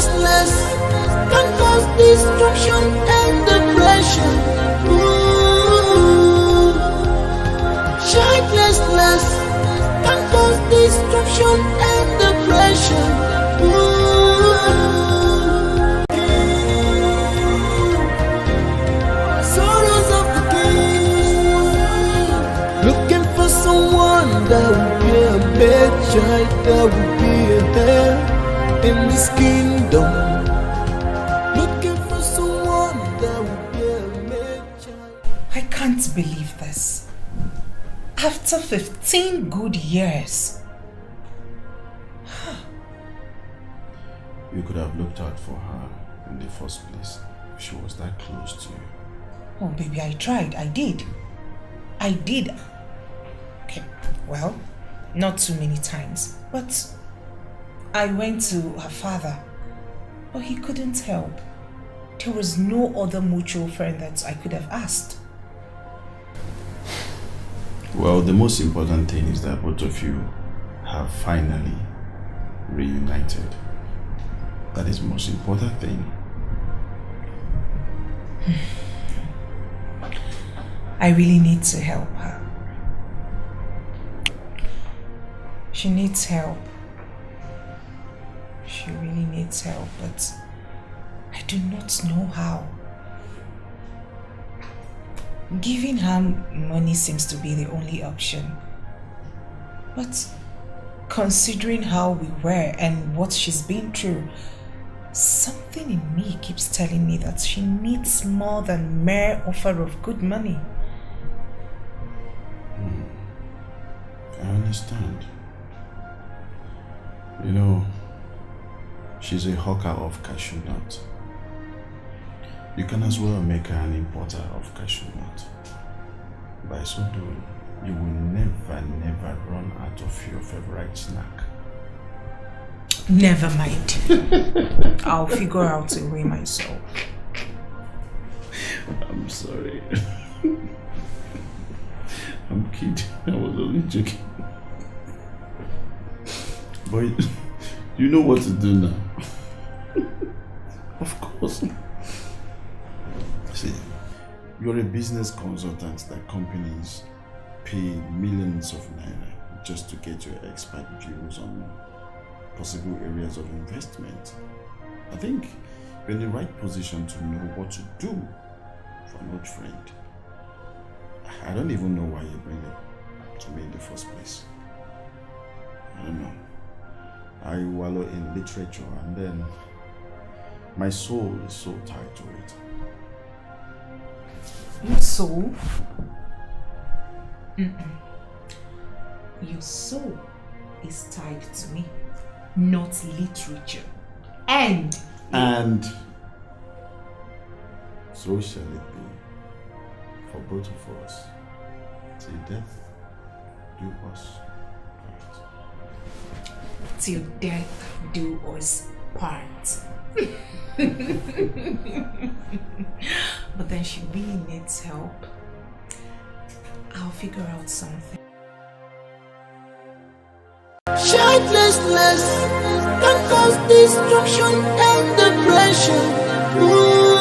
Childlessness can cause destruction and depression. Ooh. Childlessness can cause destruction and depression. Ooh. Sorrows of the king, looking for someone that will be a bad child, that will be a heir in this kingdom. Looking for someone that will be a bad child. I can't believe this. After 15 good years. You could have looked out for her in the first place. She was that close to you. Oh baby, I tried. I did. Okay, well, not too many times. But I went to her father. But he couldn't help. There was no other mutual friend that I could have asked. Well, the most important thing is that both of you have finally reunited. That is the most important thing. I really need to help her. She needs help. She really needs help, but I do not know how. Giving her money seems to be the only option. But considering how we were and what she's been through, something in me keeps telling me that she needs more than mere offer of good money. I understand. You know, she's a hawker of cashew nut. You can as well make her an importer of cashew nut. By so doing, you will never run out of your favorite snack. Never mind. I'll figure out a way myself. I'm sorry. I'm kidding. I was only joking. But you know what to do now. Of course. See, you're a business consultant that companies pay millions of naira just to get your expert views on possible areas of investment. I think you're in the right position to know what to do for an old friend. I don't even know why you bring it to me in the first place. I don't know. I wallow in literature and then my soul is so tied to it. Your soul? Your soul is tied to me, not literature. And so shall it be for both of us, till death do us part. Till death do us part. But then she really needs help. I'll figure out something. Childlessness can cause destruction and depression. Ooh.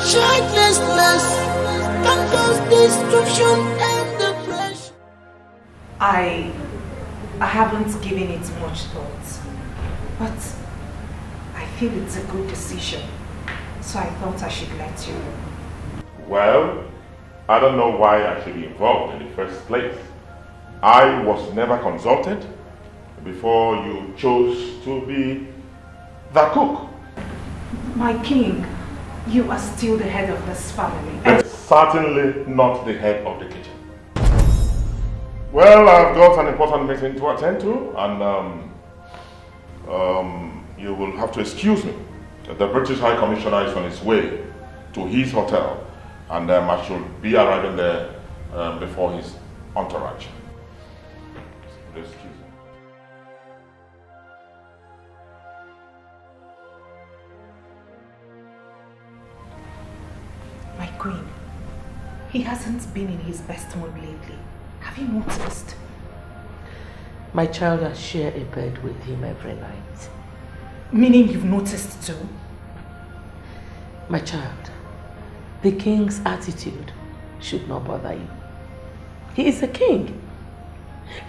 Childlessness can cause destruction and depression. I haven't given it much thought, but I feel it's a good decision, so I thought I should let you know. Well, I don't know why I should be involved in the first place. I was never consulted before you chose to be the cook. My king, you are still the head of this family. And certainly not the head of the kitchen. Well, I've got an important meeting to attend to, and you will have to excuse me. The British High Commissioner is on his way to his hotel, and I should be arriving there before his entourage. Excuse me. My queen, he hasn't been in his best mood lately. Have you noticed? My child, I share a bed with him every night. Meaning you've noticed too? My child, the king's attitude should not bother you. He is a king.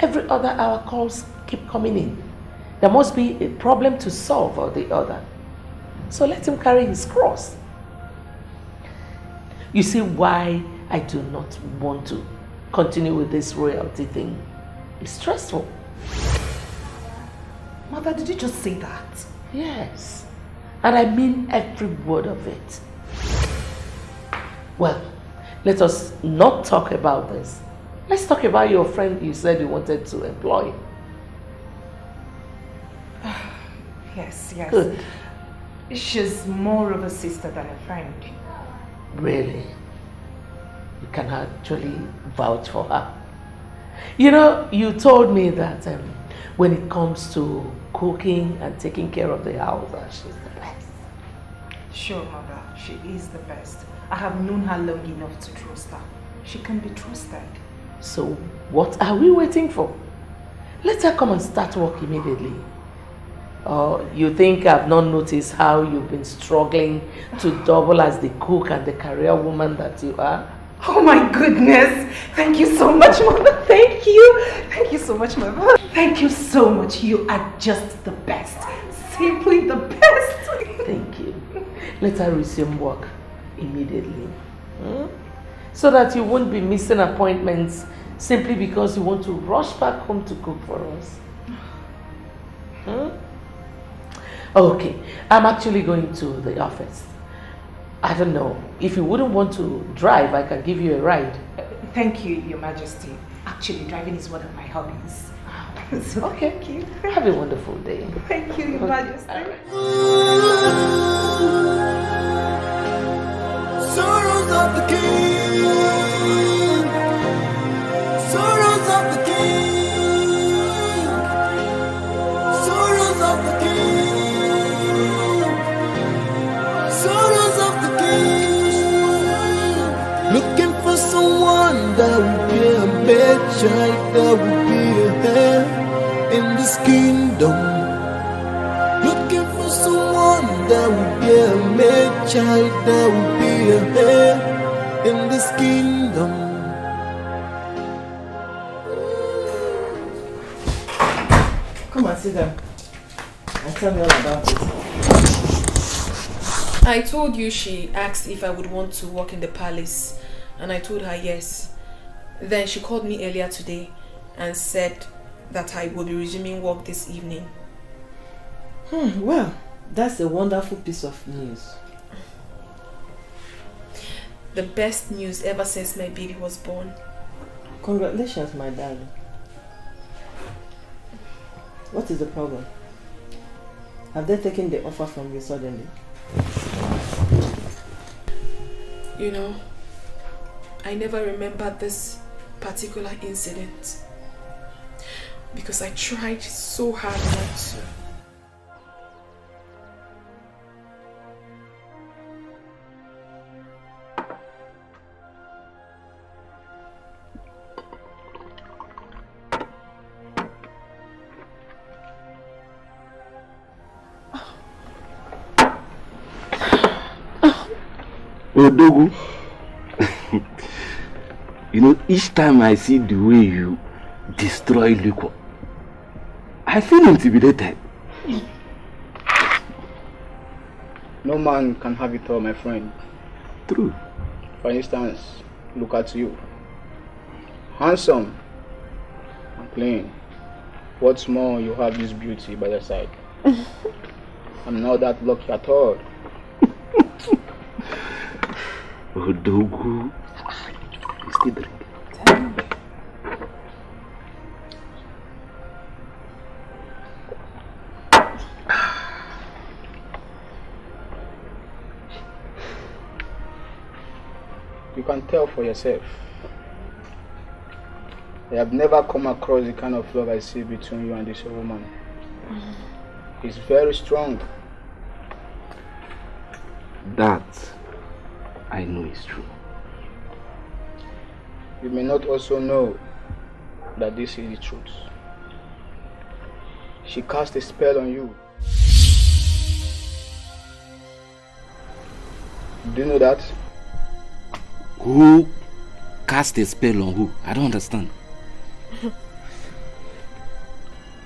Every other hour calls keep coming in. There must be a problem to solve or the other. So let him carry his cross. You see why I do not want to continue with this royalty thing. It's stressful. Mother, did you just say that? Yes. And I mean every word of it. Well, let us not talk about this. Let's talk about your friend you said you wanted to employ. Yes, yes. Good. She's more of a sister than a friend. Really? You can actually vouch for her. You know, you told me that when it comes to cooking and taking care of the house, she's the best. Sure, Mother, she is the best. I have known her long enough to trust her. She can be trusted. So, what are we waiting for? Let her come and start work immediately. Or you think I've not noticed how you've been struggling to double as the cook and the career woman that you are? Oh my goodness! Thank you so much, Mother. Thank you. Thank you so much, Mother. Thank you so much. You are just the best. Simply the best. Thank you. Let her resume work immediately. So that you won't be missing appointments simply because you want to rush back home to cook for us. Okay, I'm actually going to the office. I don't know, if you wouldn't want to drive, I can give you a ride. Thank you, Your Majesty. Actually, driving is one of my hobbies. So Okay, thank you. Have a wonderful day. Thank you, Your Majesty. Sorrows of the king, sorrows of the king, sorrows of the king, sorrows of the king. Looking for someone that will be a bad child, that will be a heir in this kingdom. Looking for someone that will be a mad child, that will be a heir in this kingdom. Come and sit down and tell me all about it. I told you she asked if I would want to work in the palace, and I told her yes. Then she called me earlier today and said that I will be resuming work this evening. Well, that's a wonderful piece of news. The best news ever since my baby was born. Congratulations, my darling. What is the problem? Have they taken the offer from you suddenly? You know, I never remember this particular incident because I tried so hard not to. Odogu, you know, each time I see the way you destroy liquor, I feel intimidated. No man can have it all, my friend. True. For instance, look at you. Handsome and clean. What's more, you have this beauty by your side. I'm not that lucky at all. Odogu, you still drink? You can tell for yourself. I have never come across the kind of love I see between you and this woman. It's very strong. That I know is true. You may not also know that this is the truth. She cast a spell on you. Do you know that? Who cast a spell on who? I don't understand.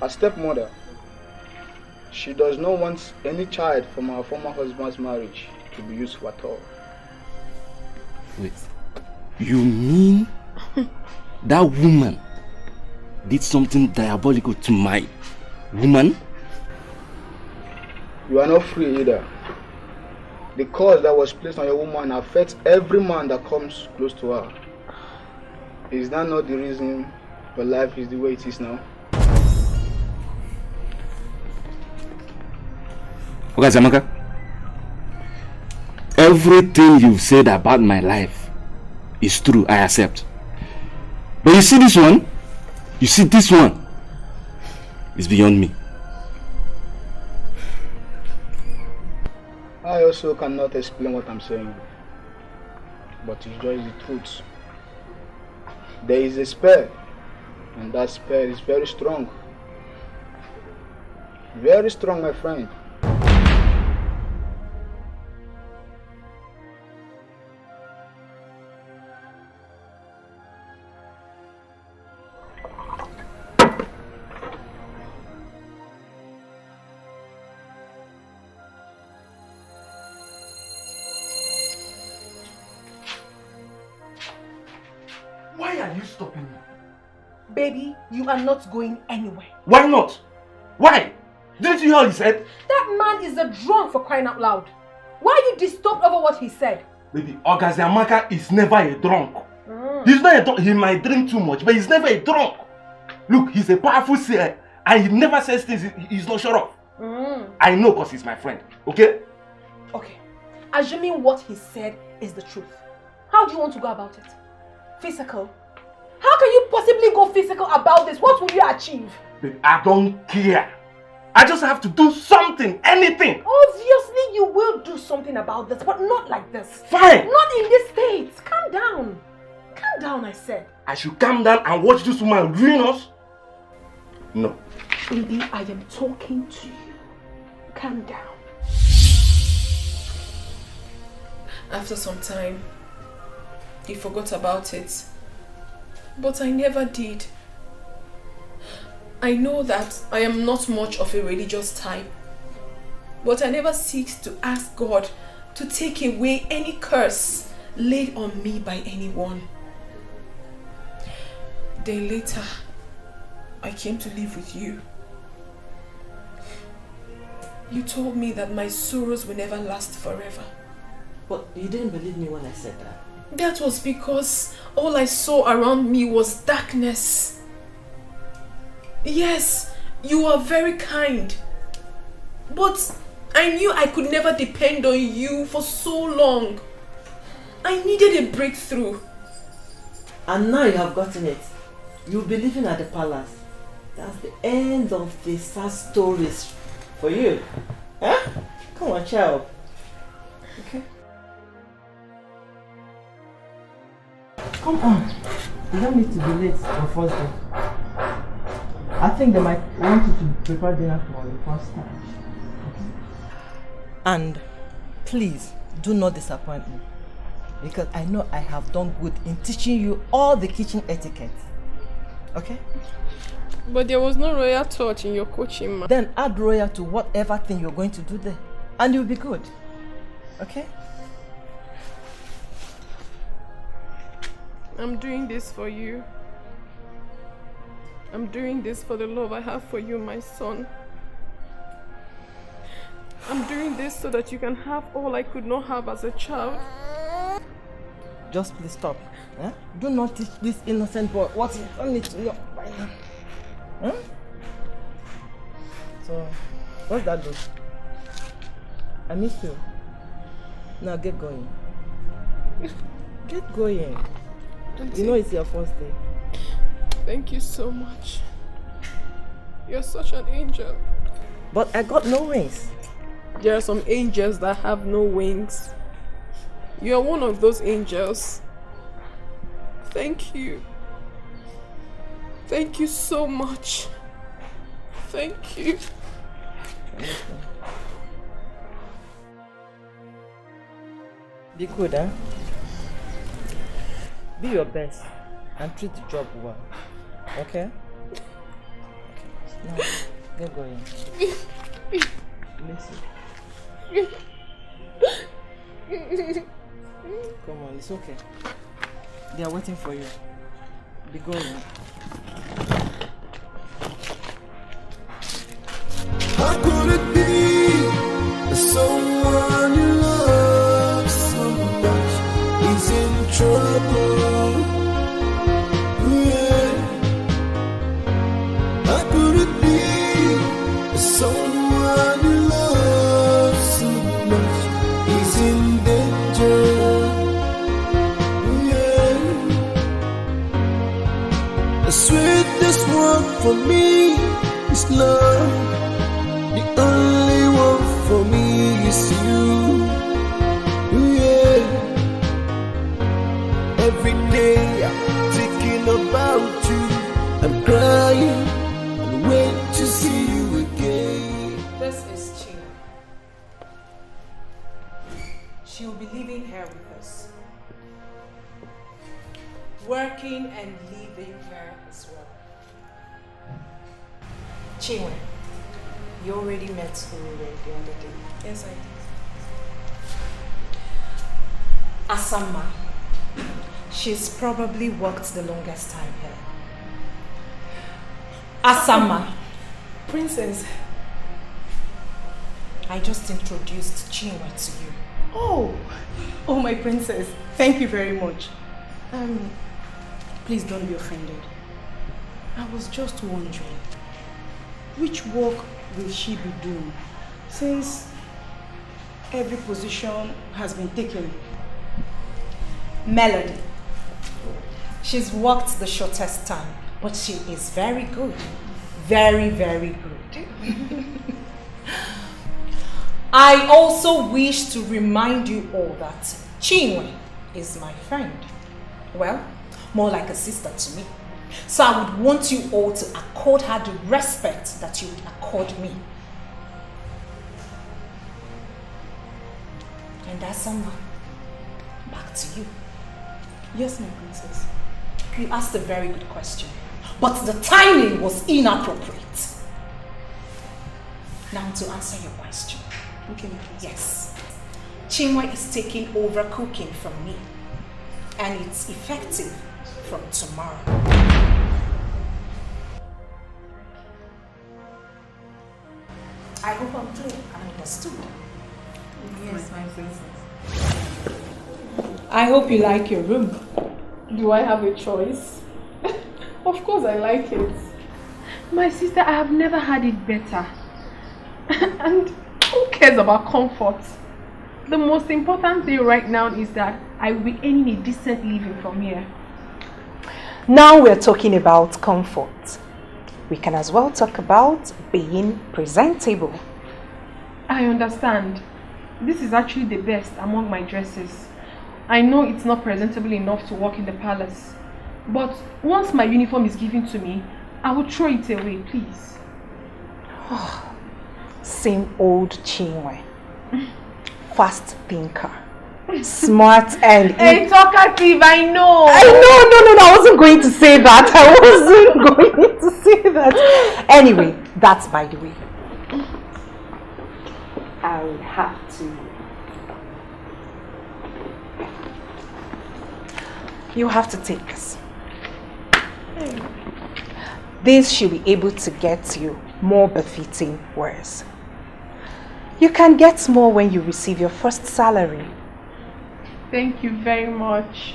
Her stepmother. She does not want any child from her former husband's marriage to be useful at all. Wait. You mean that woman did something diabolical to my woman? You are not free either. The curse that was placed on your woman affects every man that comes close to her. Is that not the reason your life is the way it is now? Okay, Zamaka. Everything you've said about my life is true, I accept. But you see this one? You see this one? It's beyond me. I also cannot explain what I'm saying. But it's just the truth. There is a spell. And that spell is very strong. Very strong, my friend. Why are you stopping me? Baby, you are not going anywhere. Why not? Why? Didn't you hear what he said? That man is a drunk, for crying out loud. Why are you disturbed over what he said? Baby, Ogazi Amaka is never a drunk. He's not a drunk. He might drink too much, but he's never a drunk. Look, he's a powerful seer, and he never says things he's not sure of. I know because he's my friend, okay? Okay, assuming what he said is the truth, how do you want to go about it? Physical? How can you possibly go physical about this? What will you achieve? Baby, I don't care. I just have to do something, anything. Obviously you will do something about this, but not like this. Fine. Not in this state. Calm down. Calm down, I said. I should calm down and watch this woman ruin us? No. Baby, I am talking to you. Calm down. After some time, he forgot about it. But I never did. I know that I am not much of a religious type, but I never cease to ask God to take away any curse laid on me by anyone. Then later, I came to live with you. You told me that my sorrows will never last forever. But you didn't believe me when I said that. That was because all I saw around me was darkness. Yes, you are very kind. But I knew I could never depend on you for so long. I needed a breakthrough. And now you have gotten it. You'll be living at the palace. That's the end of the sad stories for you. Huh? Come on, child. Okay. Come on. You don't need to be late on first day. I think they might want you to prepare dinner for the first time. Okay. And please do not disappoint me, because I know I have done good in teaching you all the kitchen etiquette. Okay? But there was no royal touch in your coaching, ma. Then add royal to whatever thing you're going to do there, and you'll be good. Okay? I'm doing this for you. I'm doing this for the love I have for you, my son. I'm doing this so that you can have all I could not have as a child. Just please stop. Eh? Do not teach this innocent boy what he don't need to know right now. Huh? So, what's that do? I miss you. Now get going. Get going. You know it's your first day. Thank you so much. You're such an angel. But I got no wings. There are some angels that have no wings. You're one of those angels. Thank you. Thank you so much. Thank you. Be good, huh? Be your best and treat the job well. Okay? Now, get going. Listen. Come on, it's okay. They are waiting for you. Be going. How could it be that someone you love so much is in trouble? Yeah. How could it be that someone you love so much is in danger? Yeah. The sweetest one for me is love. The only one for me is you. Yeah. Every day I'm thinking about you. I'm crying and wait to see you again. This is Chino. She'll be living here with us. Working and living here as well. Chinwe, you already met Ure the other day. Yes, I did. Asama, she's probably worked the longest time here. Asama, Princess. I just introduced Chinwe to you. Oh, my princess. Thank you very much. Please don't be offended. I was just wondering, which work will she be doing since every position has been taken? Melody. She's worked the shortest time, but she is very good. Very, very good. I also wish to remind you all that Chinwe is my friend. Well, more like a sister to me. So I would want you all to accord her the respect that you would accord me. And that's back to you. Yes, my princess. You asked a very good question, but the timing was inappropriate. Now to answer your question. Okay, my princess. Yes. Chinwe is taking over cooking from me, and it's effective from tomorrow. I hope I'm clear and understood. Yes, my princess. I hope you like your room. Do I have a choice? Of course I like it. My sister, I have never had it better. And who cares about comfort? The most important thing right now is that I will be earning a decent living from here. Now we're talking about comfort. We can as well talk about being presentable. I understand. This is actually the best among my dresses. I know it's not presentable enough to work in the palace. But once my uniform is given to me, I will throw it away, please. Same old Chinwe. Fast thinker. Smart and... Hey, talkative, I know! No, I wasn't going to say that. I wasn't going to say that. Anyway, that's by the way. I will have to... You have to take this. This should be able to get you more befitting wears. You can get more when you receive your first salary. Thank you very much.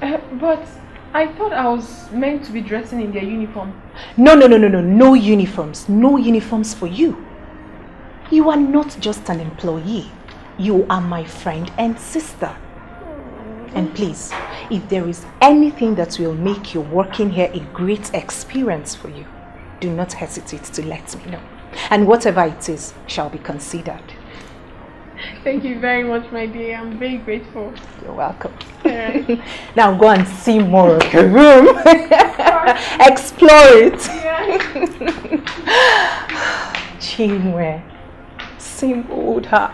But I thought I was meant to be dressing in their uniform. No. No uniforms. No uniforms for you. You are not just an employee. You are my friend and sister. And please, if there is anything that will make your working here a great experience for you, do not hesitate to let me know. And whatever it is shall be considered. Thank you very much, my dear. I'm very grateful. You're welcome. All right. Now go and see more of the room. Explore it. Yeah. Chinwe, same old her.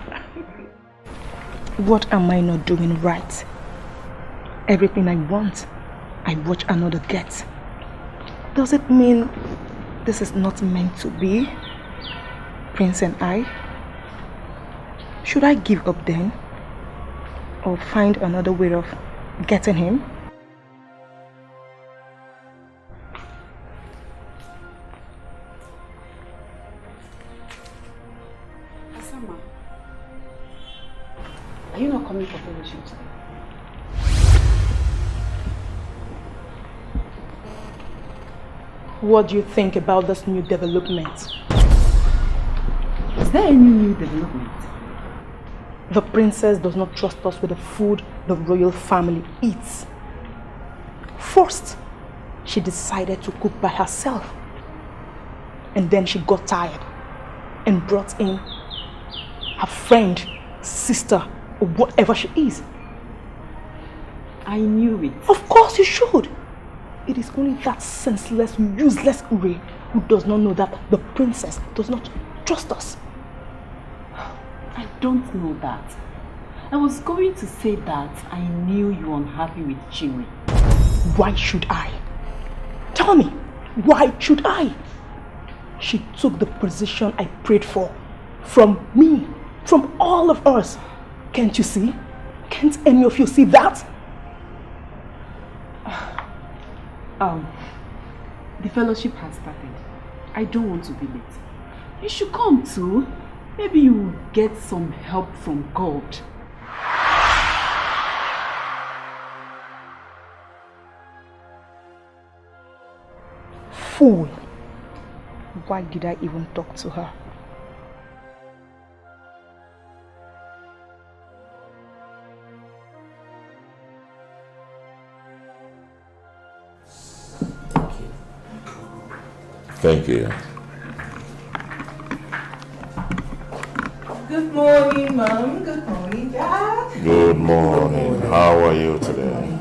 What am I not doing right? Everything I want, I watch another get. Does it mean this is not meant to be? Prince and I? Should I give up then? Or find another way of getting him? Asama, are you not coming for fellowship today? What do you think about this new development? Is there any new development? The princess does not trust us with the food the royal family eats. First, she decided to cook by herself. And then she got tired and brought in her friend, sister, or whatever she is. I knew it. Of course you should. It is only that senseless, useless Ure who does not know that the princess does not trust us. I don't know that. I was going to say that I knew you were unhappy with Chinwe. Why should I? Tell me, why should I? She took the position I prayed for. From me. From all of us. Can't you see? Can't any of you see that? The fellowship has started. I don't want to be late. You should come too. Maybe you will get some help from God. Fool. Why did I even talk to her? Thank you. Good morning, Mom. Good morning, Dad. Good morning. How are you today?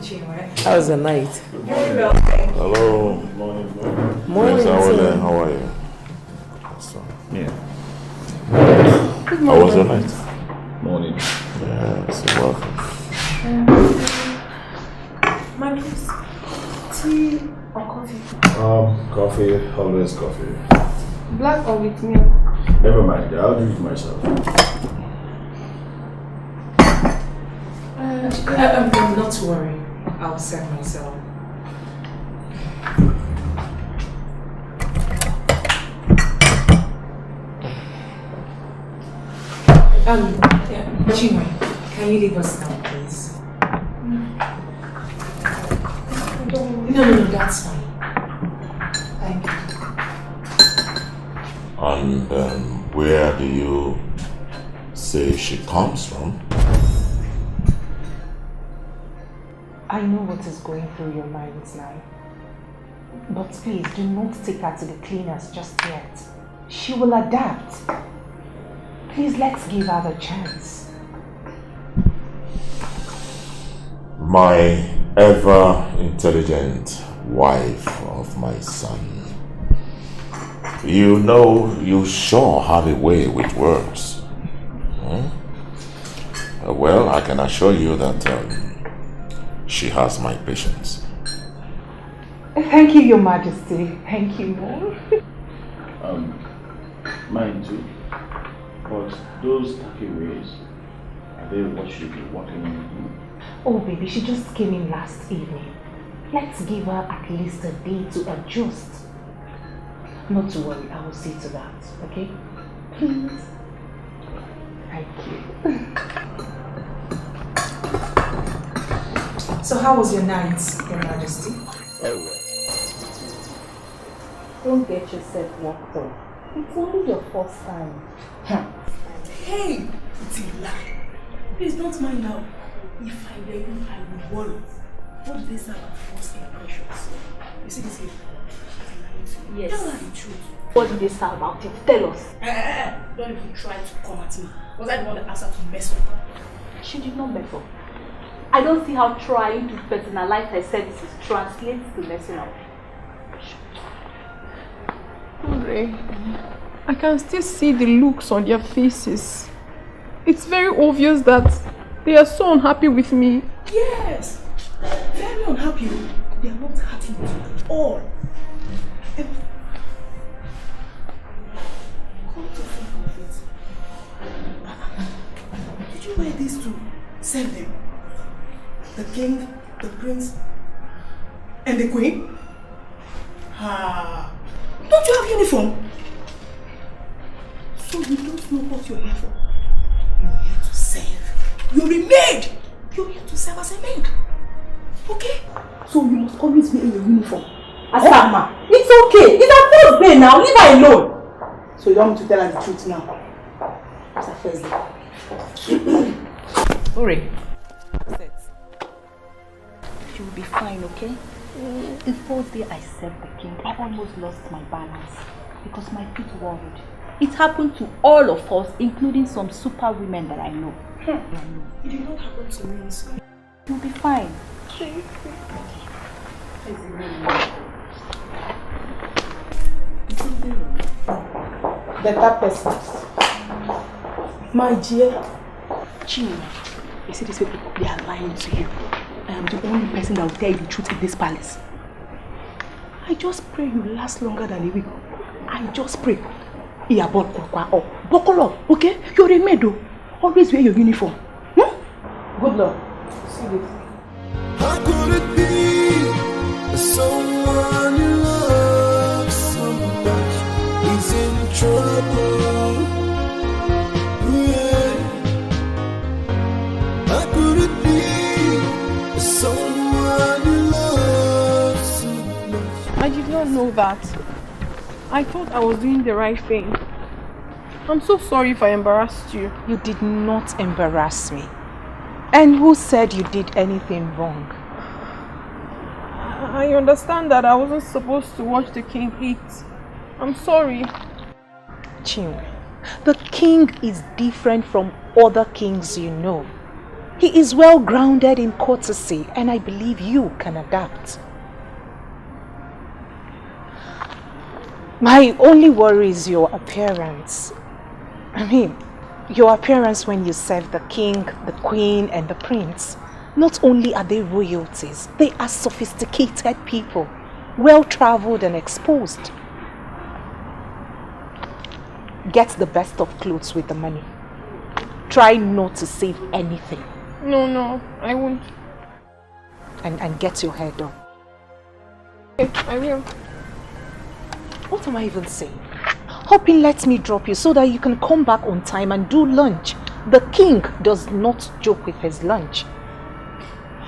How's the night? Very well, thank you. Hello. Morning. Morning. How are you? Yeah. Good How morning. was your night? Morning. Yes, welcome. Ma'am, please. Tea or coffee? Coffee, always coffee. Black or with milk? Never mind, I'll do it myself. Not to worry. I'll serve myself. Chinwe, can you leave us now, please? No, that's fine. Thank you. And where do you say she comes from? I know what is going through your minds now. But please, do not take her to the cleaners just yet. She will adapt. Please, let's give her the chance. My ever-intelligent wife of my son. You know, you sure have a way with words. Well, I can assure you that she has my patience. Thank you, Your Majesty. Thank you, Mom. Mine too. But those takeaways, are they what should be working on? Oh, baby, she just came in last evening. Let's give her at least a day to adjust. Not to worry, I will see to that, okay? Please. Thank you. So how was your night, Your Majesty? Don't get yourself worked up. It's only your first time. Hey, it's a lie. Please don't mind now. If I were you, I would worry. What do they say about first impressions? You see this girl? Yes. Tell her the truth. What did they say about it? Tell us. Don't even try to come at me. Was I the one that asked her to mess up? She did not mess up. I don't see how trying to personalize her services translates to messing up. Ray, I can still see the looks on their faces. It's very obvious that They are so unhappy with me. Yes, very unhappy. They are not happy with you at all. And come to think of it, did you wear these to serve them? The king, the prince, and the queen? Don't you have uniform? So you don't know what you're here for. You're here to serve. You're a maid. You're here to serve as a maid. Okay? So you must always be in your uniform. Asama, it's okay. It's our first day now. Leave her alone. So you don't want me to tell her the truth now? It's our first day. Uri. She will be fine, okay? The first day I served the king, I almost lost my balance because my feet worried. It happened to all of us, including some super women that I know. It did not happen to me, so you'll be fine. Better person. My dear. Chinwe, you see these people, they are lying to you. I am the only person that will tell you the truth in this palace. I just pray you last longer than a week. I just pray. Buckle up, okay? You're a maid, always wear your uniform. Good luck. See you. How could it be someone you love so much is in trouble? Yeah. How could it be someone you love so much? I did not know that. I thought I was doing the right thing. I'm so sorry if I embarrassed you. You did not embarrass me. And who said you did anything wrong? I understand that I wasn't supposed to watch the king eat. I'm sorry. Chinwe, the king is different from other kings you know. He is well grounded in courtesy, and I believe you can adapt. My only worry is your appearance. I mean, your appearance when you serve the king, the queen, and the prince. Not only are they royalties, they are sophisticated people, well-traveled and exposed. Get the best of clothes with the money. Try not to save anything. No, I won't. And get your hair done. Okay, I will. What am I even saying? Hoping lets me drop you so that you can come back on time and do lunch. The king does not joke with his lunch.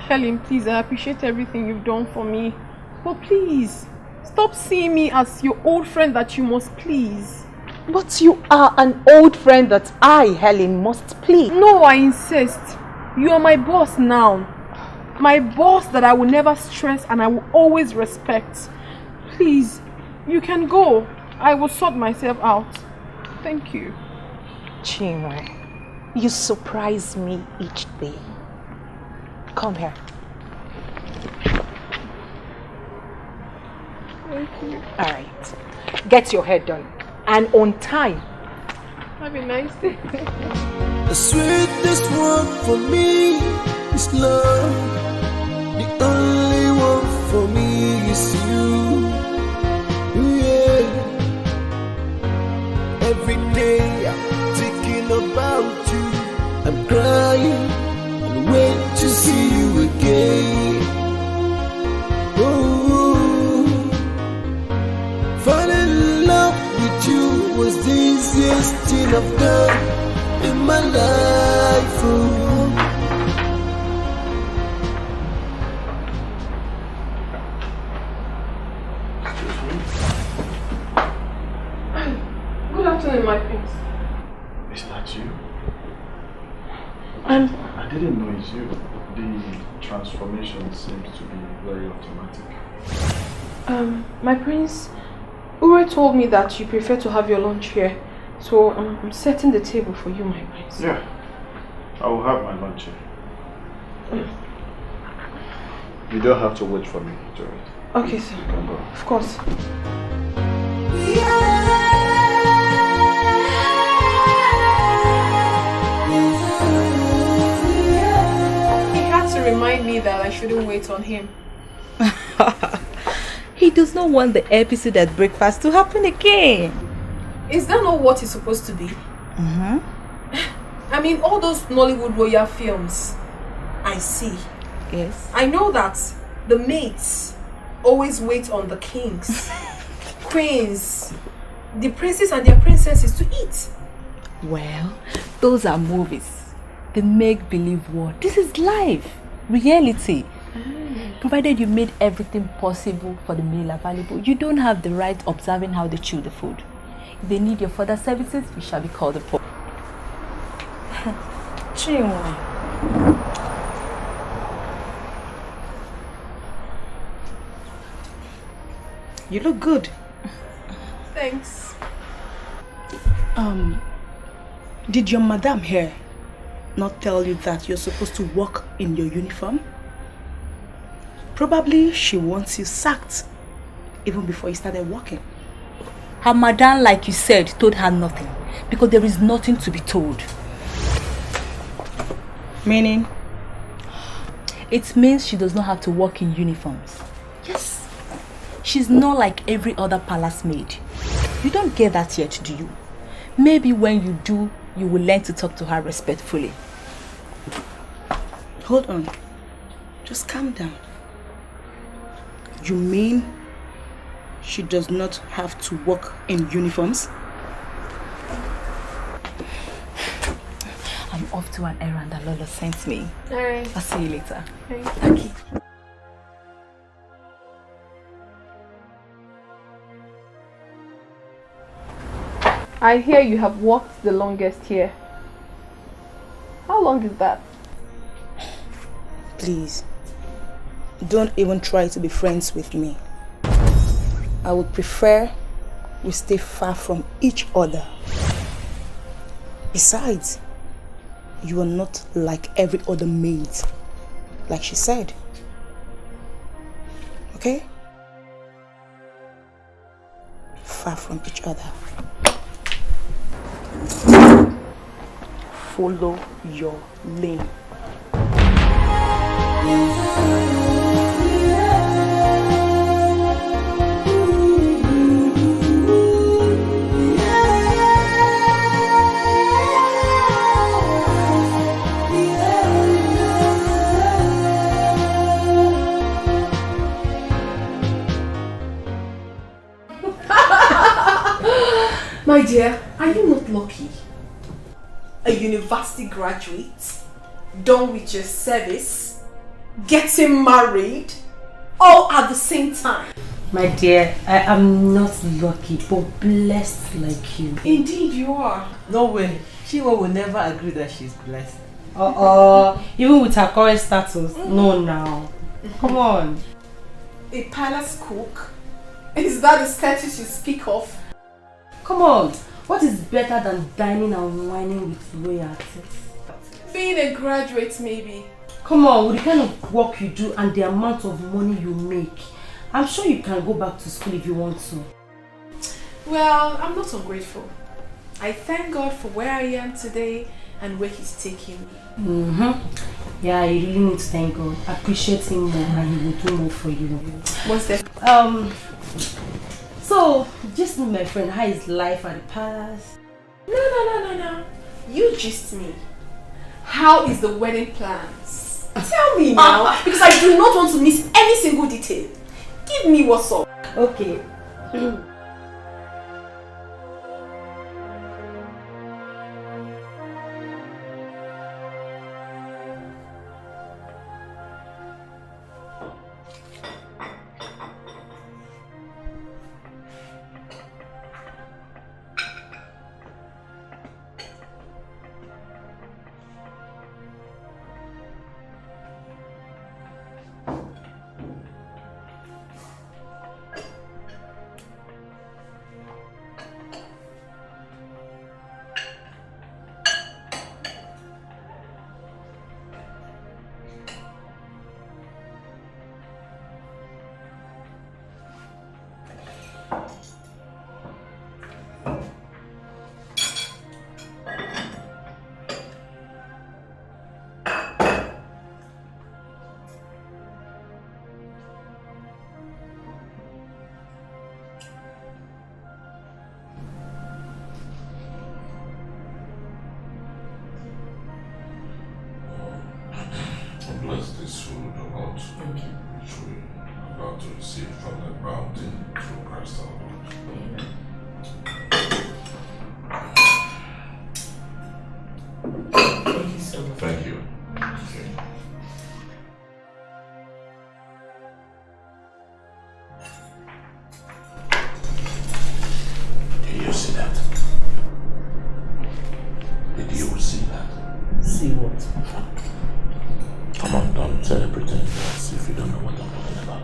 Helen, please, I appreciate everything you've done for me. But please, stop seeing me as your old friend that you must please. But you are an old friend that I, Helen, must please. No, I insist. You are my boss now. My boss that I will never stress and I will always respect. Please, you can go. I will sort myself out. Thank you. Chinwe, you surprise me each day. Come here. Thank you. Alright. Get your hair done. And on time. Have a nice day. The sweetest one for me is love. The only one for me is you. Yeah. Every day I'm thinking about you. I'm crying and wait to see you again. Oh, falling in love with you was the easiest thing I've done in my life. Oh. Good afternoon, my prince. Is that you? I didn't know it's you. The transformation seems to be very automatic. My prince, Ure told me that you prefer to have your lunch here. So I'm setting the table for you, my prince. Yeah, I will have my lunch here. You don't have to wait for me, Jared. Okay, sir. You can go. Of course. telling me that I shouldn't wait on him. He does not want the episode at breakfast to happen again. Is that not what it's supposed to be? I mean, all those Nollywood royal films I see. Yes. I know that the mates always wait on the kings, queens, the princes and their princesses to eat. Well, those are movies. The make-believe world. This is life. Reality. Provided you made everything possible for the meal available, you don't have the right observing how they chew the food. If they need your further services, you shall be called upon. Chinwe. You look good. Thanks. Did your madam here not tell you that you're supposed to work in your uniform? Probably she wants you sacked even before you started working. Her madam, like you said, told her nothing because there is nothing to be told. Meaning? It means she does not have to work in uniforms. Yes. She's not like every other palace maid. You don't get that yet, do you? Maybe when you do, you will learn to talk to her respectfully. Hold on. Just calm down. You mean she does not have to work in uniforms? I'm off to an errand that Lola sent me. Alright. I'll see you later. Okay. I hear you have walked the longest here. How long is that? Please, don't even try to be friends with me. I would prefer we stay far from each other. Besides, you are not like every other maid, like she said. Okay? Far from each other. Follow your lane. My dear, are you not lucky? A university graduate, done with your service, getting married, all at the same time. My dear, I am not lucky, but blessed like you. Indeed you are. No way. She will never agree that she's blessed. Even with her current status. No, now. Come on. A palace cook? Is that the status you speak of? Come on. What is better than dining and whining with royalty? Being a graduate, maybe. Come on, with the kind of work you do and the amount of money you make, I'm sure you can go back to school if you want to. Well, I'm not ungrateful. I thank God for where I am today and where He's taking me. Yeah, you really need to thank God. Appreciate Him more and He will do more for you. What's that? So, just me, my friend, how is life at the palace? No. You gist me. How is the wedding plans? Tell me now, because I do not want to miss any single detail. Give me what's up. Okay. this food about which we're about to receive from the bounty through Christ our Lord. Thank you so much. Thank you. Okay. Did you see that? Did you see that? See what? Come on, don't pretend as if you don't know what I'm talking about.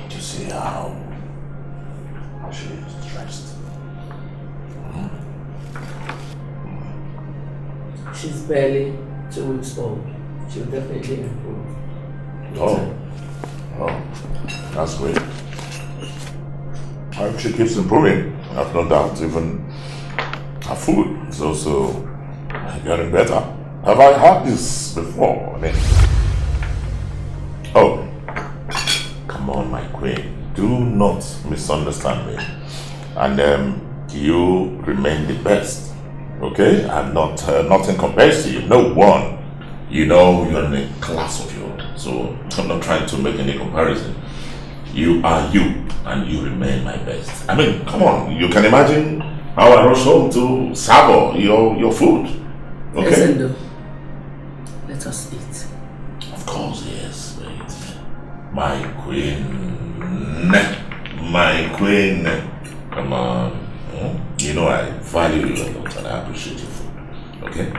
Did you see how she is dressed? She's barely 2 weeks old. She'll definitely improve. Oh, that's great. I hope she keeps improving. I have no doubt. Even her food is also getting better. Have I had this before? I mean, oh, come on, my queen. Do not misunderstand me. And you remain the best. Okay? I'm not, nothing compares to you. No one. You know, you're in a class of your own. So I'm not trying to make any comparison. You are you, and you remain my best. I mean, come on. You can imagine how I rush home to savor your food. Okay? Listen, though. Let us eat. Of course, yes. Wait. My queen. My queen. Come on. You know I value you a lot and I appreciate your food. Okay?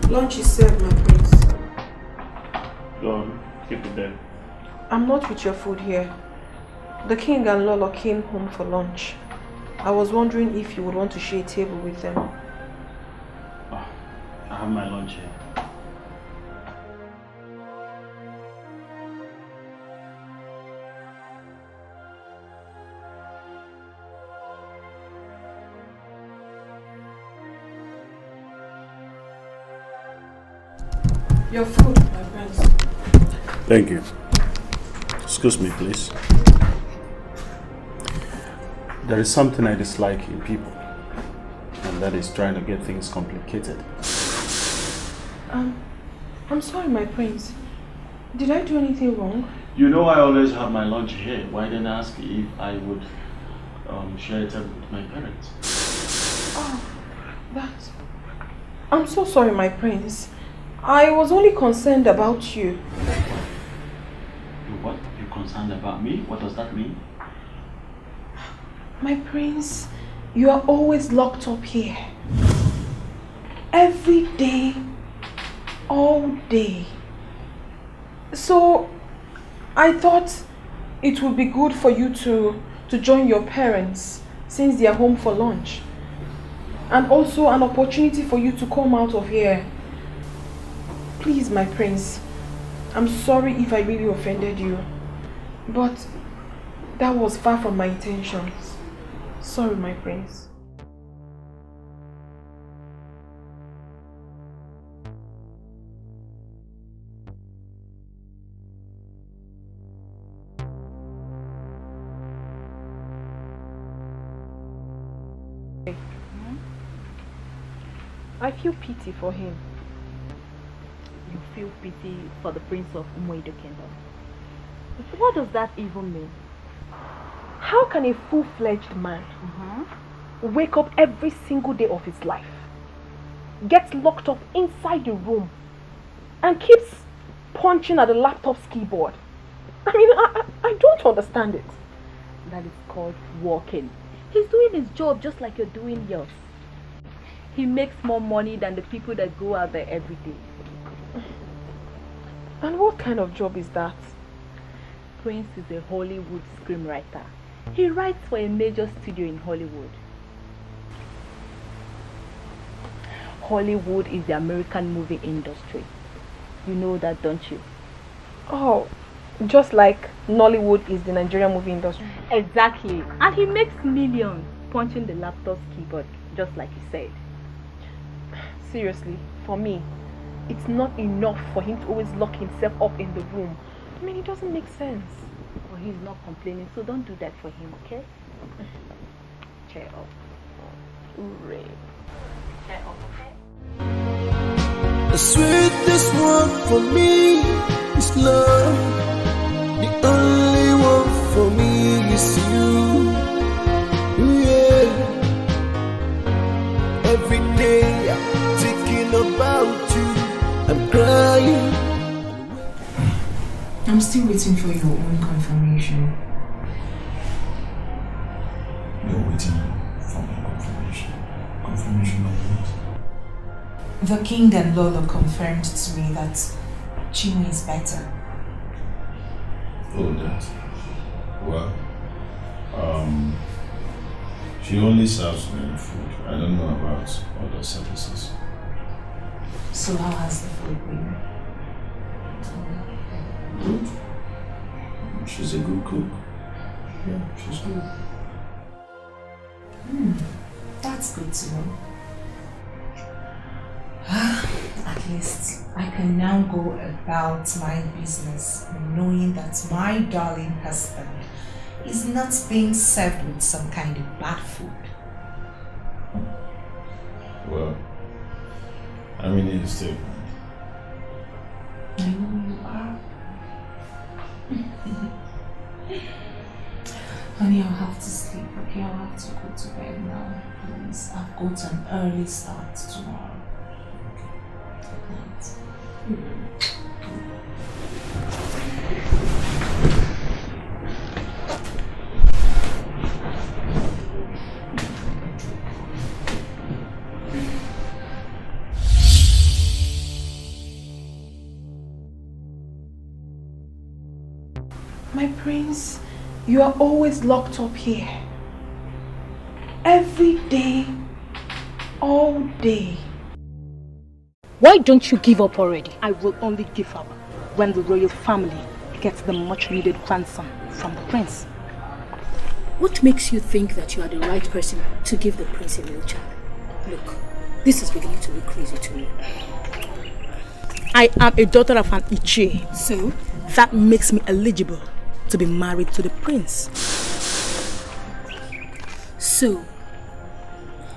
Lunch is served, my prince. Go on, keep it there. I'm not with your food here. The king and Lolo came home for lunch. I was wondering if you would want to share a table with them. Oh, I have my lunch here. Your food, my friends. Thank you. Excuse me, please. There is something I dislike in people, and that is trying to get things complicated. I'm sorry, my prince. Did I do anything wrong? You know I always have my lunch here. Why didn't I ask if I would share it with my parents? Oh, that. I'm so sorry, my prince. I was only concerned about you. What? You're concerned about me? What does that mean? My prince, you are always locked up here. Every day, all day. So, I thought it would be good for you to join your parents since they are home for lunch. And also an opportunity for you to come out of here. Please, my prince, I'm sorry if I really offended you. But that was far from my intentions. Sorry, my prince. I feel pity for him. You feel pity for the prince of Umoido Kingdom. What does that even mean? How can a full-fledged man wake up every single day of his life, gets locked up inside the room, and keeps punching at the laptop's keyboard? I mean, I don't understand it. That is called working. He's doing his job just like you're doing yours. He makes more money than the people that go out there every day. And what kind of job is that? Prince is a Hollywood screenwriter. He writes for a major studio in Hollywood. Hollywood is the American movie industry. You know that, don't you? Oh, just like Nollywood is the Nigerian movie industry. Exactly. And he makes millions punching the laptop's keyboard, just like you said. Seriously, for me, it's not enough for him to always lock himself up in the room. I mean, it doesn't make sense. Well, he's not complaining, so don't do that for him, okay? Cheer up. Hooray. Cheer up, okay? The sweetest one for me is love. The only one for me is you. Yeah. Every day I'm thinking about you. I'm crying. I'm still waiting for your own confirmation. You're waiting for my confirmation. Confirmation of what? The king and Lolo confirmed to me that Chinwe is better. Oh, that. Well, she only serves me food. I don't know about other services. So how has the food been? Good. She's a good cook. Yeah, she's good. That's good to know. At least I can now go about my business knowing that my darling husband is not being served with some kind of bad food. Well, I mean, it's still. I know you are. Honey, I'll have to sleep, okay? I'll have to go to bed now, please. I've got an early start tomorrow. Good night. My prince, you are always locked up here. Every day, all day. Why don't you give up already? I will only give up when the royal family gets the much needed ransom from the prince. What makes you think that you are the right person to give the prince a male child? Look, this is beginning to look crazy to me. I am a daughter of an Ichie. So? That makes me eligible to be married to the prince. So,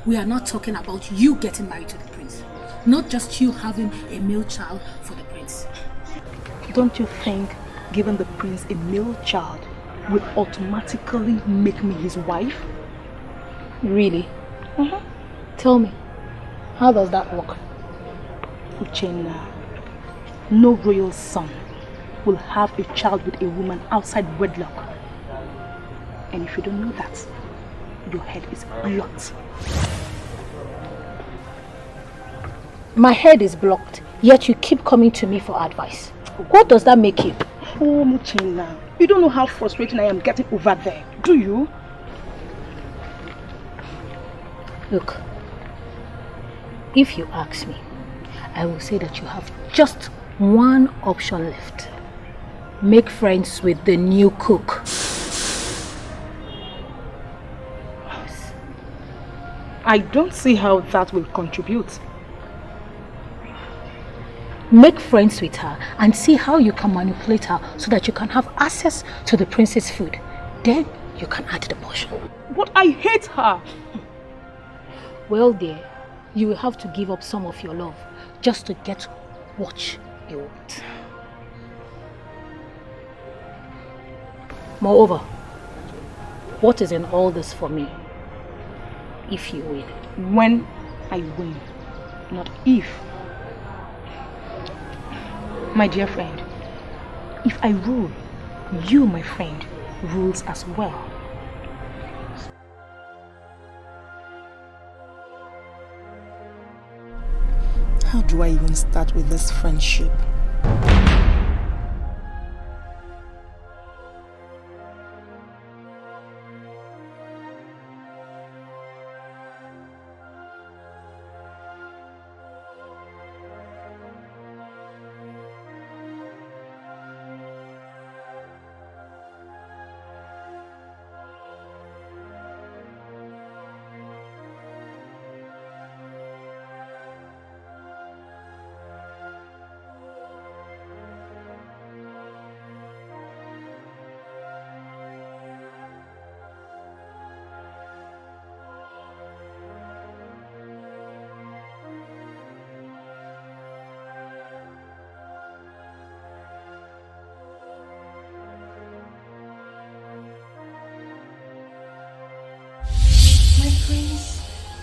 we are not talking about you getting married to the prince. Not just you having a male child for the prince. Don't you think giving the prince a male child will automatically make me his wife? Really? Tell me, how does that work? Uchenna, no royal son will have a child with a woman outside wedlock. And if you don't know that, your head is blocked. My head is blocked, yet you keep coming to me for advice. What does that make you? Oh, Uchenna, you don't know how frustrating I am getting over there, do you? Look, if you ask me, I will say that you have just one option left. Make friends with the new cook. I don't see how that will contribute. Make friends with her and see how you can manipulate her so that you can have access to the prince's food. Then you can add the portion. But I hate her. Well, dear, you will have to give up some of your love just to get what you want. Moreover, what is in all this for me if you win? When I win, not if. My dear friend, if I rule, you, my friend, rules as well. How do I even start with this friendship?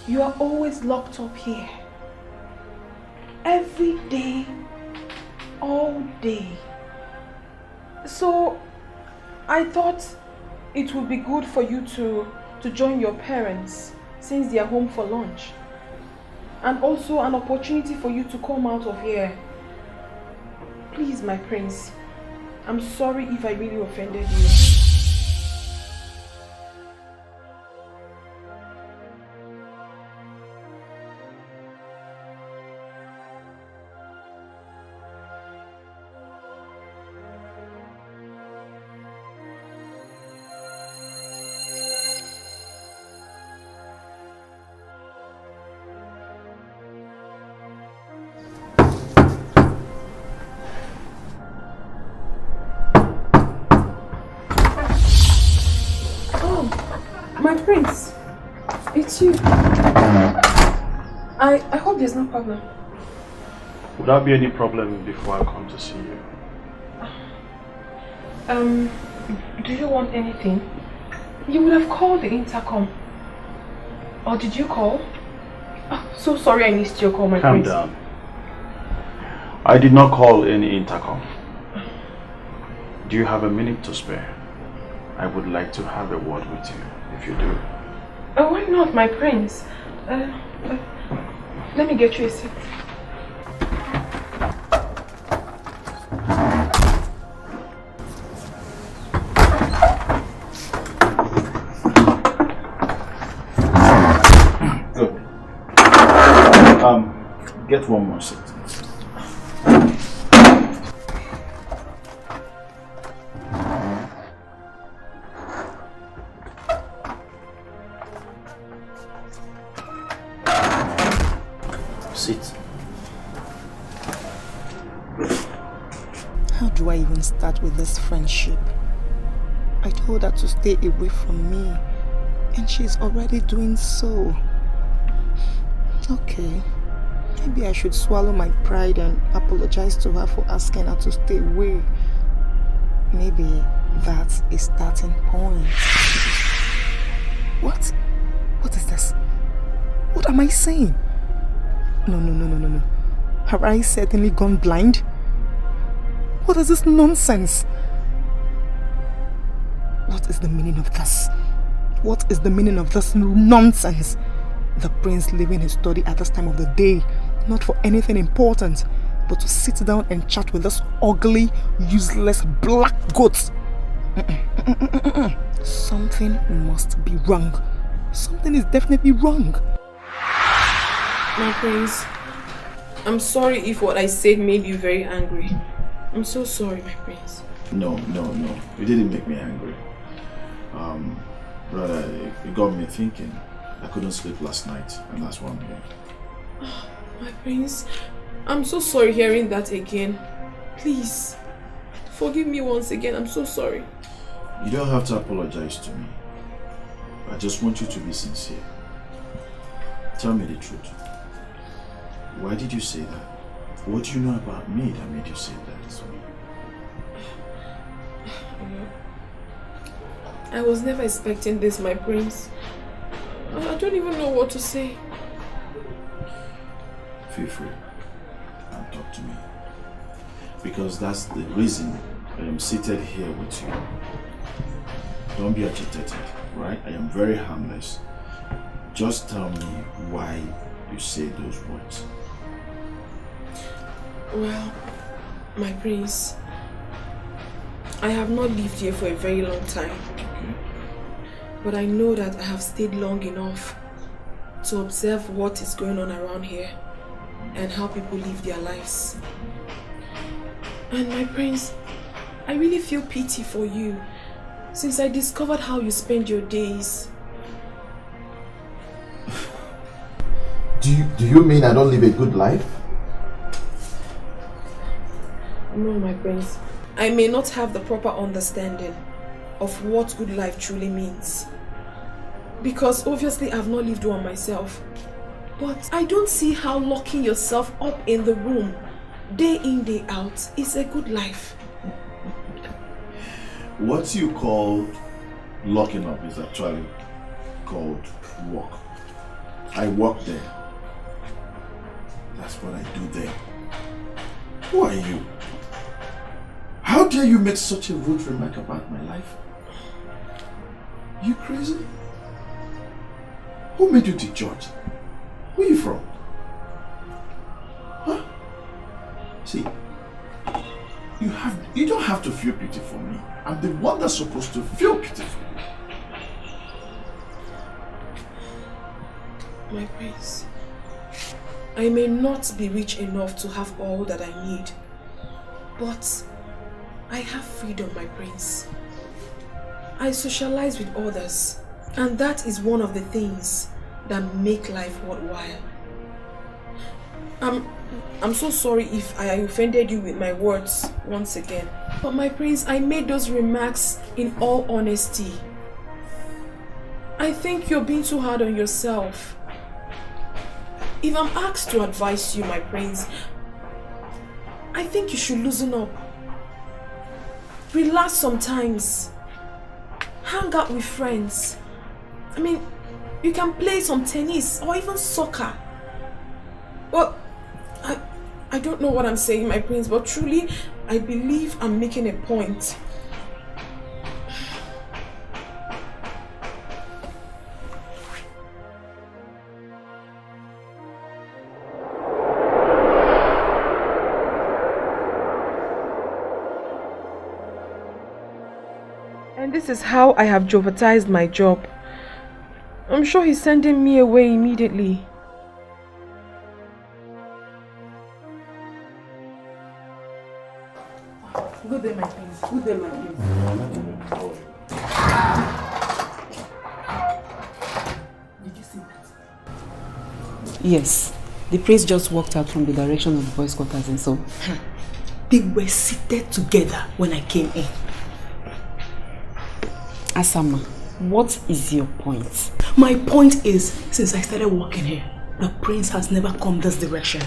You are always locked up here. Every day, all day. So, I thought it would be good for you to join your parents since they are home for lunch. And also an opportunity for you to come out of here. Please, my prince, I'm sorry if I really offended you. Prince, it's you. I hope there's no problem. Would there be any problem before I come to see you? Do you want anything? You would have called the intercom. Or did you call? Oh, so sorry I missed your call, my prince. Calm down. I did not call any intercom. Do you have a minute to spare? I would like to have a word with you, if you do. Oh, why not, my prince? Let me get you a seat. Good. Get one more seat. How do I even start with this friendship? I told her to stay away from me, and she's already doing so. Okay, maybe I should swallow my pride and apologize to her for asking her to stay away. Maybe that's a starting point. What? What is this? What am I saying? No. Have I certainly gone blind? What is this nonsense? What is the meaning of this? What is the meaning of this nonsense? The prince leaving his study at this time of the day, not for anything important, but to sit down and chat with this ugly, useless black goat. Something must be wrong. Something is definitely wrong. My prince, I'm sorry if what I said made you very angry. I'm so sorry, my prince. No. You didn't make me angry. Rather, it got me thinking. I couldn't sleep last night, and that's why I'm here. Oh, my prince, I'm so sorry hearing that again. Please, forgive me once again. I'm so sorry. You don't have to apologize to me. I just want you to be sincere. Tell me the truth. Why did you say that? What do you know about me that made you say that? I was never expecting this, my prince. I don't even know what to say. Feel free and talk to me. Because that's the reason I am seated here with you. Don't be agitated, right? I am very harmless. Just tell me why you say those words. Well, my prince, I have not lived here for a very long time. Okay. But I know that I have stayed long enough to observe what is going on around here and how people live their lives. And my prince, I really feel pity for you since I discovered how you spend your days. Do you mean I don't live a good life? No, my prince. I may not have the proper understanding of what good life truly means. Because obviously I've not lived one myself. But I don't see how locking yourself up in the room day in, day out is a good life. What you call locking up is actually called work. I work there. That's what I do there. Who are you? How dare you make such a rude remark about my life? You crazy? Who made you the judge? Where are you from? Huh? See, you don't have to feel pity for me. I'm the one that's supposed to feel pity for you. My prince, I may not be rich enough to have all that I need, but I have freedom, my prince. I socialize with others, and that is one of the things that make life worthwhile. I'm so sorry if I offended you with my words once again. But my prince, I made those remarks in all honesty. I think you're being too hard on yourself. If I'm asked to advise you, my prince, I think you should loosen up. Relax sometimes. Hang out with friends. I mean, you can play some tennis or even soccer. Well, I don't know what I'm saying, my prince, but truly, I believe I'm making a point. And this is how I have jeopardized my job. I'm sure he's sending me away immediately. Good day, my prince. Good day, my prince. Did you see that? Yes. The prince just walked out from the direction of the boys' quarters and so. They were seated together when I came in. Asama, what is your point? My point is, since I started working here, the prince has never come this direction.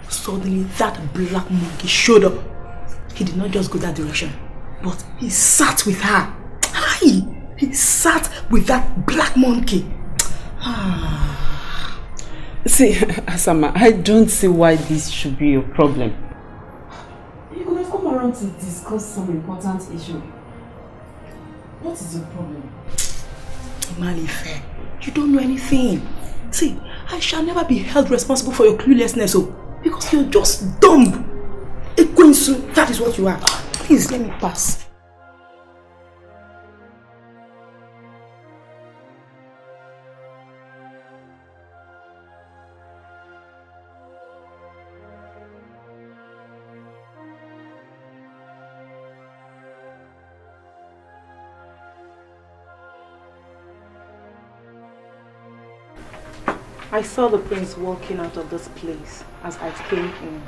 Suddenly, that black monkey showed up. He did not just go that direction, but he sat with her. Hi! He sat with that black monkey. See, Asama, I don't see why this should be a problem. You could have come around to discuss some important issue. What is your problem? Malife, you don't know anything. See, I shall never be held responsible for your cluelessness, because you're just dumb. Ekwensu, that is what you are. Please, let me pass. I saw the prince walking out of this place as I came in.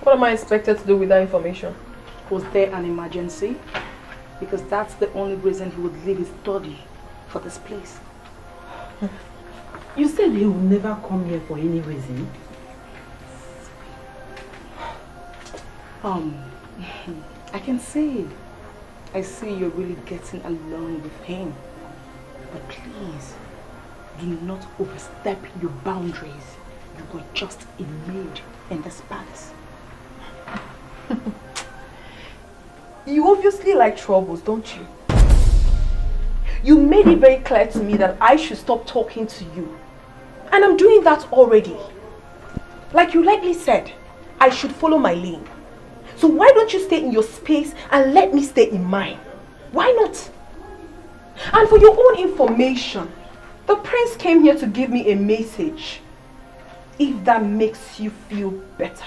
What am I expected to do with that information? Was there an emergency? Because that's the only reason he would leave his study for this place. You said he would never come here for any reason. I can see. I see you're really getting along with him. But please, do not overstep your boundaries. You were just a maid in this palace. You obviously like troubles, don't you? You made it very clear to me that I should stop talking to you. And I'm doing that already. Like you rightly said, I should follow my lane. So why don't you stay in your space and let me stay in mine? Why not? And for your own information, the prince came here to give me a message. If that makes you feel better.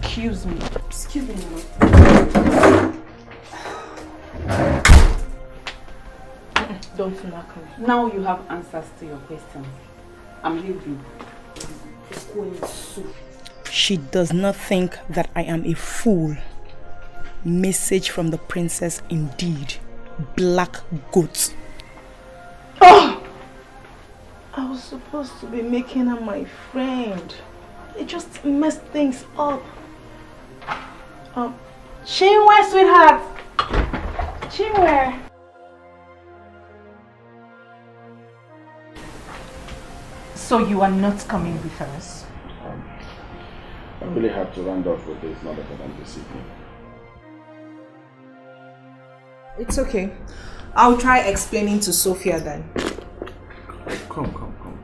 Excuse me. Excuse me, Mama. Don't knock me. Now you have answers to your questions. I'm leaving. She does not think that I am a fool. Message from the princess indeed. Black goat. Oh! I was supposed to be making her my friend. It just messed things up. Chinwe, sweetheart. Chinwe. So you are not coming with us? I really have to round off with this, not better than this evening. It's okay. I'll try explaining to Sophia then. Come,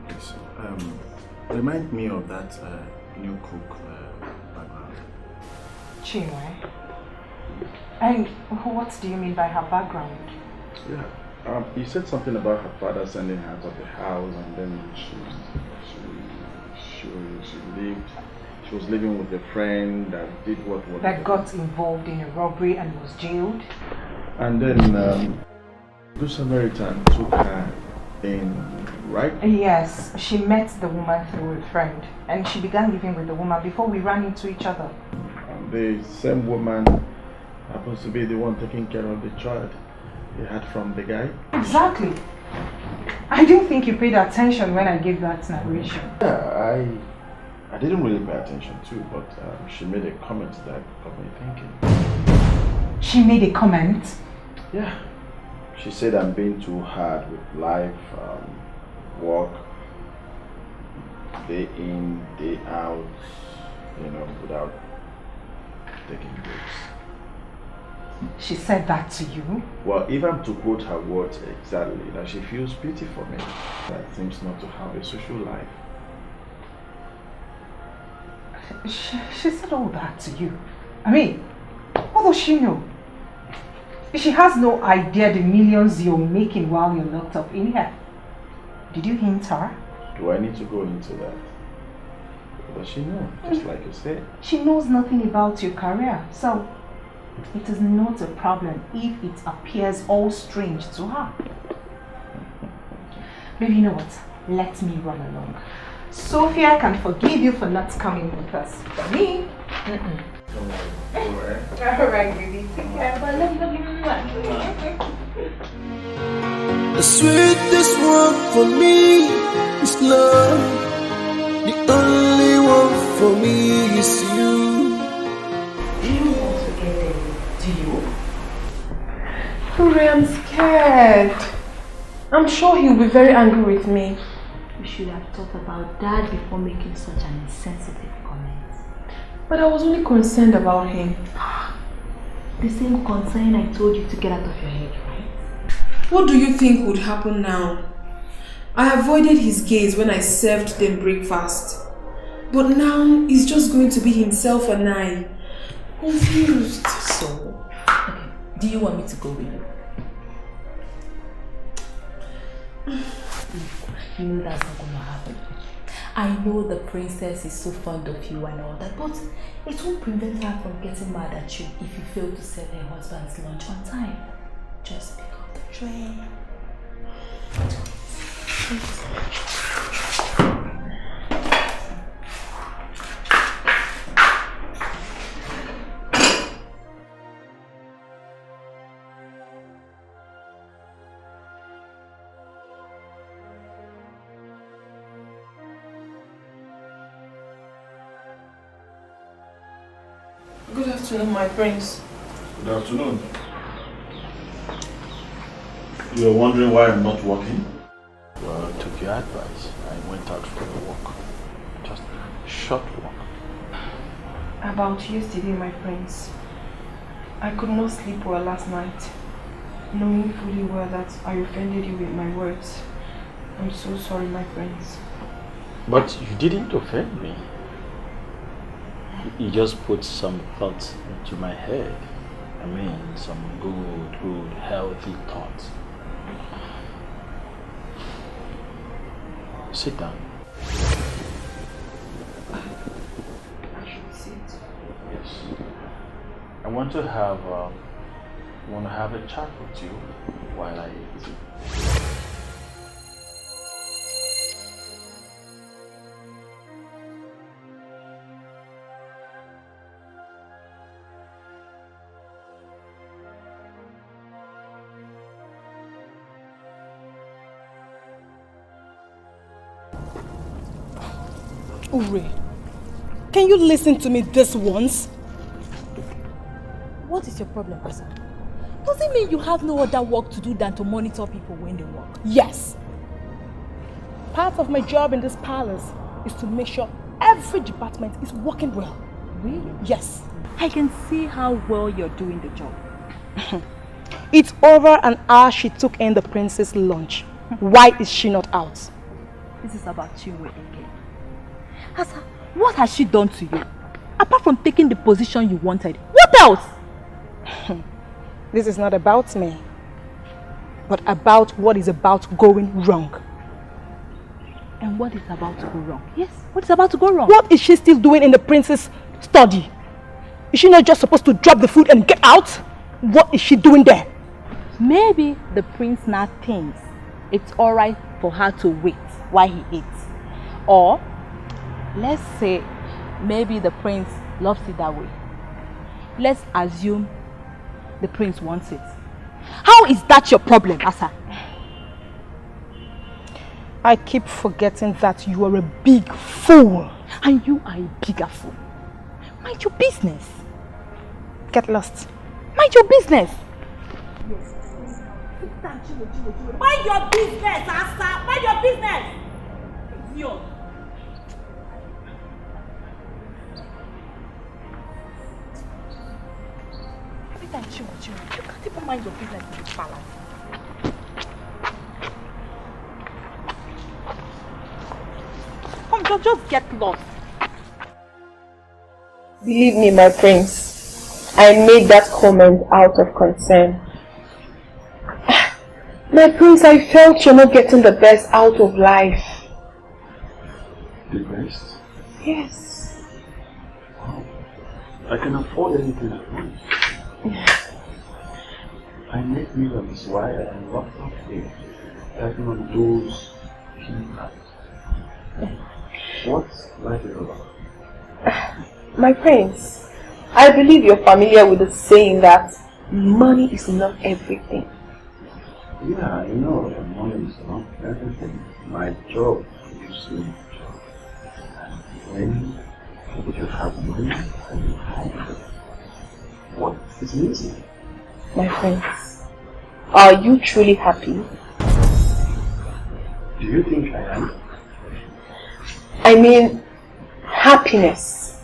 please. Remind me of that new cook background. Chinwe. And what do you mean by her background? Yeah. You said something about her father sending her out of the house, and then she was living with a friend that did what that got involved in a robbery and was jailed. And then Good Samaritan took her in, right? Yes, she met the woman through a friend, and she began living with the woman before we ran into each other. And the same woman happens to be the one taking care of the child you had from the guy? Exactly. I didn't think you paid attention when I gave that narration. Yeah, I didn't really pay attention too, but she made a comment that got me thinking. She made a comment? Yeah. She said I'm being too hard with life, work, day in, day out, without taking breaks. She said that to you? Well, if I'm to quote her words exactly, that she feels pity for me, that seems not to have a social life. She said all that to you? I mean, what does she know? She has no idea the millions you're making while you're locked up in here. Did you hint her? Do I need to go into that? Does she know, just like you said? She knows nothing about your career, so it is not a problem if it appears all strange to her. Maybe you know what? Let me run along. Sophia can forgive you for not coming with us. For me, Alright, baby. Take care. Bye. Love you. The sweetest one for me is love. The only one for me is you. Do you want to get there? Do you? Hooray, I'm scared. I'm sure he'll be very angry with me. You should have thought about that before making such an insensitive comment. But I was only concerned about him. The same concern I told you to get out of your head, right? What do you think would happen now? I avoided his gaze when I served them breakfast. But now it's just going to be himself and I. Confused. So, okay, do you want me to go with you? You know that's not going to happen. I know the princess is so fond of you and all that, but it won't prevent her from getting mad at you if you fail to serve her husband's lunch on time. Just pick up the tray. Good afternoon, my prince. Good afternoon. You're wondering why I'm not working? Well, I took your advice. I went out for a walk. Just a short walk. About yesterday, my prince. I could not sleep well last night, knowing fully well that I offended you with my words. I'm so sorry, my prince. But you didn't offend me. You just put some thoughts into my head. I mean, some good, healthy thoughts. Sit down. I should sit. Yes. I want to have a chat with you while I eat. Ure, can you listen to me this once? What is your problem, Asa? Does it mean you have no other work to do than to monitor people when they work? Yes. Part of my job in this palace is to make sure every department is working well. Really? Yes. I can see how well you're doing the job. It's over an hour she took in the prince's lunch. Why is she not out? This is about Chinwe again. Asa, what has she done to you? Apart from taking the position you wanted, what else? This is not about me, but about what is about going wrong. And what is about to go wrong? Yes, what is about to go wrong? What is she still doing in the prince's study? Is she not just supposed to drop the food and get out? What is she doing there? Maybe the prince now thinks it's alright for her to wait while he eats. Or, let's say, maybe the prince loves it that way. Let's assume the prince wants it. How is that your problem, Asa? I keep forgetting that you are a big fool. And you are a bigger fool. Mind your business. Get lost. Mind your business. Mind your business, Asa. Mind your business. Yo. You can't even mind your business in this palace. Come, just get lost. Believe me, my prince, I made that comment out of concern. My prince, I felt you're not getting the best out of life. The best? Yes. Wow. I can afford anything I want. I make millions while I am locked up here, taking on those people. What's life about? My prince, I believe you're familiar with the saying that money is not everything. Yeah, I know that money is not everything. My job is to when you have money and you have what is missing? My prince, are you truly happy? Do you think I am? I mean, happiness.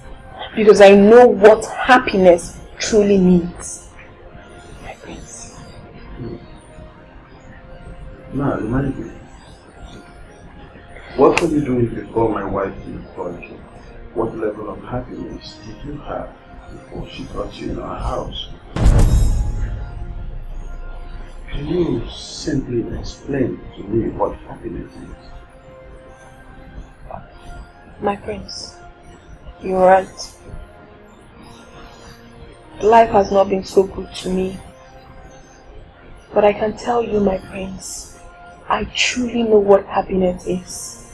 Because I know what happiness truly means. My prince. Now, remind me. What were you doing before my wife employed you? What level of happiness did you have before she brought you in our house? Can you simply explain to me what happiness is? My prince, you're right. Life has not been so good to me. But I can tell you, my prince, I truly know what happiness is.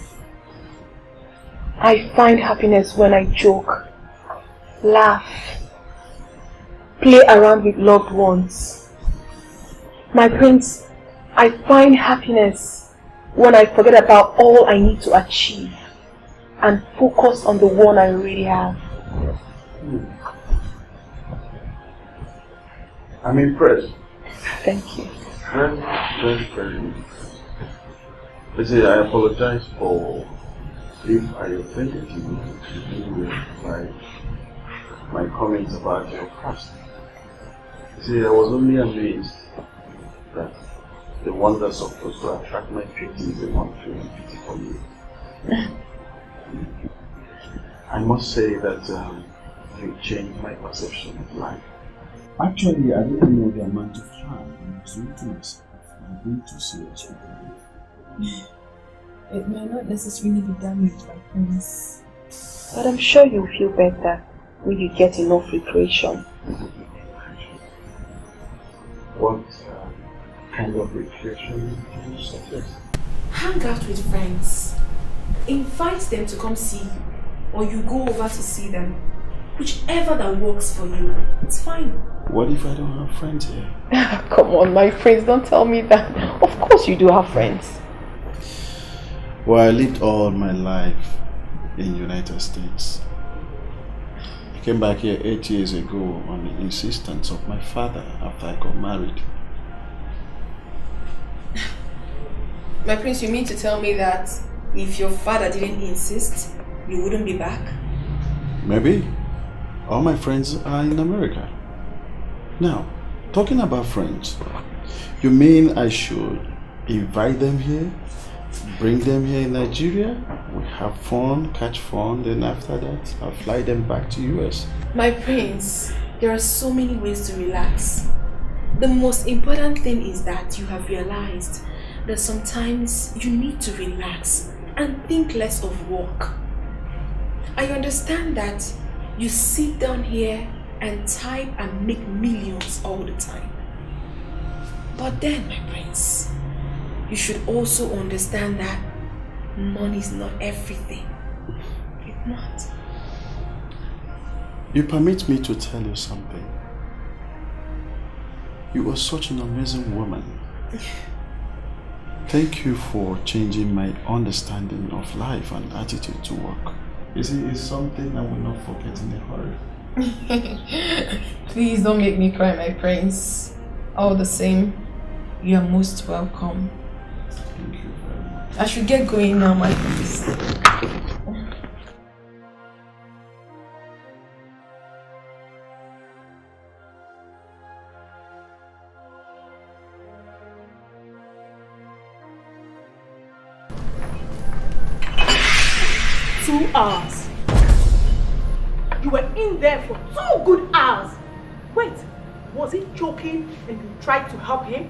I find happiness when I joke, laugh, play around with loved ones. My prince, I find happiness when I forget about all I need to achieve and focus on the one I already have. I'm impressed. Thank you. Very, very, very impressed. You see, I apologize for if I offended you by my comments about your past. You see, I was only amazed that the one that's supposed to attract my pity is the one feeling pity for you. I must say that you changed my perception of life. Actually, I don't know the amount of harm I'm doing to myself. I'm going to serious with you. It may not necessarily be damaged by prince. But I'm sure you'll feel better when you get enough recreation. What kind of recreation do you suggest? Hang out with friends. Invite them to come see you. Or you go over to see them. Whichever that works for you. It's fine. What if I don't have friends here? Come on, my friends, don't tell me that. Of course you do have friends. Well, I lived all my life in the United States. I came back here 8 years ago on the insistence of my father after I got married. My prince, you mean to tell me that If your father didn't insist, you wouldn't be back? Maybe. All my friends are in America. Now, talking about friends, you mean I should invite them here? Bring them here in Nigeria? We have fun, catch fun, then after that, I'll fly them back to US. My prince, there are so many ways to relax. The most important thing is that you have realized that sometimes you need to relax and think less of work. I understand that you sit down here and type and make millions all the time. But then, my prince, you should also understand that money is not everything. It's not. You permit me to tell you something. You are such an amazing woman. Thank you for changing my understanding of life and attitude to work. You see, it's something I will not forget in a hurry. Please don't make me cry, my prince. All the same, you are most welcome. Thank you very much. I should get going now, my prince. 2 hours. You were in there for 2 good hours. Wait, was he joking and you tried to help him?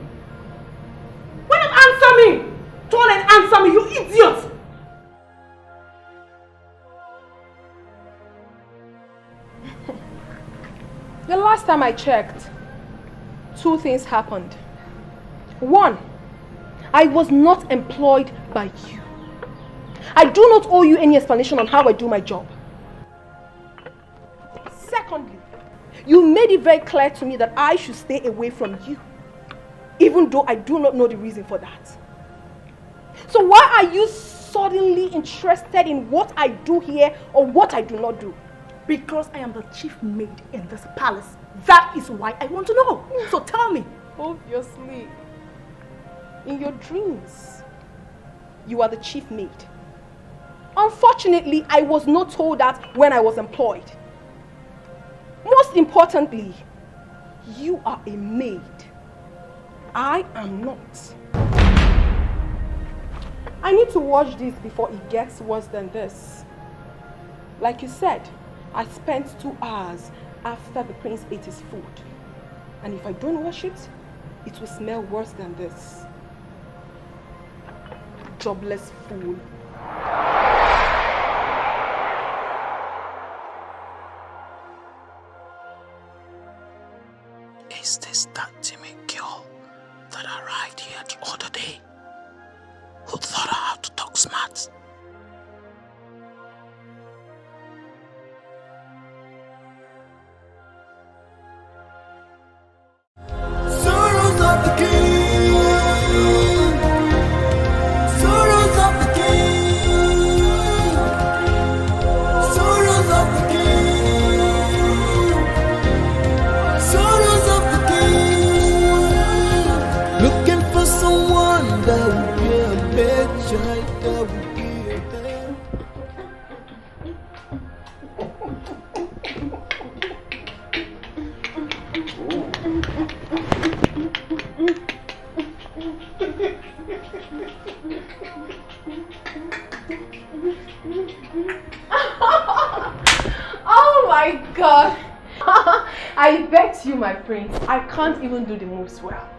Why not answer me? Turn and answer me, you idiot! The last time I checked, 2 things happened. 1, I was not employed by you. I do not owe you any explanation on how I do my job. Secondly, you made it very clear to me that I should stay away from you, even though I do not know the reason for that. So why are you suddenly interested in what I do here or what I do not do? Because I am the chief maid in this palace. That is why I want to know. So tell me. Obviously. In your dreams, you are the chief maid. Unfortunately, I was not told that when I was employed. Most importantly, you are a maid. I am not. I need to watch this before it gets worse than this. Like you said, I spent 2 hours after the prince ate his food. And if I don't wash it, it will smell worse than this. Jobless fool. Is this that timid girl that arrived here the other day, who taught her how to talk smart? Sorrows of the king, sorrows of the king, sorrows of the king, sorrows of the king. Looking for someone that would be a bad child, that would be there. Oh my God! I bet you, my prince, I can't even do the moves well.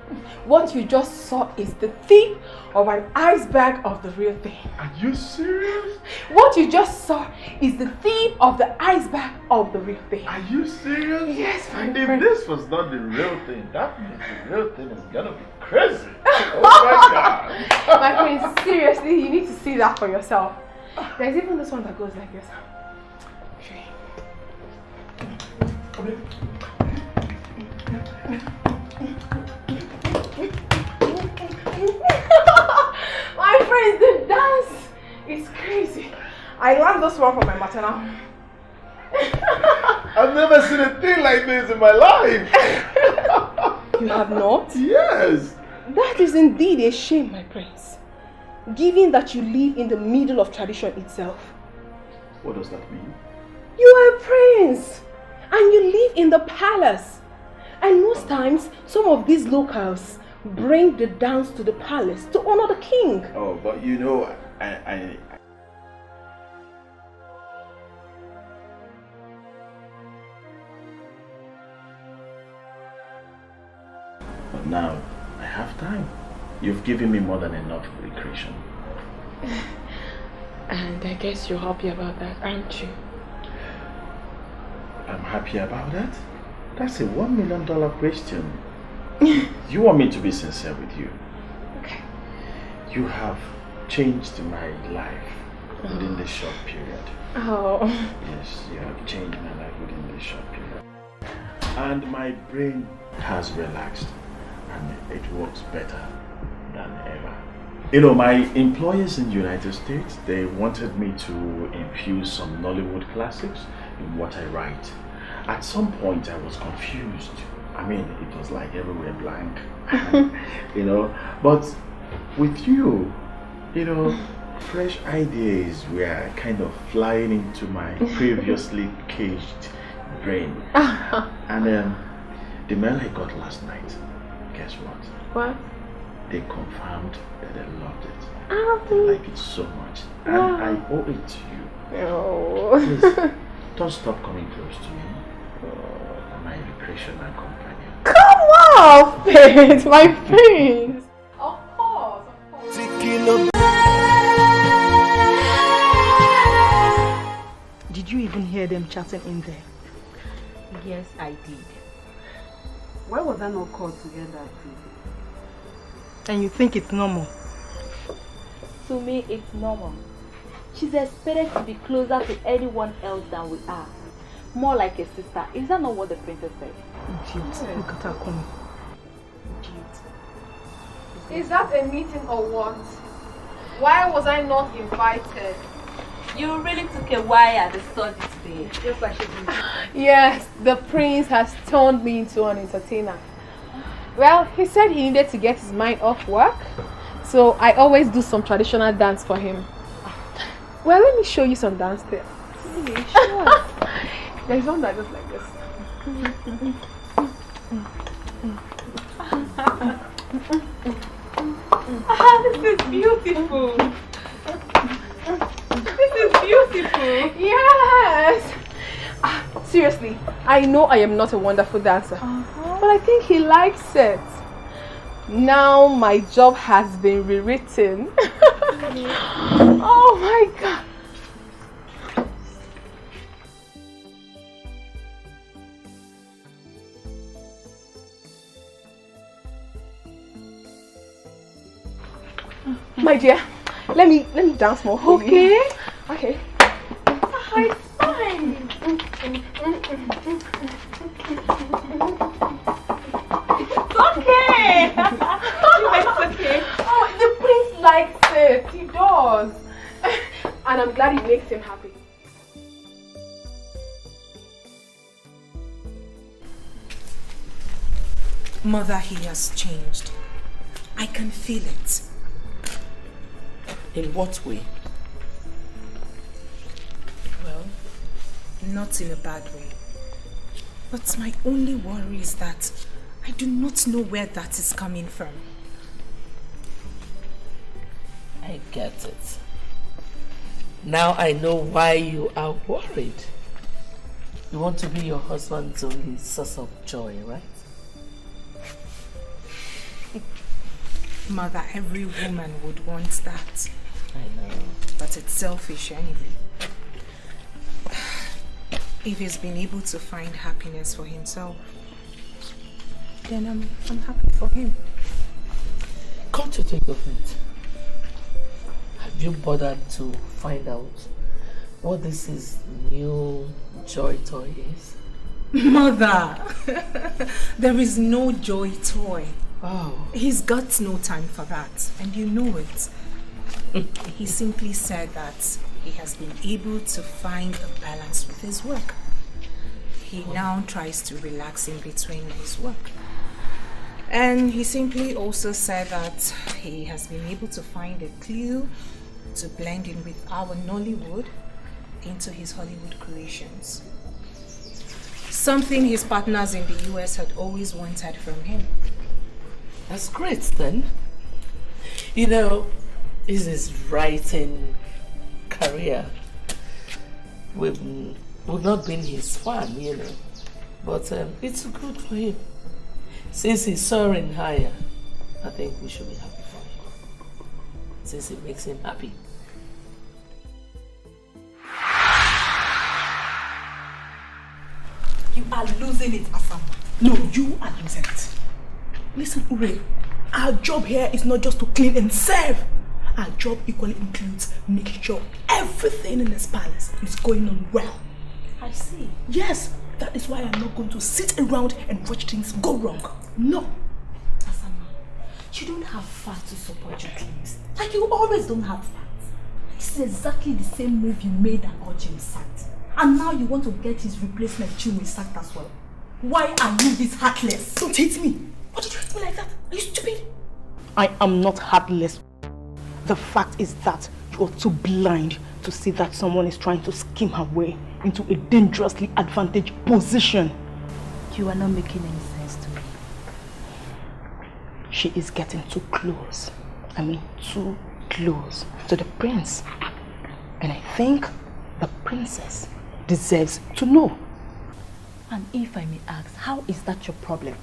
What you just saw is the tip of an iceberg of the real thing. Are you serious? What you just saw is the tip of the iceberg of the real thing. Are you serious? Yes, my If friend. this was not the real thing, that means the real thing is gonna be crazy. Oh my God. My prince, seriously, you need to see that for yourself. There's even this one that goes like this. My friends, the dance is crazy. I learned this one from my maternal. I've never seen a thing like this in my life. You have not? Yes. That is indeed a shame, my prince. given that you live in the middle of tradition itself. What does that mean? You are a prince and you live in the palace. And most times, some of these locals bring the dance to the palace to honor the king. Oh, but you know, But now, I have time. You've given me more than enough recreation. And I guess you're happy about that, aren't you? I'm happy about that? That's a $1 million question. You want me to be sincere with you? Okay. You have changed my life within this short period. Oh. Yes, you have changed my life within this short period. And my brain has relaxed and it works better than ever. You know, my employers in the United States, they wanted me to infuse some Nollywood classics in what I write. At some point I was confused. I mean, it was like everywhere blank. You know, but with you, you know, fresh ideas were kind of flying into my previously caged brain. And the mail I got last night, guess what? What? They confirmed that they loved it. Oh. They like it so much. And I owe it to you. Oh. Please, don't stop coming close to me. My recreational companion. Come on, Faith, my prince. Of course, of course. Did you even hear them chatting in there? Yes, I did. Why was that not called together? And you think it's normal? To me, it's normal. She's expected to be closer to anyone else than we are. More like a sister. Is that not what the princess said? Idiot. Look at her coming. Is that a meeting or what? Why was I not invited? You really took a while at the study today. Just like she did. Yes, the prince has turned me into an entertainer. Well, he said he needed to get his mind off work, so I always do some traditional dance for him. Well, let me show you some dance steps. Really? Sure. There's one that goes like this. This is beautiful. This is beautiful. Yes. Seriously, I know I am not a wonderful dancer, but I think he likes it. Now my job has been rewritten. Oh my God. My dear, let me dance more for you. Okay. It's fine. It's okay. It's okay. Oh, the prince likes it. He does. And I'm glad it makes him happy. Mother, he has changed. I can feel it. In what way? Well, not in a bad way. But my only worry is that I do not know where that is coming from. I get it. Now I know why you are worried. You want to be your husband's only source of joy, right? Mother, every woman would want that. I know. But it's selfish anyway. If he's been able to find happiness for himself, then I'm happy for him. Come to think of it, have you bothered to find out what this is new joy toy is? Mother, there is no joy toy. Oh. He's got no time for that, and you know it. He simply said that he has been able to find a balance with his work. He now tries to relax in between his work. And he simply also said that he has been able to find a clue to blend in with our Nollywood into his Hollywood creations. Something his partners in the US had always wanted from him. That's great then. You know, this is writing career. We've not been his fan, you know, but it's good for him. Since he's soaring higher, I think we should be happy for him. Since it makes him happy. You are losing it, Asama. No, you are losing it. Listen, Ure, our job here is not just to clean and serve. Our job equally includes making sure everything in this palace is going on well. I see. Yes, that is why I'm not going to sit around and watch things go wrong. No. Asama, you don't have fat to support your claims. Like you always don't have fat. This is exactly the same move you made that got James sacked. And now you want to get his replacement Chinwe sacked as well. Why are you this heartless? Don't hate me. Why did you hate me like that? Are you stupid? I am not heartless. The fact is that you are too blind to see that someone is trying to scheme her way into a dangerously advantaged position. You are not making any sense to me. She is getting too close. I mean, too close to the prince. And I think the princess deserves to know. And if I may ask, how is that your problem?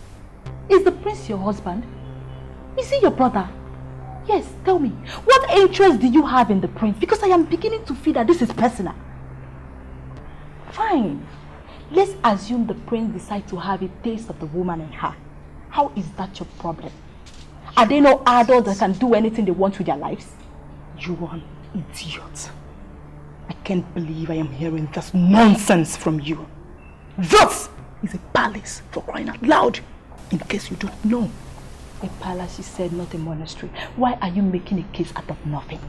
Is the prince your husband? Is he your brother? Yes, tell me. What interest do you have in the prince? Because I am beginning to feel that this is personal. Fine. Let's assume the prince decides to have a taste of the woman in her. How is that your problem? Are they no adults that can do anything they want with their lives? You are an idiot. I can't believe I am hearing this nonsense from you. This is a palace, for crying out loud. In case you don't know. A palace, you said, not a monastery. Why are you making a case out of nothing?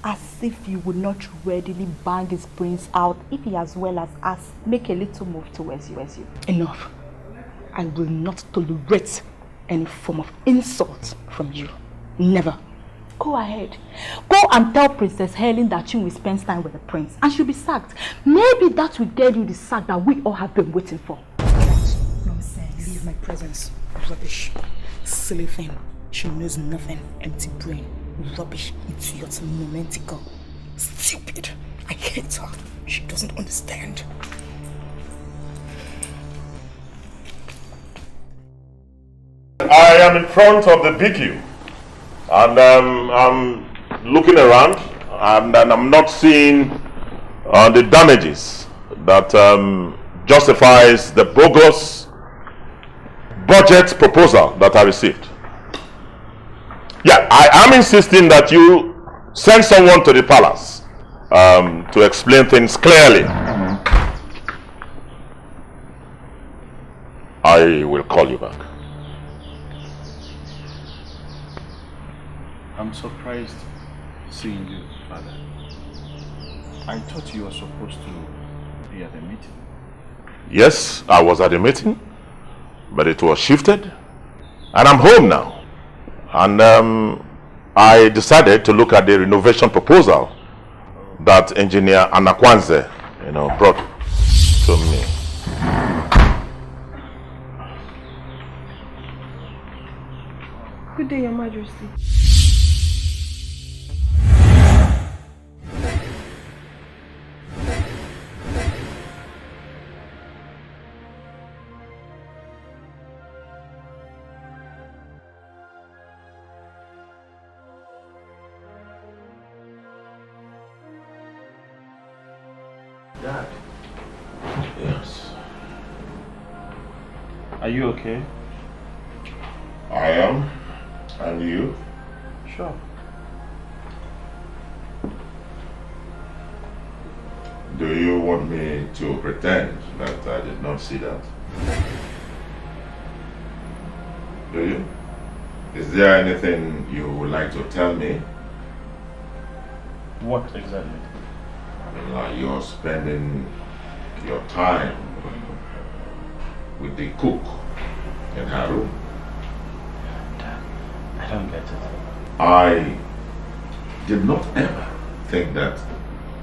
As if you would not readily bang his prince out if he as well as us make a little move towards you. Enough. I will not tolerate any form of insult from you. Never. Go ahead. Go and tell Princess Helen that Chinwe spends time with the prince and she'll be sacked. Maybe that will get you the sack that we all have been waiting for. Nonsense. Leave my presence. Rubbish. Silly thing. She knows nothing. Empty brain. Rubbish. Idiot. Momentical. Stupid. I hate her. She doesn't understand. I am in front of the BQ and I'm looking around and I'm not seeing the damages that justifies the bogus budget proposal that I received. Yeah, I am insisting that you send someone to the palace to explain things clearly. I will call you back. I'm surprised seeing you, Father. I thought you were supposed to be at the meeting. Yes, I was at the meeting, but it was shifted, and I'm home now. And I decided to look at the renovation proposal that engineer Anakwanze, brought to me. Good day, Your Majesty. Dad. Yes. Are you okay? I am. And you? Sure. Do you want me to pretend that I did not see that? Do you? Is there anything you would like to tell me? What exactly? You're spending your time with the cook in her room. I don't get it. I did not ever think that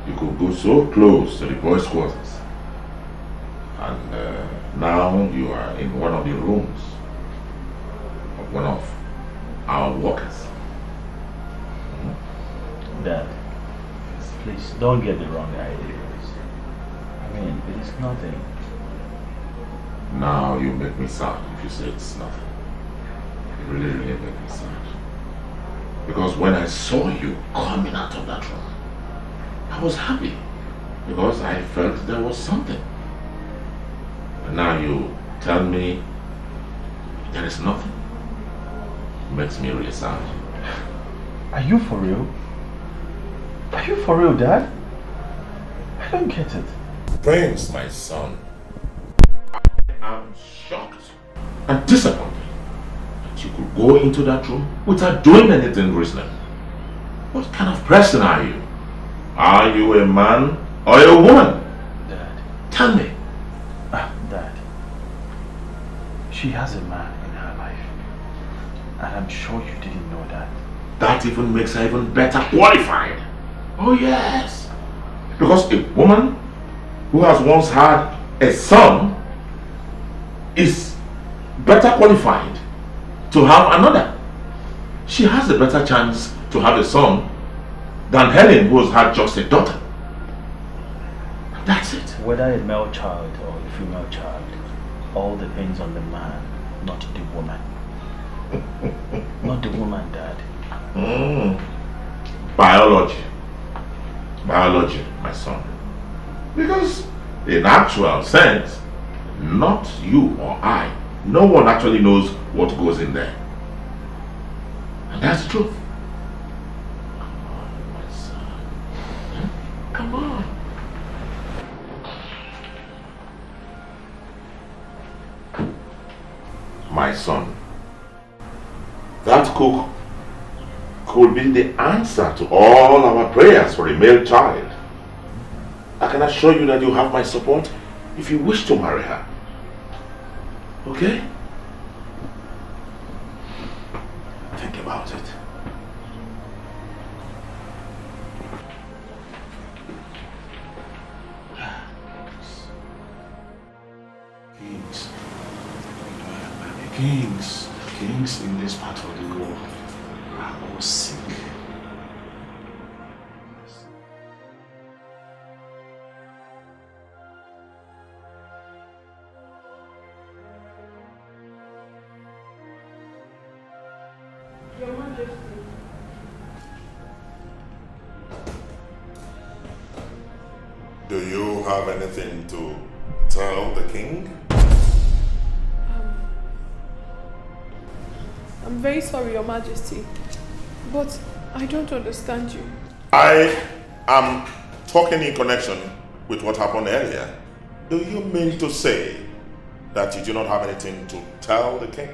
you could go so close to the boys' quarters. And now you are in one of the rooms of one of our workers. Dad, please don't get the wrong ideas. I mean, it is nothing. Now you make me sad if you say it's nothing. You really, really make me sad. Because when I saw you coming out of that room, I was happy. Because I felt there was something. But now you tell me there is nothing. It makes me really sad. Are you for real? Are you for real, Dad? I don't get it. Prince, my son, I am shocked and disappointed that you could go into that room without doing anything reasonable. What kind of person are you? Are you a man or a woman? Dad. Tell me. Dad. She has a man in her life. And I'm sure you didn't know that. That even makes her even better qualified. Oh yes. Because a woman who has once had a son is better qualified to have another. She has a better chance to have a son than Helen, who has had just a daughter. That's it. Whether a male child or a female child, all depends on the man, not the woman. Not the woman, Dad. Biology. Biology, my son. Because in actual sense, not you or I, no one actually knows what goes in there. And that's the truth. Come on, my son. Come on. My son, that cook could be the answer to all our prayers for a male child. I can assure you that you have my support if you wish to marry her. Okay? Think about it. Kings in this part of the world are all sick. Your Majesty. Do you have anything to tell the king? I'm very sorry, Your Majesty, but I don't understand you. I am talking in connection with what happened earlier. Do you mean to say that you do not have anything to tell the king?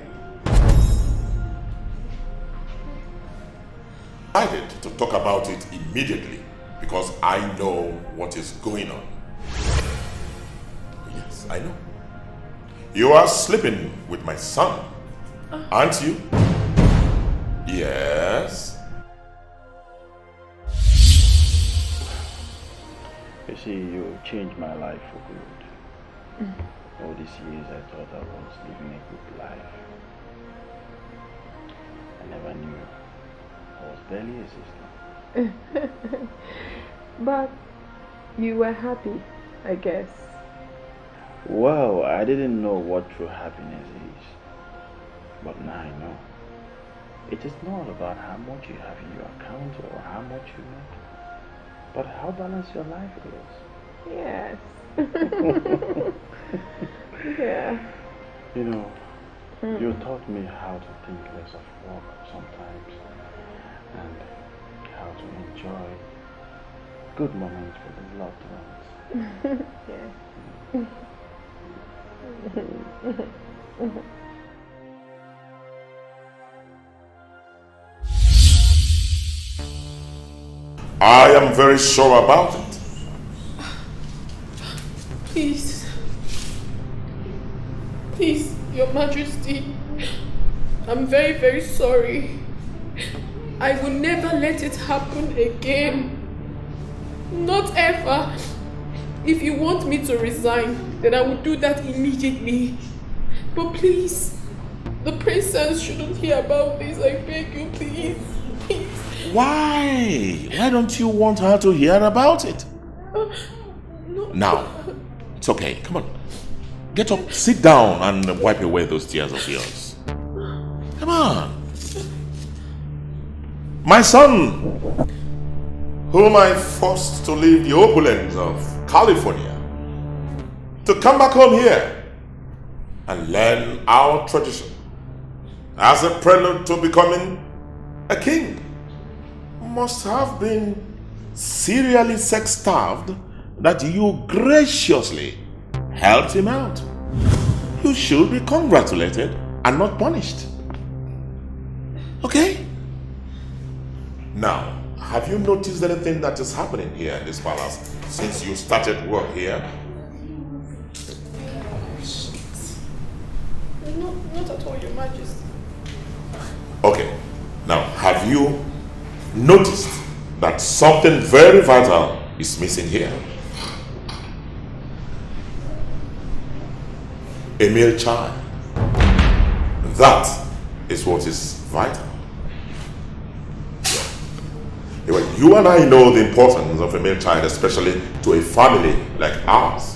I did to talk about it immediately because I know what is going on. Yes, I know. You are sleeping with my son, aren't you? Yes. You see, you changed my life for good. All these years I thought I was living a good life. I never knew I was barely a sister. But you were happy, I guess. Well, I didn't know what true happiness is. But now I know. It is not about how much you have in your account or how much you make, but how balanced your life is. Yes. Yeah. You know, you taught me how to think less of work sometimes and how to enjoy good moments with the loved ones. Yeah. I am very sure about it. Please, Your Majesty, I'm very, very sorry. I will never let it happen again. Not ever. If you want me to resign, then I will do that immediately. But please, the princess shouldn't hear about this. I beg you, please. Please. Why? Why don't you want her to hear about it? No. Now, it's okay. Come on. Get up, sit down and wipe away those tears of yours. Come on. My son, whom I forced to leave the opulence of California, to come back home here and learn our tradition as a prelude to becoming a king, must have been serially sex-starved that you graciously helped him out. You should be congratulated and not punished. Okay? Now, have you noticed anything that is happening here in this palace since you started work here? Not at all, Your Majesty. Okay. Now, have you noticed that something very vital is missing here? A male child. That is what is vital. You and I know the importance of a male child, especially to a family like ours.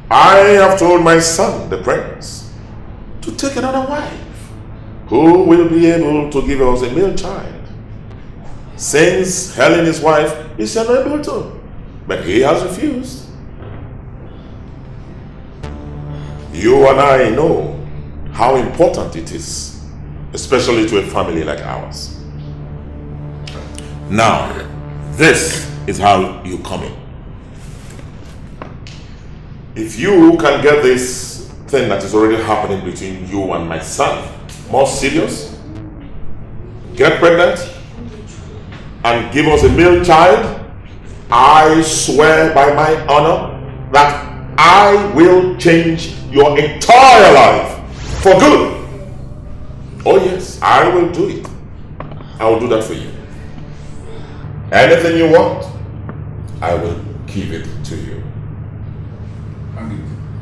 I have told my son, the prince, to take another wife who will be able to give us a male child. Since Helen, his wife, is unable to, but he has refused. You and I know how important it is, especially to a family like ours. Now, this is how you come in. If you can get this thing that is already happening between you and my son more serious, get pregnant, and give us a male child, I swear by my honor that I will change your entire life for good. Oh yes, I will do it. I will do that for you. Anything you want, I will give it to you.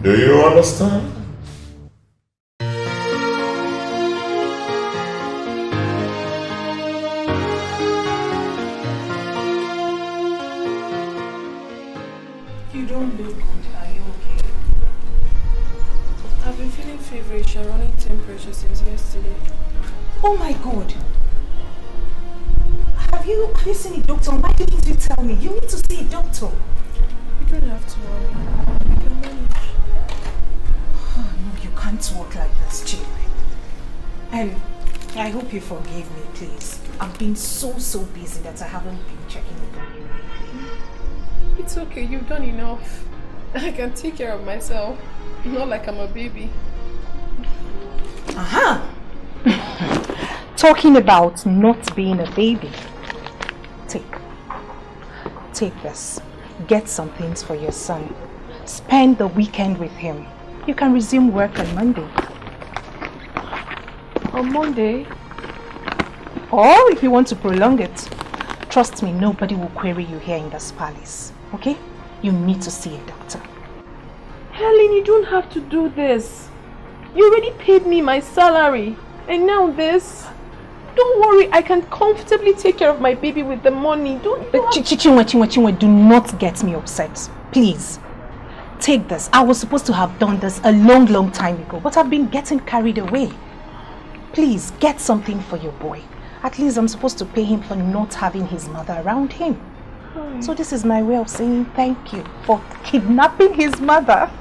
Do you understand? You don't look good. Are you okay? I've been feeling feverish and running temperature since yesterday. Oh my God. Have you seen a doctor? Why didn't you tell me? You need to see a doctor. You don't have to worry. I can manage. Oh, no, you can't walk like this, Chinwe. And I hope you forgive me, please. I've been so busy that I haven't been checking up on you lately. It's okay, you've done enough. I can take care of myself. Not like I'm a baby. Aha! Talking about not being a baby. Take this. Get some things for your son. Spend the weekend with him. You can resume work on Monday. On Monday? Or if you want to prolong it, trust me, nobody will query you here in this palace. Okay? You need to see a doctor. Helen, you don't have to do this. You already paid me my salary. And now this. Don't worry, I can comfortably take care of my baby with the money. Chinwe, do not get me upset. Please. Take this. I was supposed to have done this a long time ago, but I've been getting carried away. Please, get something for your boy. At least I'm supposed to pay him for not having his mother around him. So this is my way of saying thank you for kidnapping his mother.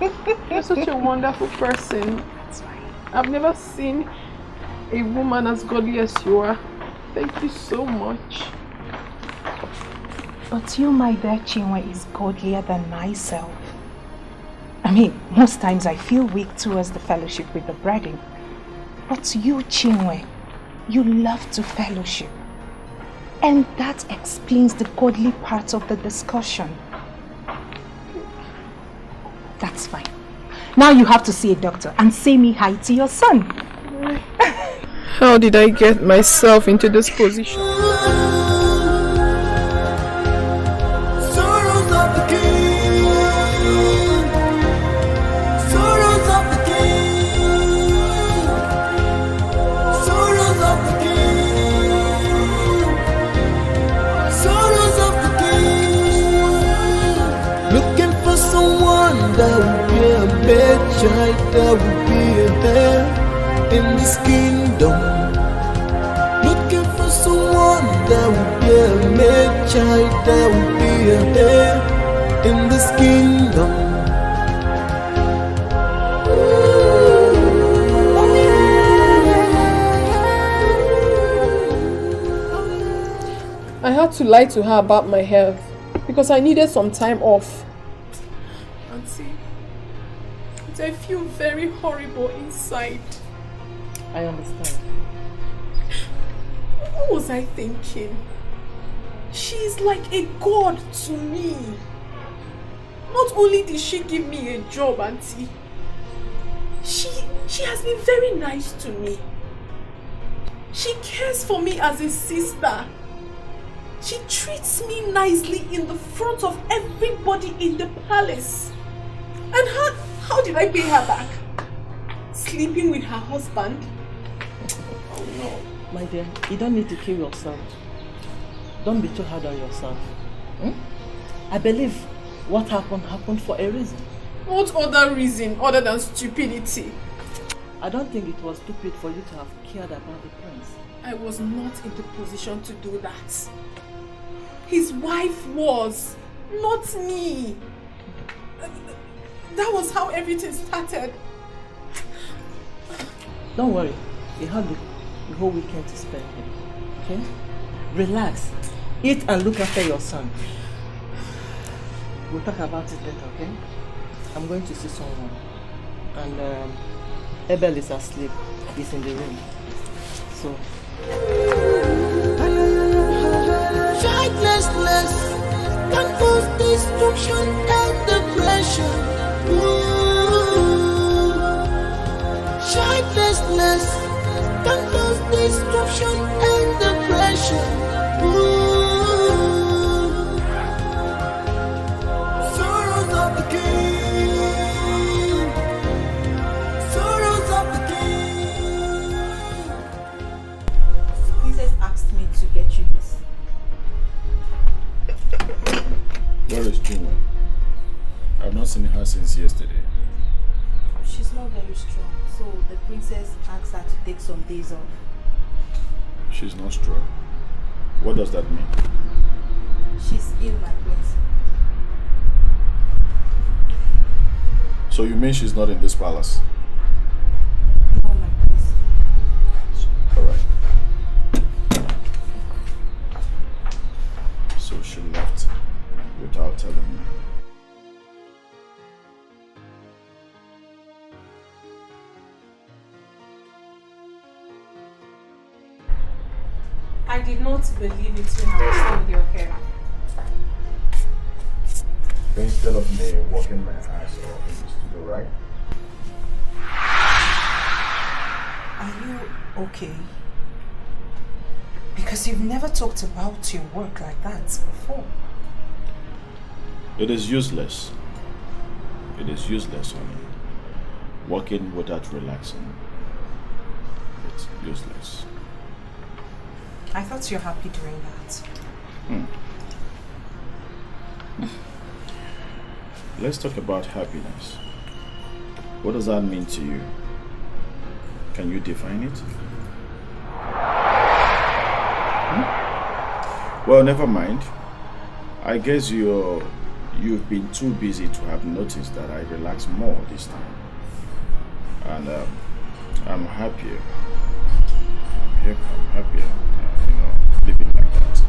You're such a wonderful person. That's right. I've never seen a woman as godly as you are. Thank you so much. But you, my dear Chinwe, is godlier than myself. I mean, most times I feel weak towards the fellowship with the brethren. But you, Chinwe, you love to fellowship. And that explains the godly part of the discussion. That's fine. Now you have to see a doctor and say me hi to your son. How did I get myself into this position? Sorrows of the king. Sorrows of the king. Sorrows of the king. Sorrows of the king. Looking for someone that will be a bad child, that will be there in this kingdom. Looking for someone that will be a mad child, that will be there in this kingdom. I had to lie to her about my health because I needed some time off. Auntie, I feel very horrible inside. I understand. What was I thinking? She's like a god to me. Not only did she give me a job, Auntie, she has been very nice to me. She cares for me as a sister. She treats me nicely in the front of everybody in the palace. And how did I pay her back? Sleeping with her husband? Oh no. My dear, you don't need to kill yourself. Don't be too hard on yourself. I believe what happened for a reason. What other reason other than stupidity? I don't think it was stupid for you to have cared about the prince. I was not in the position to do that. His wife was, not me. That was how everything started. Don't worry, you have the whole weekend to spend here. Okay? Relax. Eat and look after your son. We'll talk about it later, okay? I'm going to see someone. And Abel is asleep. He's in the room. So... Childlessness can cause destruction and depression. Childlessness can cause destruction and depression. Sorrows of the king. Sorrows of the king. Princess asked me to get you this. Where is Juma? I've not seen her since yesterday. She's not very strong, so the princess asked her to take some days off. She's not strong. What does that mean? She's ill, my prince. So you mean she's not in this palace? No, my prince. Alright. So she left without telling me. I did not believe it when I was told you're here. Instead of me walking my ass off in the studio, right? Are you okay? Because you've never talked about your work like that before. It is useless. It is useless, honey. Working without relaxing. It's useless. I thought you were happy doing that. Let's talk about happiness. What does that mean to you? Can you define it? Well, never mind. I guess you've been too busy to have noticed that I relax more this time. And I'm happier. I'm happier, living like that.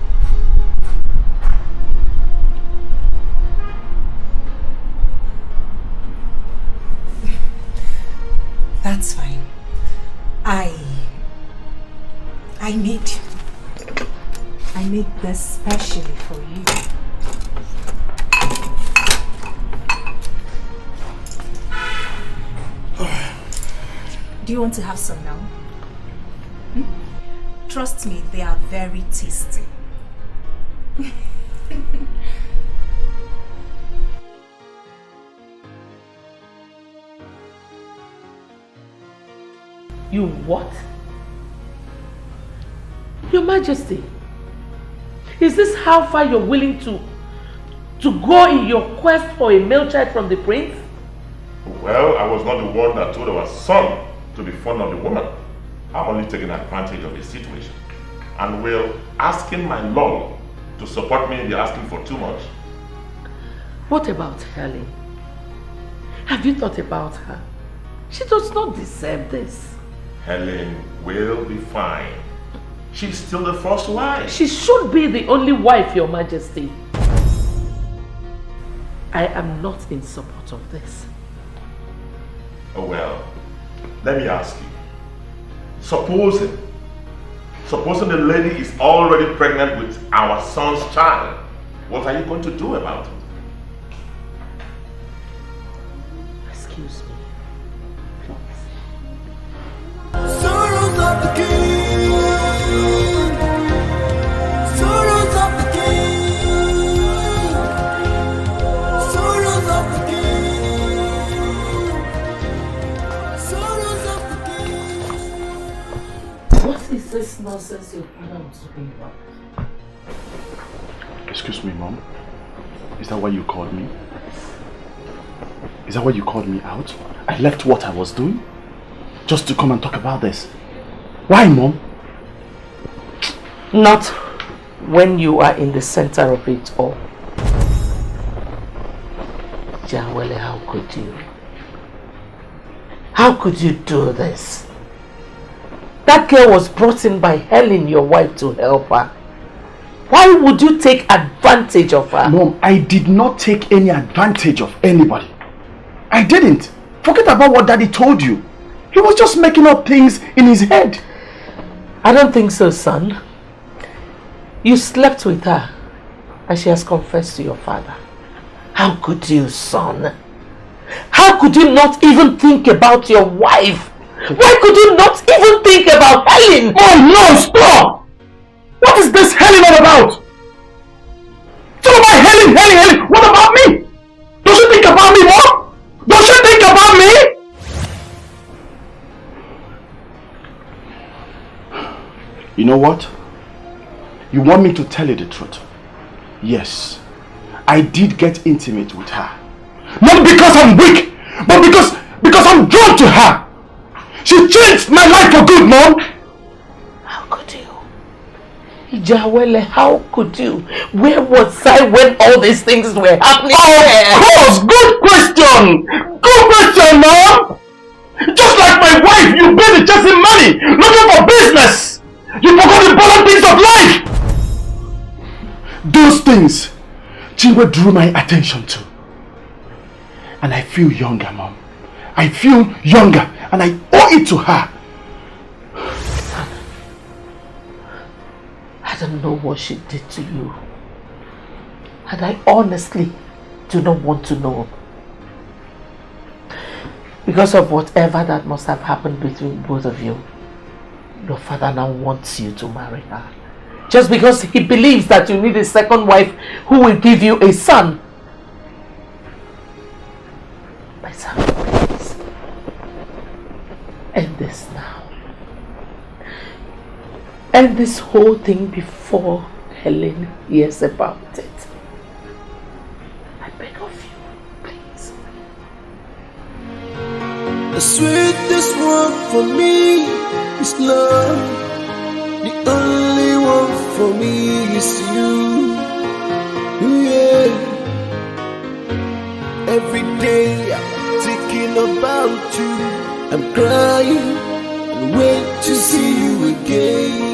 That's fine. I made this specially for you. Do you want to have some now? Trust me, they are very tasty. You what? Your Majesty, is this how far you're willing to go in your quest for a male child from the prince? Well, I was not the one that told our son to be fond of the woman. I'm only taking advantage of the situation. And will asking my lord to support me be asking for too much? What about Helen? Have you thought about her? She does not deserve this. Helen will be fine. She's still the first wife. She should be the only wife, Your Majesty. I am not in support of this. Oh well, let me ask you. Supposing the lady is already pregnant with our son's child, what are you going to do about it? Excuse me, please. Sorrows of the king. Sorrows of the king. Sorrows of the king. Sorrows of the king. What is this nonsense your father was talking about? Excuse me, Mom. Is that why you called me? Is that why you called me out? I left what I was doing just to come and talk about this. Why, Mom? Not when you are in the center of it all. Jawele, how could you? How could you do this? That girl was brought in by Helen, your wife, to help her. Why would you take advantage of her? Mom, I did not take any advantage of anybody. I didn't. Forget about what Daddy told you. He was just making up things in his head. I don't think so, son. You slept with her and she has confessed to your father. How could you, son? How could you not even think about your wife? Why could you not even think about Helen? Mom, no, stop! What is this Helen all about? It's all about Helen, Helen, Helen. What about me? Don't you think about me, Mom? Don't you think about me? You know what? You want me to tell you the truth? Yes, I did get intimate with her. Not because I'm weak, but because I'm drawn to her. She changed my life for good, Mom. How could you? Jawele, how could you? Where was I when all these things were happening? Of course! Good question! Good question, Mom! Just like my wife, you've been chasing money, looking for business! You forgot the important things of life! Those things Chinwe drew my attention to. And I feel younger, Mom. I feel younger, and I owe it to her. I don't know what she did to you. And I honestly do not want to know. Because of whatever that must have happened between both of you, your father now wants you to marry her. Just because he believes that you need a second wife who will give you a son. My son, please. End this now. End this whole thing before Helen hears about it. I beg of you, please. The sweetest one for me is love. The only one for me is you. Yeah. Every day I'm thinking about you. I'm crying and wait to see you again.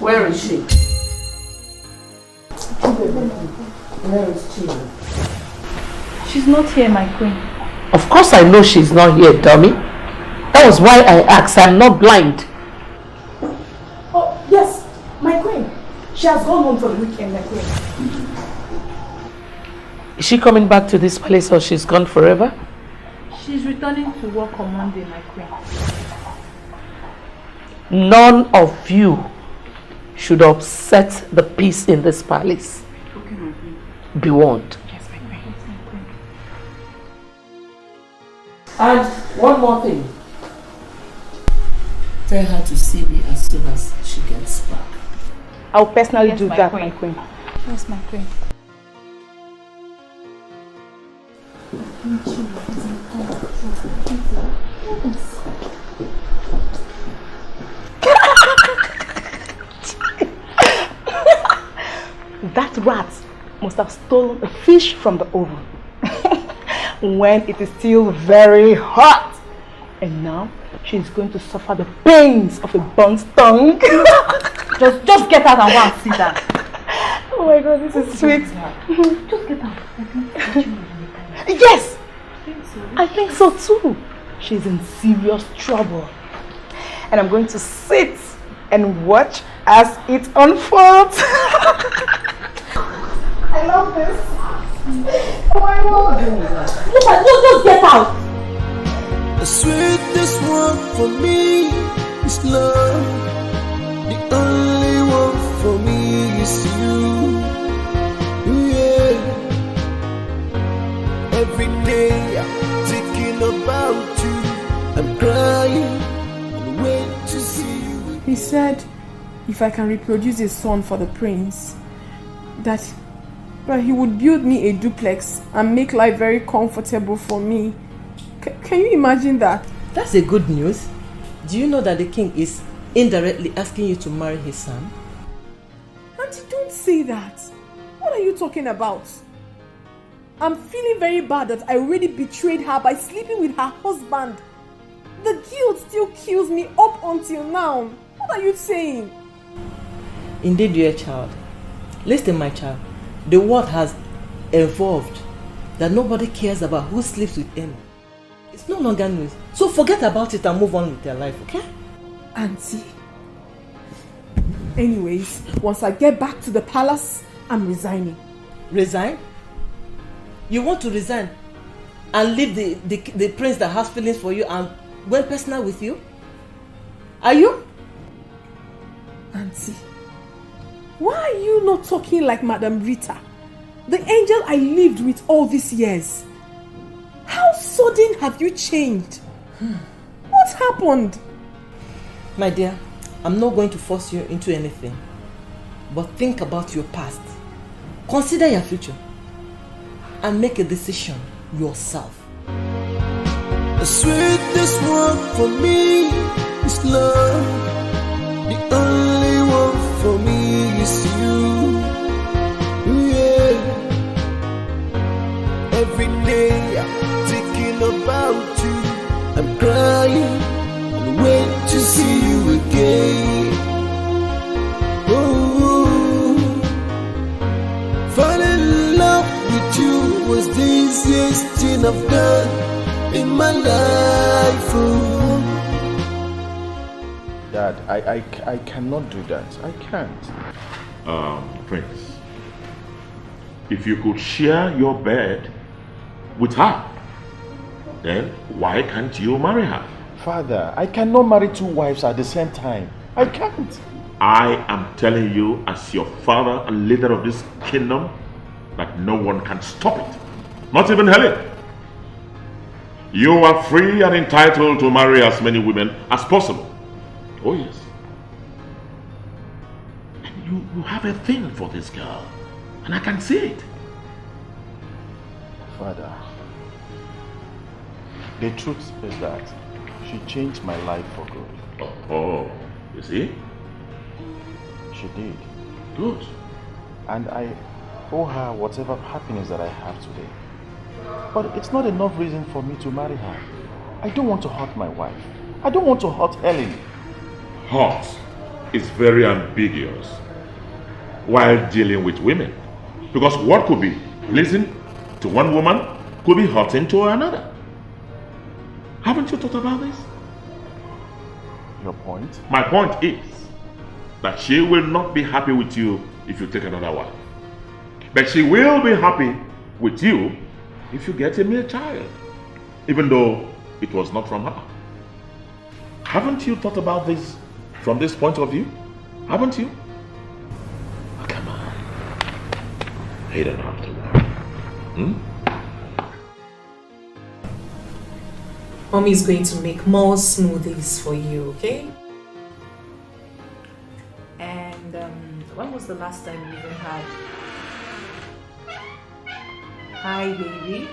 Where is she? Where is she? She's not here, my queen. Of course I know she's not here, dummy. That was why I asked. I'm not blind. Oh, yes, my queen. She has gone home for the weekend, my queen. Is she coming back to this place or she's gone forever? She's returning to work on Monday, my queen. None of you should upset the peace in this palace. Okay, my queen. Be warned. Yes, my queen. Yes, my queen. And one more thing. Tell her to see me as soon as she gets back. I'll personally Yes, do my that, queen. my queen. Yes, my queen. That rat must have stolen a fish from the oven when it is still very hot. And now she's going to suffer the pains of a burnt tongue. Just get out and go and sit down. Oh my god, this is sweet. Just get out. Yes! I think so too. She's in serious trouble. And I'm going to sit and watch as it unfolds. I love this. Oh my god. Just get out. The sweetest one for me is love. The only one for me is you. Yeah. Every day I'm thinking about you. I'm crying and wait to see you. He said if I can reproduce a son for the prince, that he would build me a duplex and make life very comfortable for me. Can you imagine that? That's a good news. Do you know that the king is indirectly asking you to marry his son? Auntie, don't say that. What are you talking about? I'm feeling very bad that I already betrayed her by sleeping with her husband. The guilt still kills me up until now. What are you saying? Indeed, you're a child. Listen, my child. The world has evolved that nobody cares about who sleeps with any. It's no longer news. So forget about it and move on with your life, okay? Auntie. Anyways, once I get back to the palace, I'm resigning. Resign? You want to resign and leave the prince that has feelings for you and went personal with you? Are you? Auntie, why are you not talking like Madam Rita, the angel I lived with all these years? How sudden have you changed? What happened? My dear, I'm not going to force you into anything. But think about your past. Consider your future. And make a decision yourself. The sweetest one for me is love. The only one for me is you. Yeah. Every day I'm thinking about you. I'm crying and wait to see you again. Oh, falling in love with you was the easiest thing I've done in my life. Oh. Dad, I cannot do that. I can't. Prince, if you could share your bed with her, then why can't you marry her? Father, I cannot marry two wives at the same time. I can't. I am telling you as your father and leader of this kingdom that no one can stop it. Not even Helen. You are free and entitled to marry as many women as possible. Oh yes. And you have a thing for this girl. And I can see it. Father, the truth is that she changed my life for good. Oh, you see? She did. Good. And I owe her whatever happiness that I have today. But it's not enough reason for me to marry her. I don't want to hurt my wife. I don't want to hurt Ellen. Hurt is very ambiguous while dealing with women. Because what could be pleasing to one woman could be hurting to another. Haven't you thought about this? Your point? My point is that she will not be happy with you if you take another wife. But she will be happy with you if you get a mere child, even though it was not from her. Haven't you thought about this from this point of view? Haven't you? Oh, come on. You don't have to worry. Mommy is going to make more smoothies for you, okay? And when was the last time you even had? Hi, baby.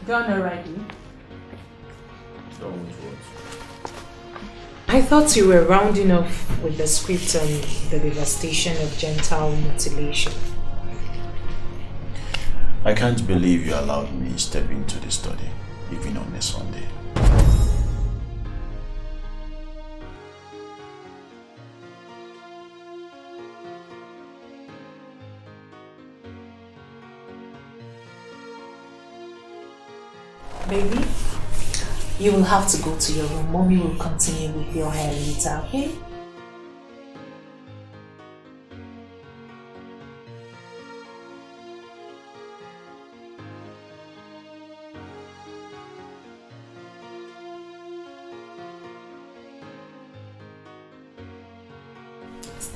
Done already? I thought you were rounding off with the script on the devastation of genital mutilation. I can't believe you allowed me step into the study, even on a Sunday. Baby, you will have to go to your room. Mommy will continue with your hair later, okay?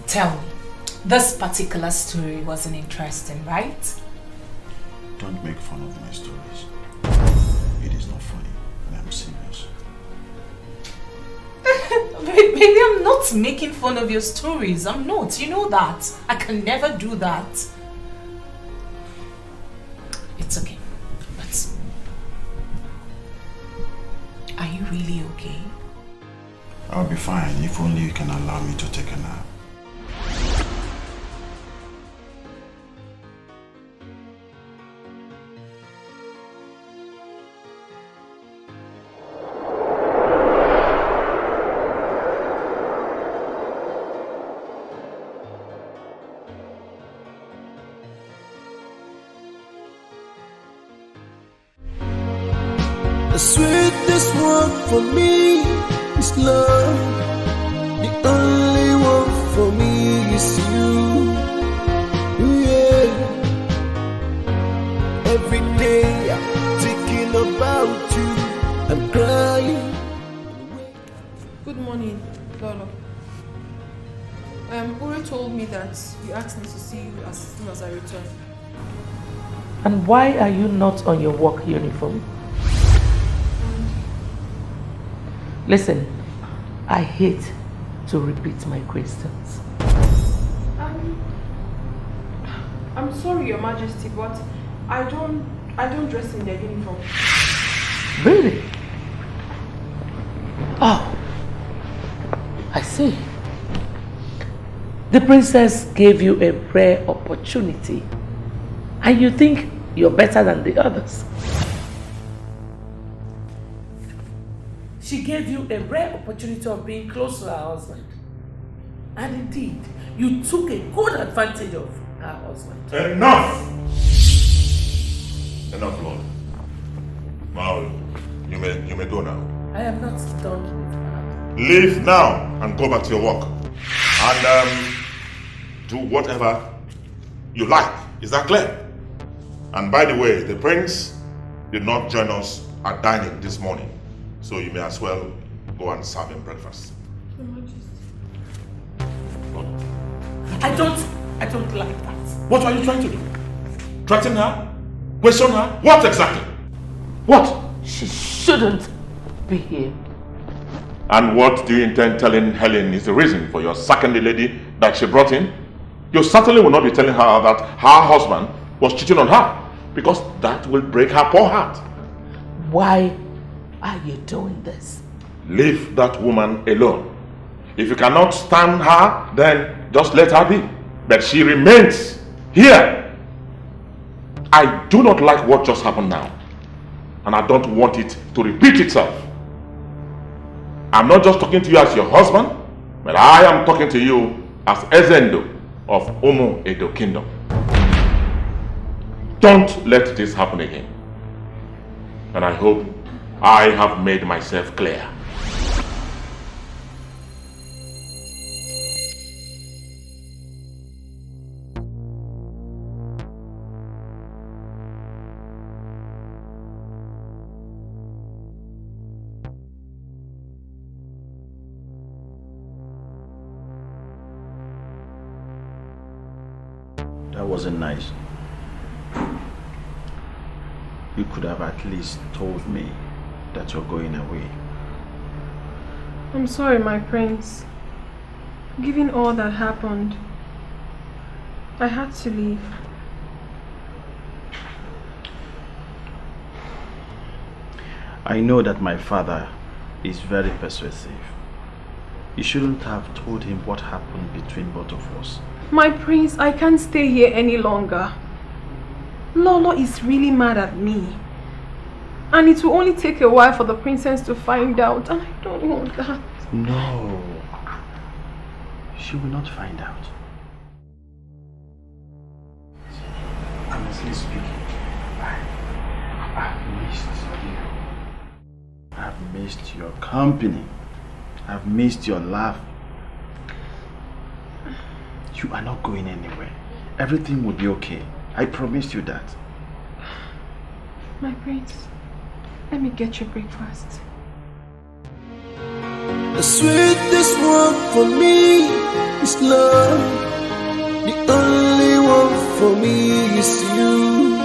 Tell me, this particular story wasn't interesting, right? Don't make fun of my stories. It is not funny, and I'm serious. Baby, I'm not making fun of your stories. I'm not. You know that. I can never do that. It's okay. But are you really okay? I'll be fine if only you can allow me to take a nap. The sweetest one for me is love. The only one for me is you. Yeah. Every day I'm thinking about you. I'm crying. Good morning, Lolo. Uri told me that you asked me to see you as soon as I return. And why are you not on your work uniform? Listen, I hate to repeat my questions. I'm sorry, Your Majesty, but I don't dress in their uniform. Really? Oh, I see. The princess gave you a rare opportunity, and you think you're better than the others. She gave you a rare opportunity of being close to her husband. And indeed, you took a good advantage of her husband. Enough! Enough, Lord. Now, you may go now. I am not done with her. Leave now and go back to your work. And do whatever you like. Is that clear? And by the way, the prince did not join us at dining this morning. So you may as well go and serve him breakfast. I don't like that. What are you trying to do? Threaten her? Question her? What exactly? What? She shouldn't be here. And what do you intend telling Helen is the reason for your sacking the lady that she brought in? You certainly will not be telling her that her husband was cheating on her, because that will break her poor heart. Why are you doing this? Leave that woman alone. If you cannot stand her, then just let her be. But she remains here. I do not like what just happened now. And I don't want it to repeat itself. I'm not just talking to you as your husband, but I am talking to you as Ezendo of Umu Edo Kingdom. Don't let this happen again. And I hope I have made myself clear. That wasn't nice. You could have at least told me that you're going away. I'm sorry, my prince. Given all that happened, I had to leave. I know that my father is very persuasive. You shouldn't have told him what happened between both of us. My prince, I can't stay here any longer. Lolo is really mad at me. And it will only take a while for the princess to find out, and I don't want that. No. She will not find out. Honestly speaking, I've missed you. I've missed your company. I've missed your laugh. You are not going anywhere. Everything will be okay. I promise you that. My prince, let me get your breakfast. The sweetest one for me is love. The only one for me is you.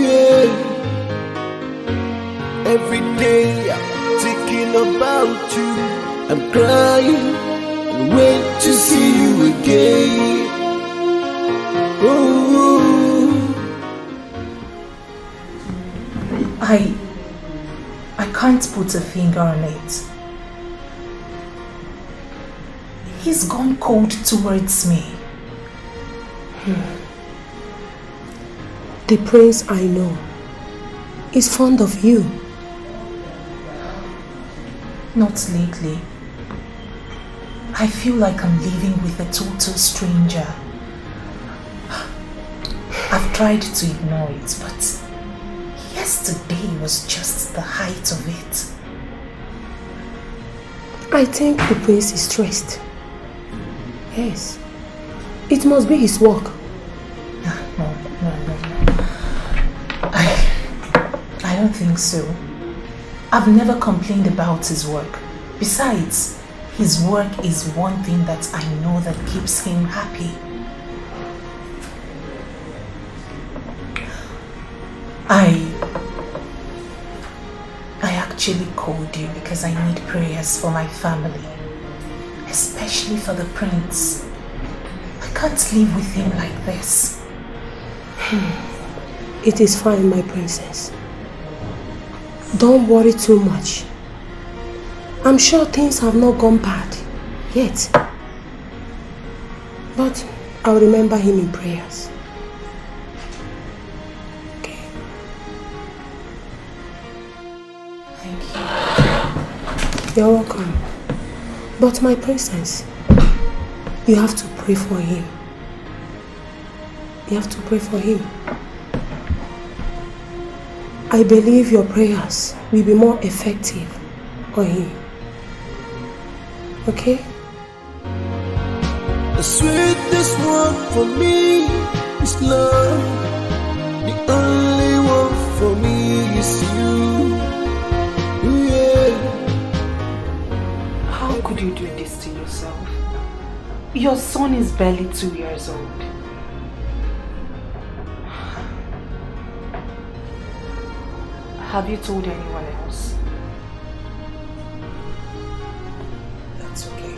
Yeah. Every day I'm thinking about you. I'm crying and wait to see you again. Oh. I can't put a finger on it. He's gone cold towards me. The prince I know is fond of you. Not lately. I feel like I'm living with a total stranger. I've tried to ignore it, but yesterday was just the height of it. I think the prince is stressed. Yes. It must be his work. No. I don't think so. I've never complained about his work. Besides, his work is one thing that I know that keeps him happy. I actually called you because I need prayers for my family, especially for the prince. I can't live with him like this. It is fine, my princess. Don't worry too much. I'm sure things have not gone bad yet. But I'll remember him in prayers. Okay. Thank you. You're welcome. But my princess, you have to pray for him. You have to pray for him. I believe your prayers will be more effective on him. Okay? The sweetest one for me is love. The only one for me is you. Yeah. How could you do this to yourself? Your son is barely 2 years old. Have you told anyone else? That's okay.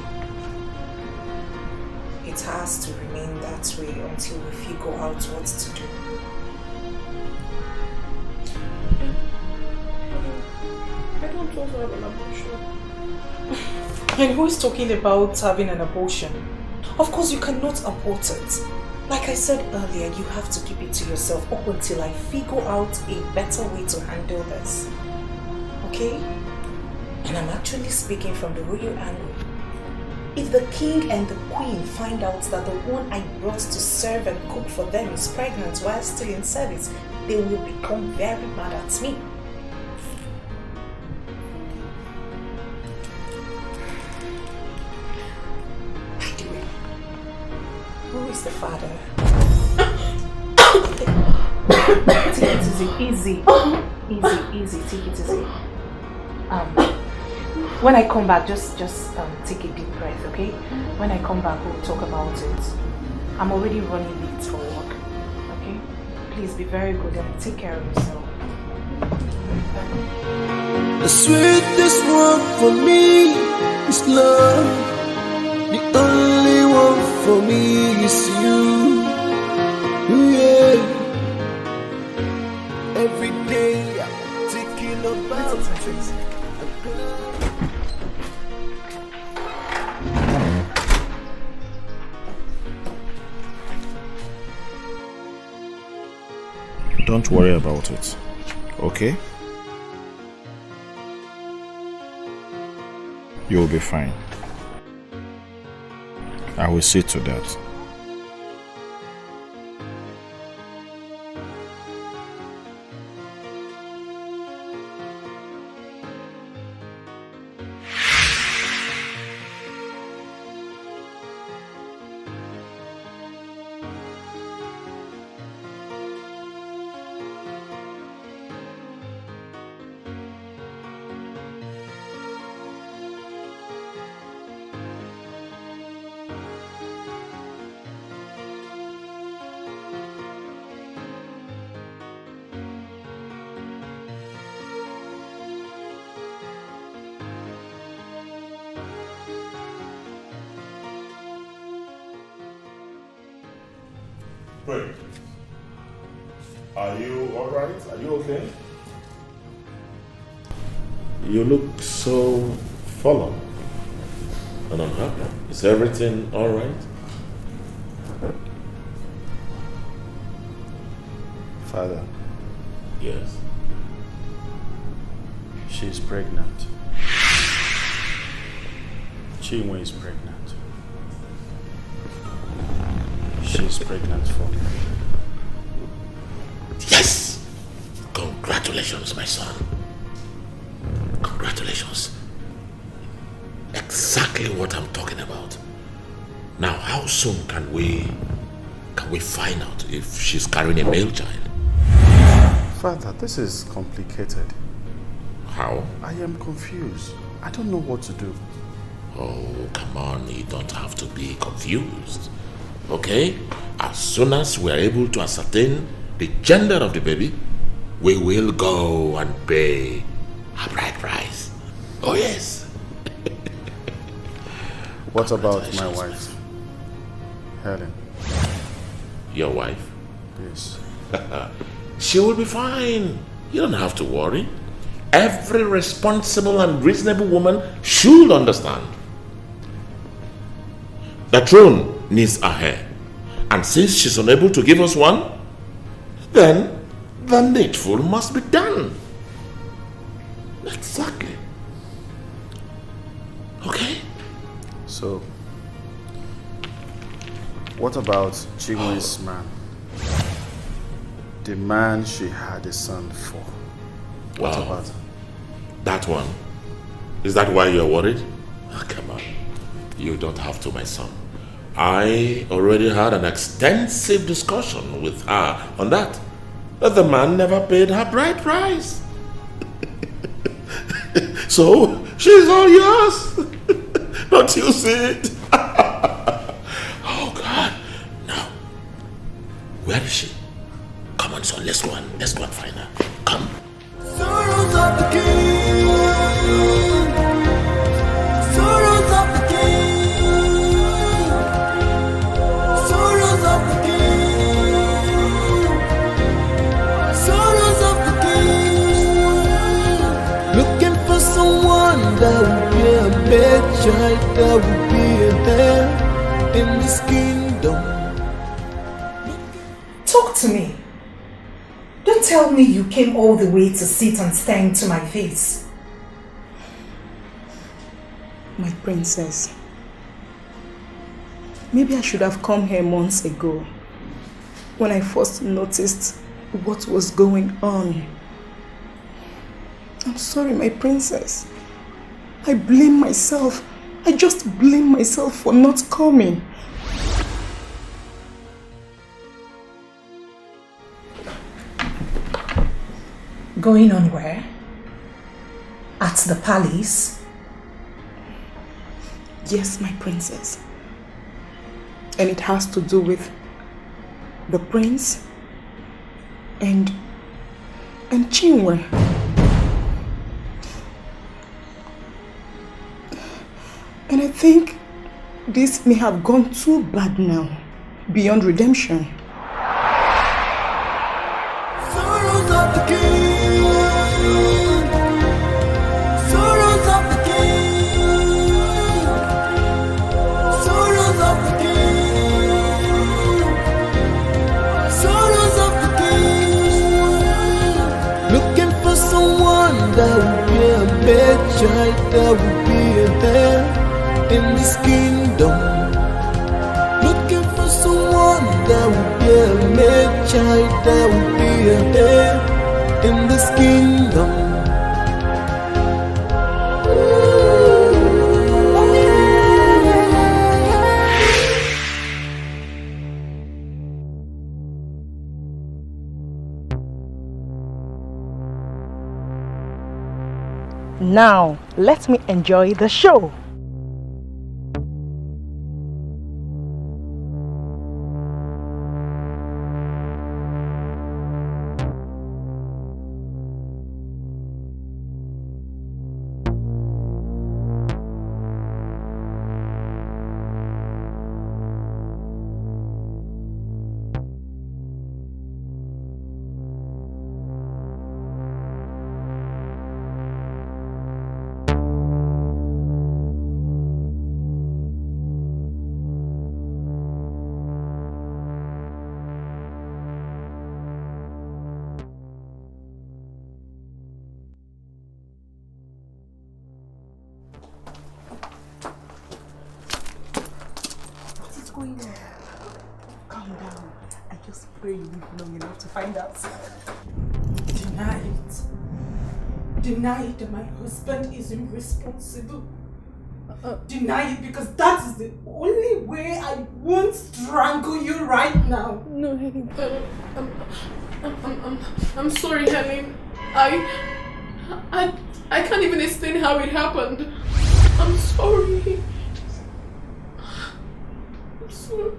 It has to remain that way until we figure out what to do. I don't want to have an abortion. And who is talking about having an abortion? Of course you cannot abort it. Like I said earlier, you have to keep it to yourself up until I figure out a better way to handle this. Okay? And I'm actually speaking from the royal angle. If the king and the queen find out that the one I brought to serve and cook for them is pregnant while still in service, they will become very mad at me. Who is the father? Take it easy. Easy. Take it easy. When I come back, just take a deep breath, okay? When I come back, we'll talk about it. I'm already running late for work. Okay? Please be very good and take care of yourself. The sweetest one for me is love. The only one for me is you. Yeah. Every day I'm thinking about it. Don't worry about it, okay? You'll be fine. I will see to that. Pray. Are you alright? Are you okay? You look so fallen and unhappy. Is everything alright? Father. Yes. She's pregnant. Chinwe is pregnant. She's pregnant for me. Yes! Congratulations, my son. Congratulations. Exactly what I'm talking about. Now, how soon can we find out if she's carrying a male child? Father, this is complicated. How? I am confused. I don't know what to do. Oh, come on, you don't have to be confused. Okay? As soon as we are able to ascertain the gender of the baby, we will go and pay a bride price. Oh, yes. What about my wife, Helen? Your wife? Yes. She will be fine. You don't have to worry. Every responsible and reasonable woman should understand. The throne needs a heir. And since she's unable to give us one, then the needful must be done. Exactly. Okay? So, what about Chinwe's man? The man she had a son for. What about that one? Is that why you're worried? Oh, come on. You don't have to, my son. I already had an extensive discussion with her on that. But the man never paid her bride price. So, she's all yours. Don't you see it? Oh, God. Now, where is she? Come on, son. Let's go and find her. Come. Sorrows of the king. Sorrows of the king. Sorrows of the king. Sorrows of the king. Looking for someone that will be a bad child, that will be there in this kingdom. Talk to me. Don't tell me you came all the way to sit and stare into my face. My princess, maybe I should have come here months ago when I first noticed what was going on. I'm sorry, my princess. I blame myself. I just blame myself for not coming. Going on where? At the palace? Yes, my princess. And it has to do with the prince and Chinwe. And I think this may have gone too bad now, beyond redemption. Sorrows of the king, sorrows of the king, sorrows of the king, sorrows of the king. Looking for someone that will be a bad child, that will be there in this kingdom. Looking for someone that will be a mad child, that will be there in this kingdom. Now, let me enjoy the show. You live long enough to find out. Deny it that my husband is irresponsible. Deny it, because that is the only way I won't strangle you right now. No, Helen, I'm sorry, Helen. I can't even explain how it happened. I'm sorry. I'm sorry.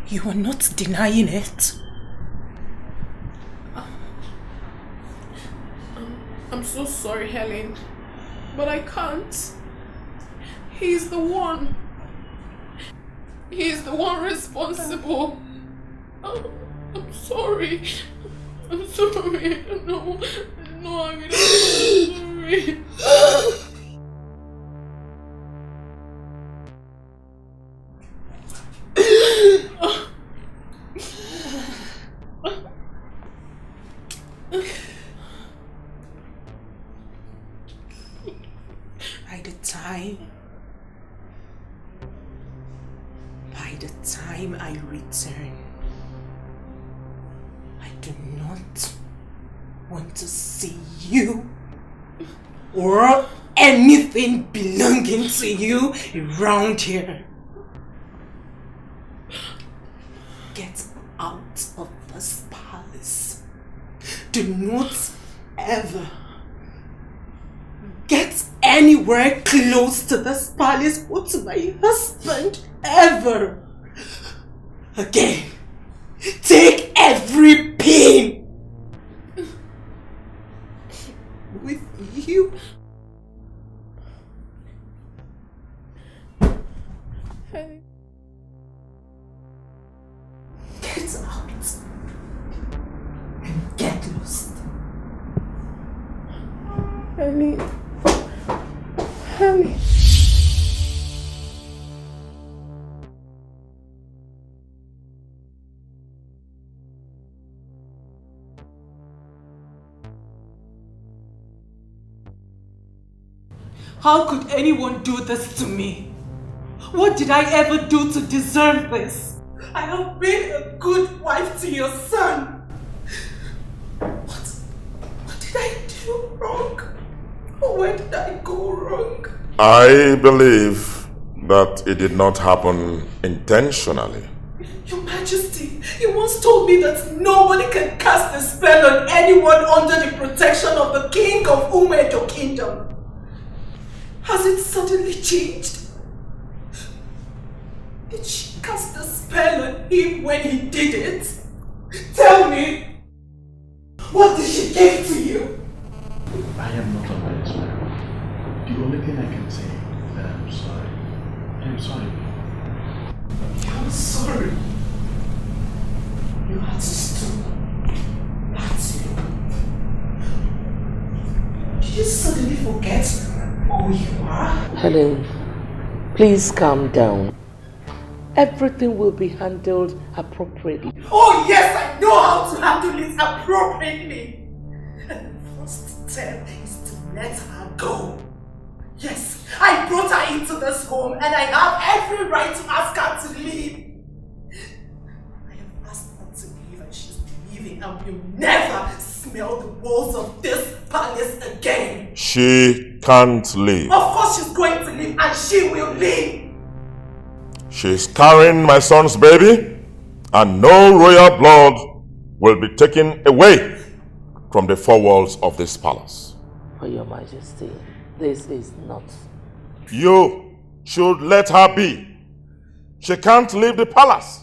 You are not denying it. I'm so sorry, Helen, but I can't. He's the one. He's the one responsible. I'm sorry. I'm sorry. I don't know. No, I mean, I'm sorry. By the time I return, I do not want to see you or anything belonging to you around here. Get out of this palace. Do not ever get anywhere close to this palace or to my husband ever again. Take every pain with you. Get out and get lost. Ellie. How could anyone do this to me? What did I ever do to deserve this? I have been a good wife to your son. What did I do wrong? Where did I go wrong? I believe that it did not happen intentionally. Your Majesty, you once told me that nobody can cast a spell on anyone under the protection of the king of Umedo Kingdom. Has it suddenly changed? Did she cast a spell on him when he did it? Tell me! What did she give to you? I am not under a spell. The only thing I can say is that I'm sorry. I'm sorry. I'm sorry. You had to stop. That's you. Did you suddenly forget who you are? Helen, please calm down. Everything will be handled appropriately. Oh yes, I know how to handle it appropriately. And the first step is to let her go. Yes, I brought her into this home and I have every right to ask her to leave. I have asked her to leave and she's leaving and will never smell the walls of this palace again. She can't leave. Of course she's going to leave and she will leave. She's carrying my son's baby, and no royal blood will be taken away from the four walls of this palace. For your Majesty, this is not... You should let her be. She can't leave the palace.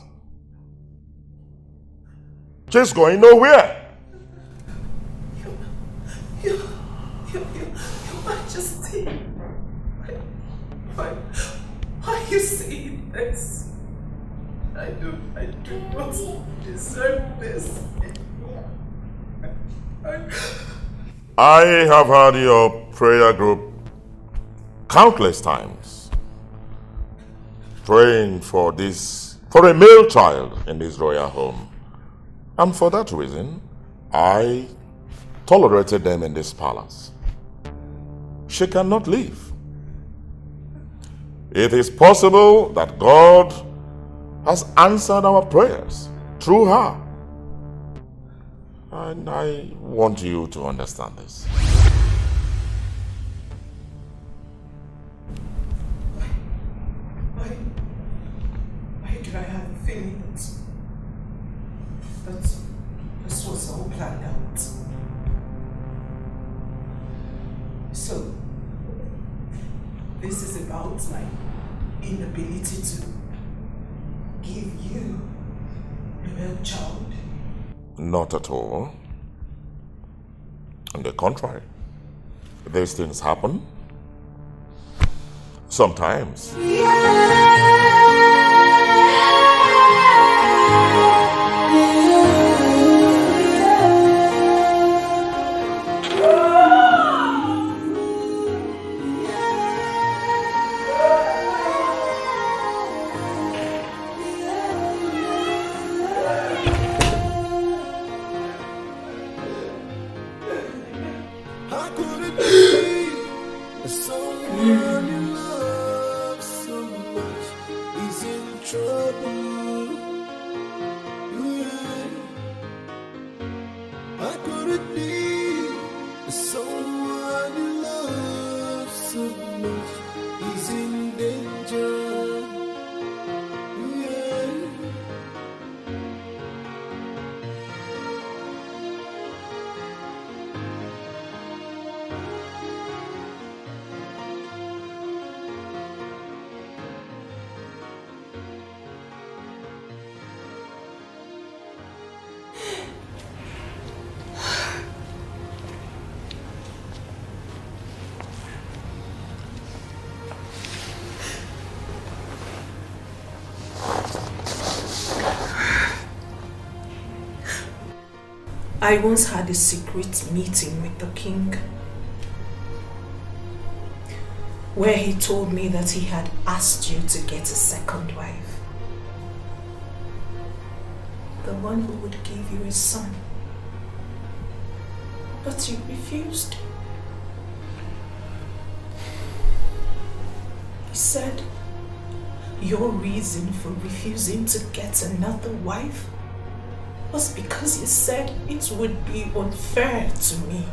She's going nowhere. Your Majesty, why are you saying this? I do not deserve this. I have had your prayer group countless times, praying for a male child in this royal home. And for that reason, I tolerated them in this palace. She cannot leave. It is possible that God has answered our prayers through her. And I want you to understand this. Why do I have a feeling that this was all planned out? So, this is about my inability to give you a male child? Not at all. On the contrary, these things happen. Sometimes. I once had a secret meeting with the king where he told me that he had asked you to get a second wife. The one who would give you a son. But you refused. He said your reason for refusing to get another wife was because you said it would be unfair to me.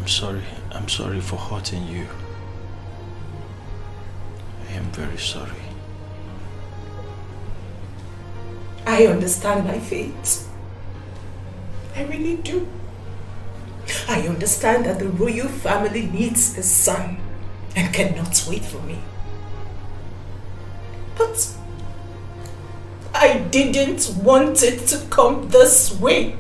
I'm sorry for hurting you. I am very sorry. I understand my fate. I really do. I understand that the royal family needs a son and cannot wait for me. But I didn't want it to come this way.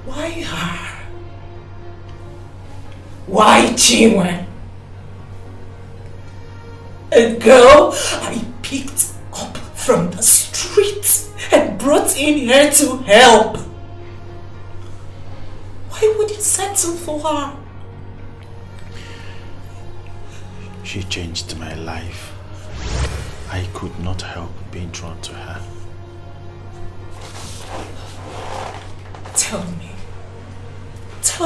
Why her? Why Chinwe? A girl I picked up from the street and brought in here to help. Why would you settle for her? She changed my life. I could not help being drawn to her. Tell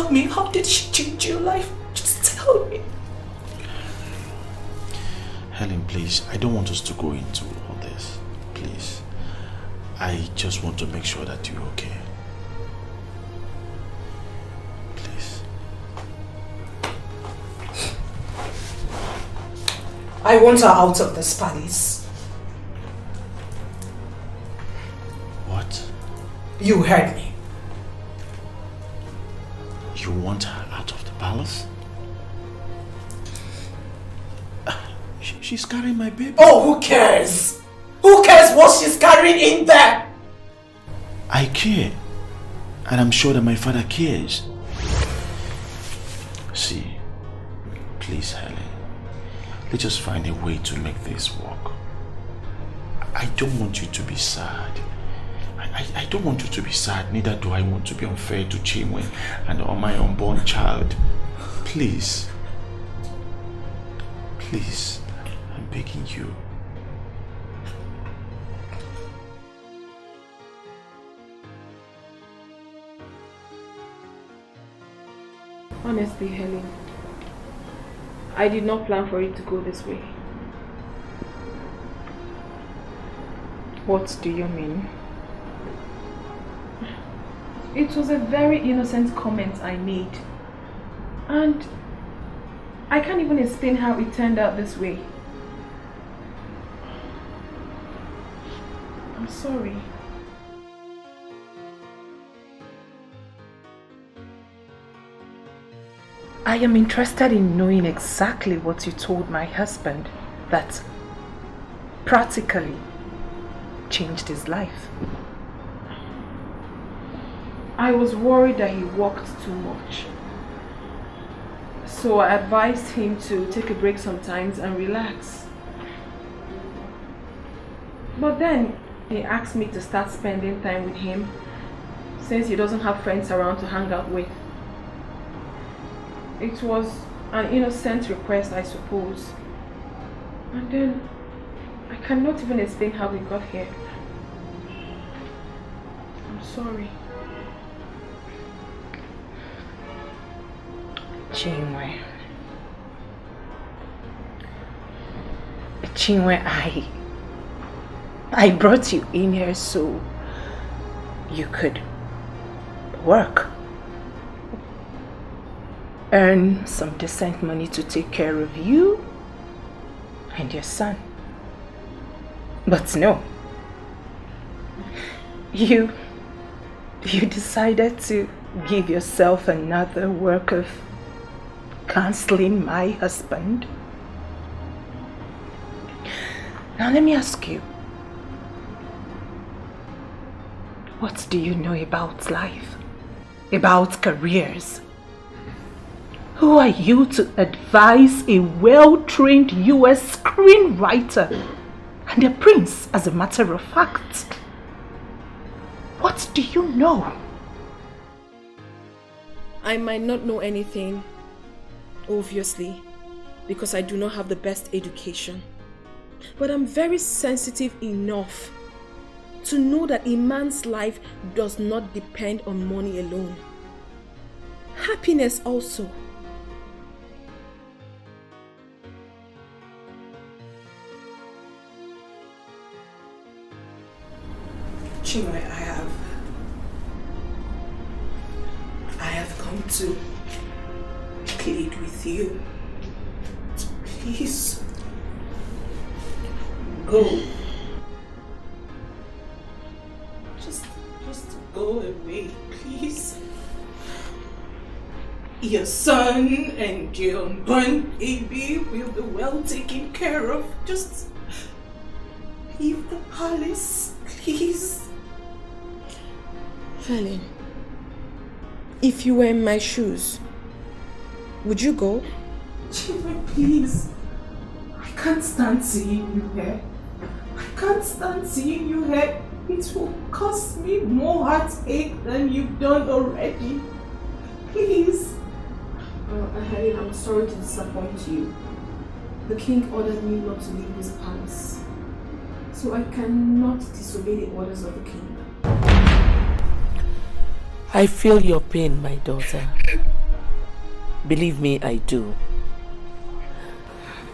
me, how did she change your life? Just tell me. Helen, please, I don't want us to go into all this. Please. I just want to make sure that you're okay. Please. I want her out of this palace. What? You heard me. You want her out of the palace? She's carrying my baby. Oh, who cares? Who cares what she's carrying in there? I care. And I'm sure that my father cares. See, please, Helen. Let's just find a way to make this work. I don't want you to be sad. I don't want you to be sad. Neither do I want to be unfair to Chinwe and on my unborn child. Please. Please. I'm begging you. Honestly, Helen, I did not plan for it to go this way. What do you mean? It was a very innocent comment I made. And I can't even explain how it turned out this way. I'm sorry. I am interested in knowing exactly what you told my husband that practically changed his life. I was worried that he worked too much. So I advised him to take a break sometimes and relax. But then he asked me to start spending time with him since he doesn't have friends around to hang out with. It was an innocent request, I suppose. And then I cannot even explain how we got here. I'm sorry. Chinwe, I brought you in here so you could work, earn some decent money to take care of you and your son. But no, you decided to give yourself another work of canceling my husband. Now let me ask you, what do you know about life? About careers? Who are you to advise a well-trained US screenwriter and a prince, as a matter of fact? What do you know? I might not know anything, obviously, because I do not have the best education. But I'm very sensitive enough to know that a man's life does not depend on money alone. Happiness also. Chinwe, I have come to plead with you. Please go. Just go away, please. Your son and your unborn baby will be well taken care of. Just leave the palace, please. Helen, if you were in my shoes, would you go? Chinwe, please. I can't stand seeing you here. I can't stand seeing you here. It will cause me more heartache than you've done already. Please. Helen, I'm sorry to disappoint you. The king ordered me not to leave this palace. So I cannot disobey the orders of the king. I feel your pain, my daughter. Believe me, I do.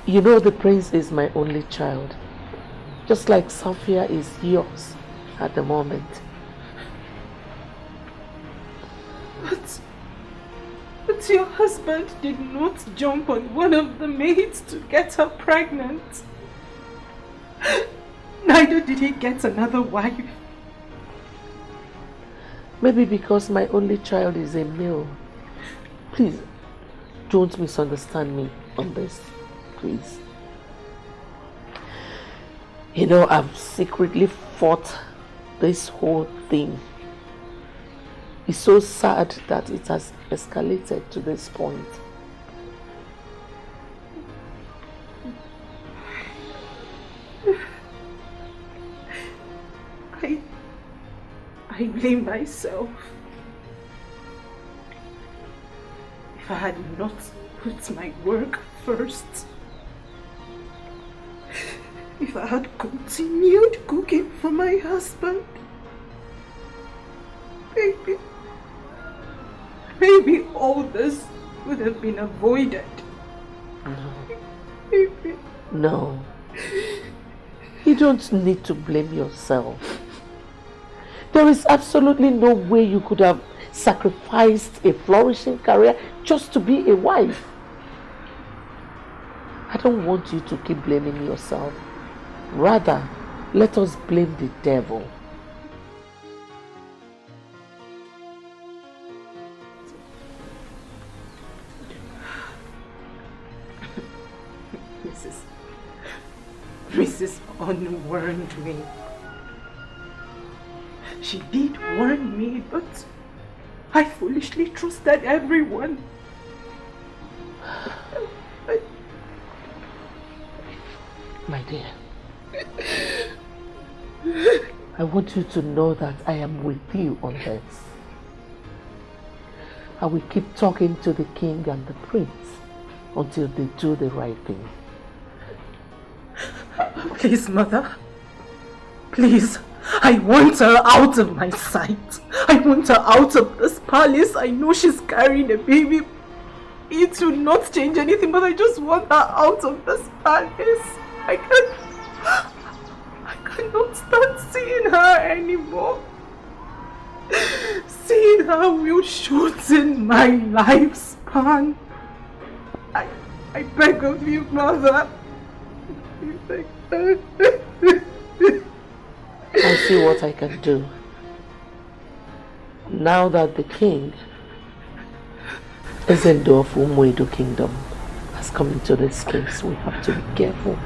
You know the prince is my only child, just like Sophia is yours at the moment. But your husband did not jump on one of the maids to get her pregnant. Neither did he get another wife. Maybe because my only child is a male. Please, don't misunderstand me on this, please. You know, I've secretly fought this whole thing. It's so sad that it has escalated to this point. I blame myself. If I had not put my work first, if I had continued cooking for my husband, maybe all this would have been avoided. No. You don't need to blame yourself. There is absolutely no way you could have sacrificed a flourishing career just to be a wife. I don't want you to keep blaming yourself. Rather, let us blame the devil. Mrs. On warned me. She did warn me, but I foolishly trusted everyone. My dear, I want you to know that I am with you on this. I will keep talking to the king and the prince until they do the right thing. Please, mother. Please. I want her out of my sight. I want her out of this palace. I know she's carrying a baby. It will not change anything, but I just want her out of this palace. I cannot stand seeing her anymore. Seeing her will shorten my lifespan. I beg of you, mother. I'll see what I can do. Now that the king, Ezendo of Umuedo Kingdom, has come into this case, we have to be careful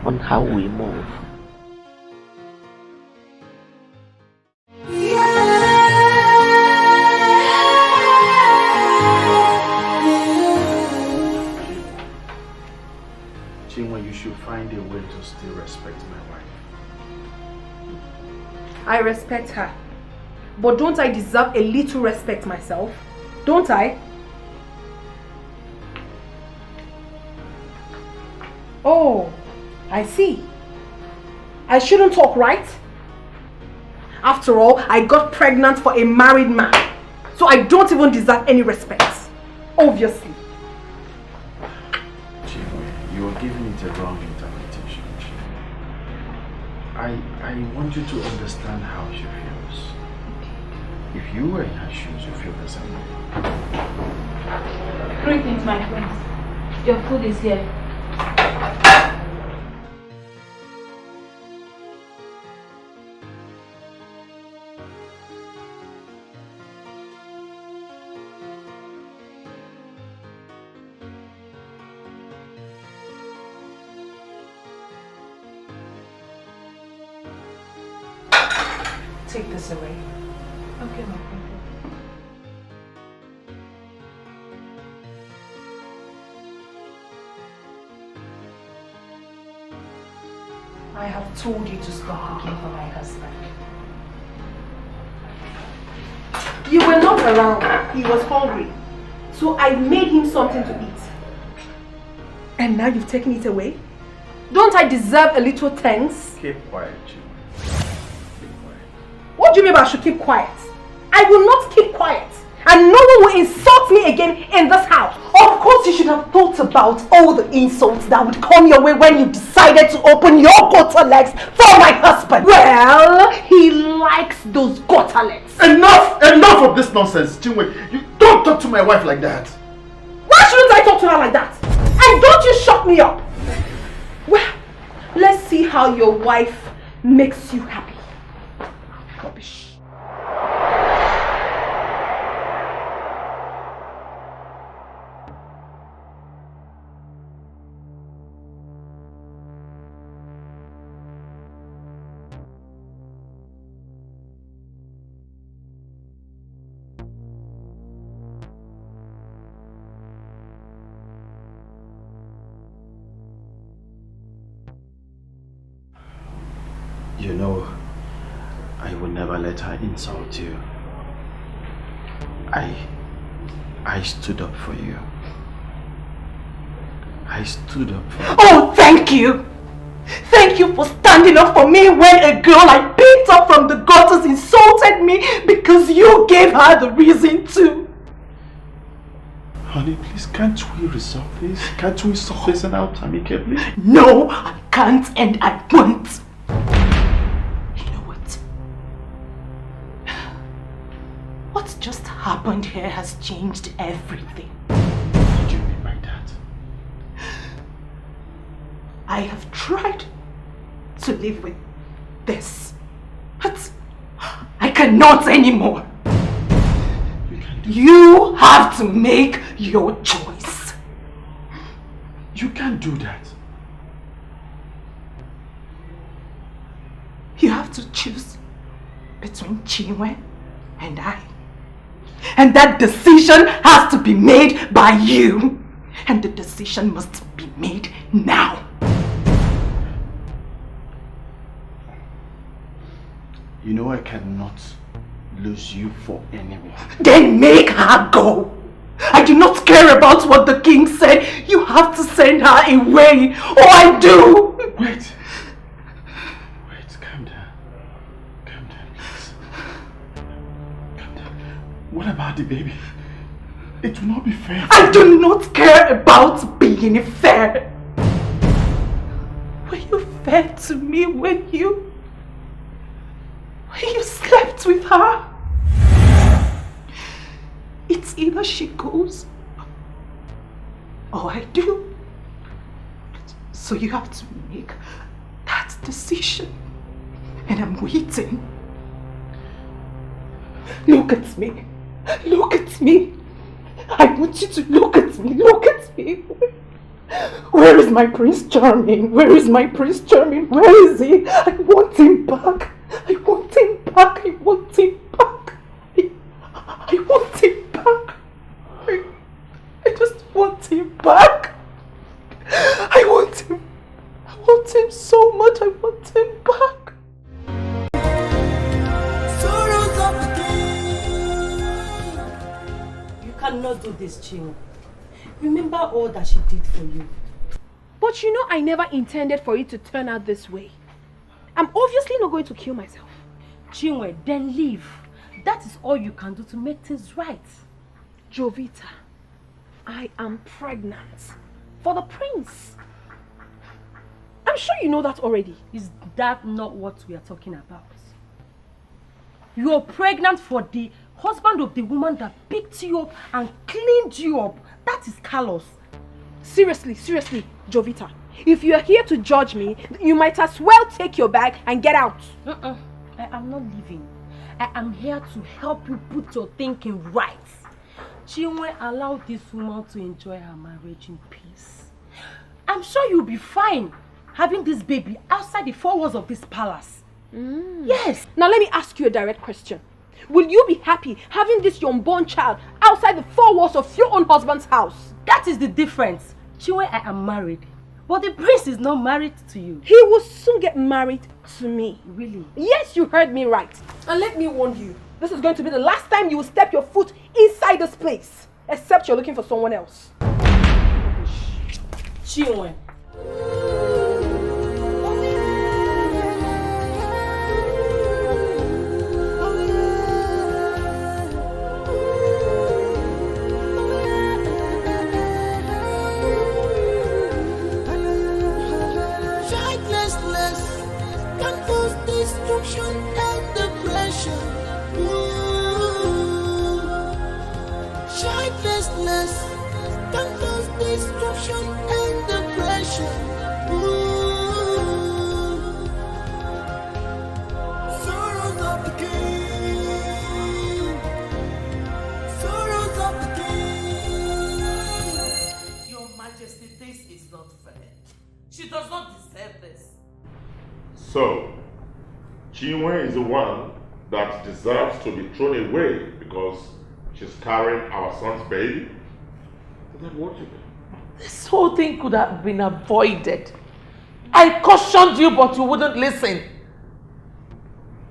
on how we move. Chinwe, you should find a way to still respect my wife. I respect her. But don't I deserve a little respect myself? Don't I? Oh, I see. I shouldn't talk, right? After all, I got pregnant for a married man. So I don't even deserve any respect. Obviously. Chinwe, you are giving it a wrong interpretation. I want you to understand how she feels. If you were in her shoes, you feel the same way. Greetings, my friends. Your food is here. Take this away. Okay, my friend. I have told you to stop cooking for my husband. You were not around. He was hungry. So I made him something to eat. And now you've taken it away? Don't I deserve a little thanks? Keep quiet, Jim. What do you mean by I should keep quiet? I will not keep quiet. And no one will insult me again in this house. Of course you should have thought about all the insults that would come your way when you decided to open your gutter legs for my husband. Well, he likes those gutter legs. Enough of this nonsense, Chinwe. You don't talk to my wife like that. Why shouldn't I talk to her like that? And don't you shut me up. Well, let's see how your wife makes you happy. Rubbish. You know, I will never let her insult you. I stood up for you. I stood up for you. Oh, thank you! Thank you for standing up for me when a girl I picked up from the gutters insulted me because you gave her the reason to. Honey, please, can't we resolve this? Can't we sort this out amicably? No, I can't and I won't. You know what? What just happened here has changed everything. What do you mean by that? I have tried to live with this, but I cannot anymore. You have to make your choice. You can't do that. You have to choose between Chinwe and I. And that decision has to be made by you. And the decision must be made now. You know I cannot lose you for anyone. Then make her go. I do not care about what the king said. You have to send her away. Oh, I do. Wait, calm down. Calm down, please. Calm down. What about the baby? It will not be fair. I do not care about being fair. Were you fair to me when you slept with her? It's either she goes or I do. So you have to make that decision. And I'm waiting. Look at me. Look at me. I want you to look at me. Look at me. Where is my Prince Charming? Where is my Prince Charming? Where is he? I want him back. I want him back. I want him back. I want him back. I just want him back. I want him. I want him so much. I want him back. You cannot do this, Chinwe. Remember all that she did for you. But you know I never intended for it to turn out this way. I'm obviously not going to kill myself. Chinwe, then leave. That is all you can do to make things right. Jovita, I am pregnant for the prince. I'm I'm sure you know that already. Is that not what we are talking about? You're pregnant for the husband of the woman that picked you up and cleaned you up. That is Carlos. Seriously, Jovita. If you are here to judge me, you might as well take your bag and get out. I am not leaving. I am here to help you put your thinking right. Chinwe allowed this woman to enjoy her marriage in peace. I'm sure you'll be fine having this baby outside the four walls of this palace. Yes. Now let me ask you a direct question. Will you be happy having this unborn child outside the four walls of your own husband's house? That is the difference. Chinwe, I am married. But the prince is not married to you. He will soon get married to me. Really? Yes, you heard me right. And let me warn you, this is going to be the last time you will step your foot inside this place. Except you're looking for someone else. Chinwe. Destruction and depression. Childlessness can cause destruction and depression. Sorrows of the king. Sorrows of the king. Your Majesty, this is not fair. She does not deserve this. So, Chinwe is the one that deserves to be thrown away because she's carrying our son's baby? Is that what you mean? This whole thing could have been avoided. I cautioned you, but you wouldn't listen.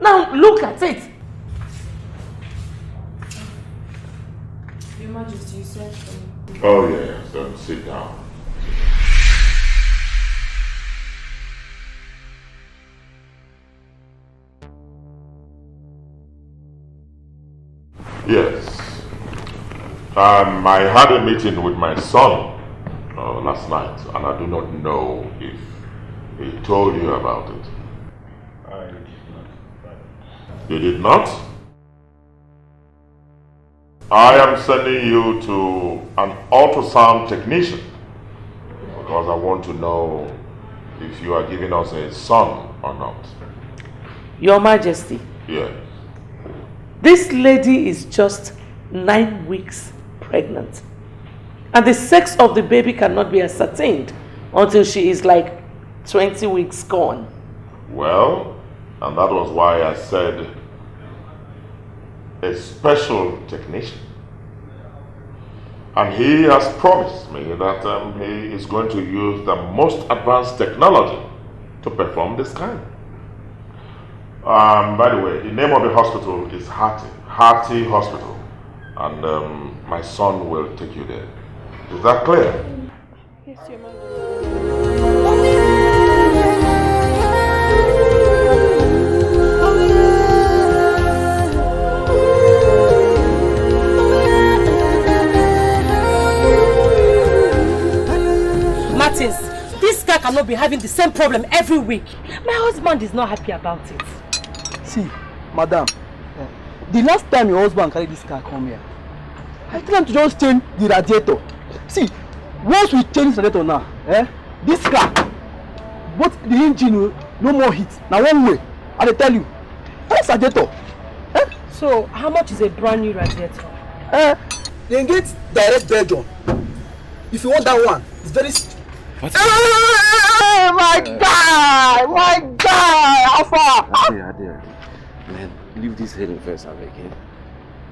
Now look at it. Your Majesty, you said for me. Oh yes, then sit down. Yes. I had a meeting with my son last night, and I do not know if he told you about it. I did not. You did not? I am sending you to an ultrasound technician because I want to know if you are giving us a son or not. Your Majesty. Yes. This lady is just 9 weeks pregnant. And the sex of the baby cannot be ascertained until she is like 20 weeks gone. Well, and that was why I said a special technician. And he has promised me that he is going to use the most advanced technology to perform this kind. By the way, the name of the hospital is Hearty Hospital, and my son will take you there. Is that clear? Yes, Your Martins, this guy cannot be having the same problem every week. My husband is not happy about it. See, madam, the last time your husband carried this car come here, I tell him to just change the radiator. See, once we change the radiator now, this car, both the engine will no more heat. Now one way, I will tell you, that's radiator. So, how much is a brand new radiator? They get direct Belgium. If you want that one, it's very. What? Hey, my guy! My guy! How far? Ade. Man, leave this heading first, I beg.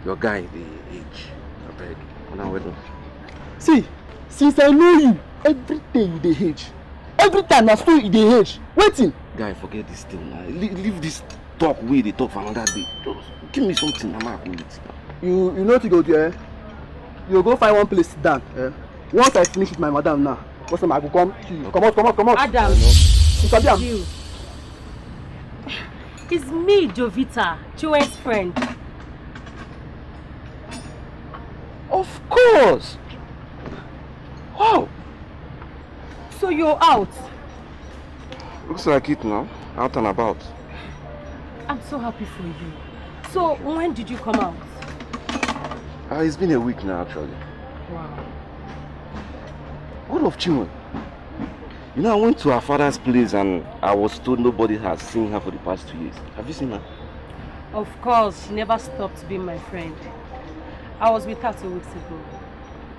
Your guy, the age. I beg. Now we're done. See, since I know you, everything they age. Every time I saw you, they age. Waiting. Guy, forget this thing. Leave this talk way they talk for another day. Just give me something, I'm not going to. You know to go there. You go find one place sit down. Once I finish with my madam now, what's I go come to you. Come out. Adam, you. It's me, Jovita, Chinwe's friend. Of course. Wow. So you're out? Looks like it now. Out and about. I'm so happy for you. So, when did you come out? It's been a week now, actually. Wow. What of Chinwe? You know, I went to her father's place and I was told nobody has seen her for the past 2 years. Have you seen her? Of course, she never stopped being my friend. I was with her 2 weeks ago.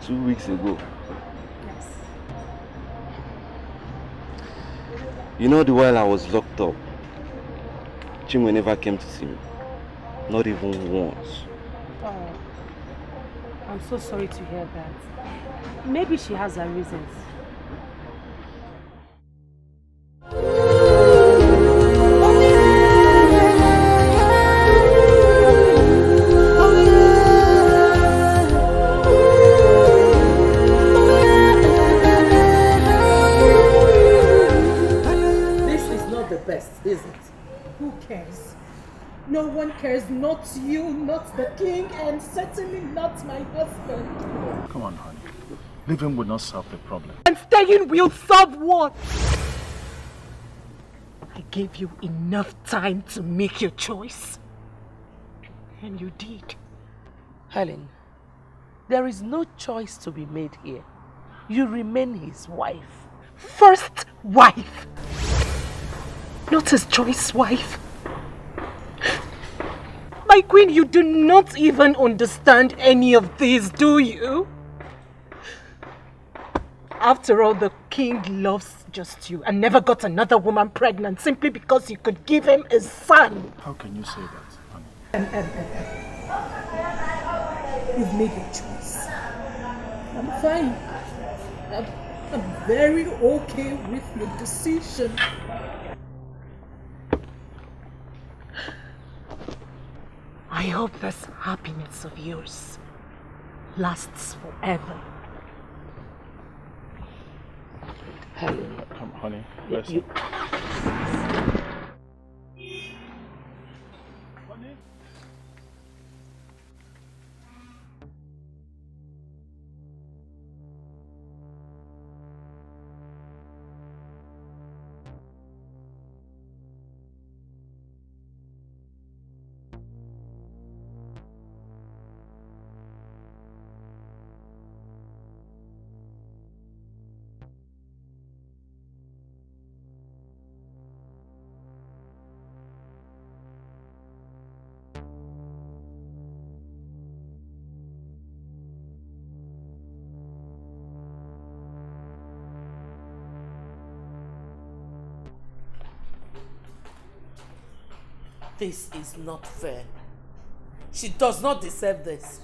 2 weeks ago? Yes. You know, the while I was locked up, Chinwe never came to see me. Not even once. Oh, I'm so sorry to hear that. Maybe she has her reasons. This is not the best, is it? Who cares? No one cares, not you, not the king, and certainly not my husband. Come on, honey. Leaving will not solve the problem. And staying will solve what? I gave you enough time to make your choice. And you did. Helen, there is no choice to be made here. You remain his wife. First wife. Not his choice wife. My queen, you do not even understand any of this, do you? After all, the king loves just you and never got another woman pregnant simply because you could give him a son. How can you say that, honey? You've made your choice. I'm fine. I'm very okay with your decision. I hope this happiness of yours lasts forever. Helen. Come, honey. Listen. This is not fair. She does not deserve this.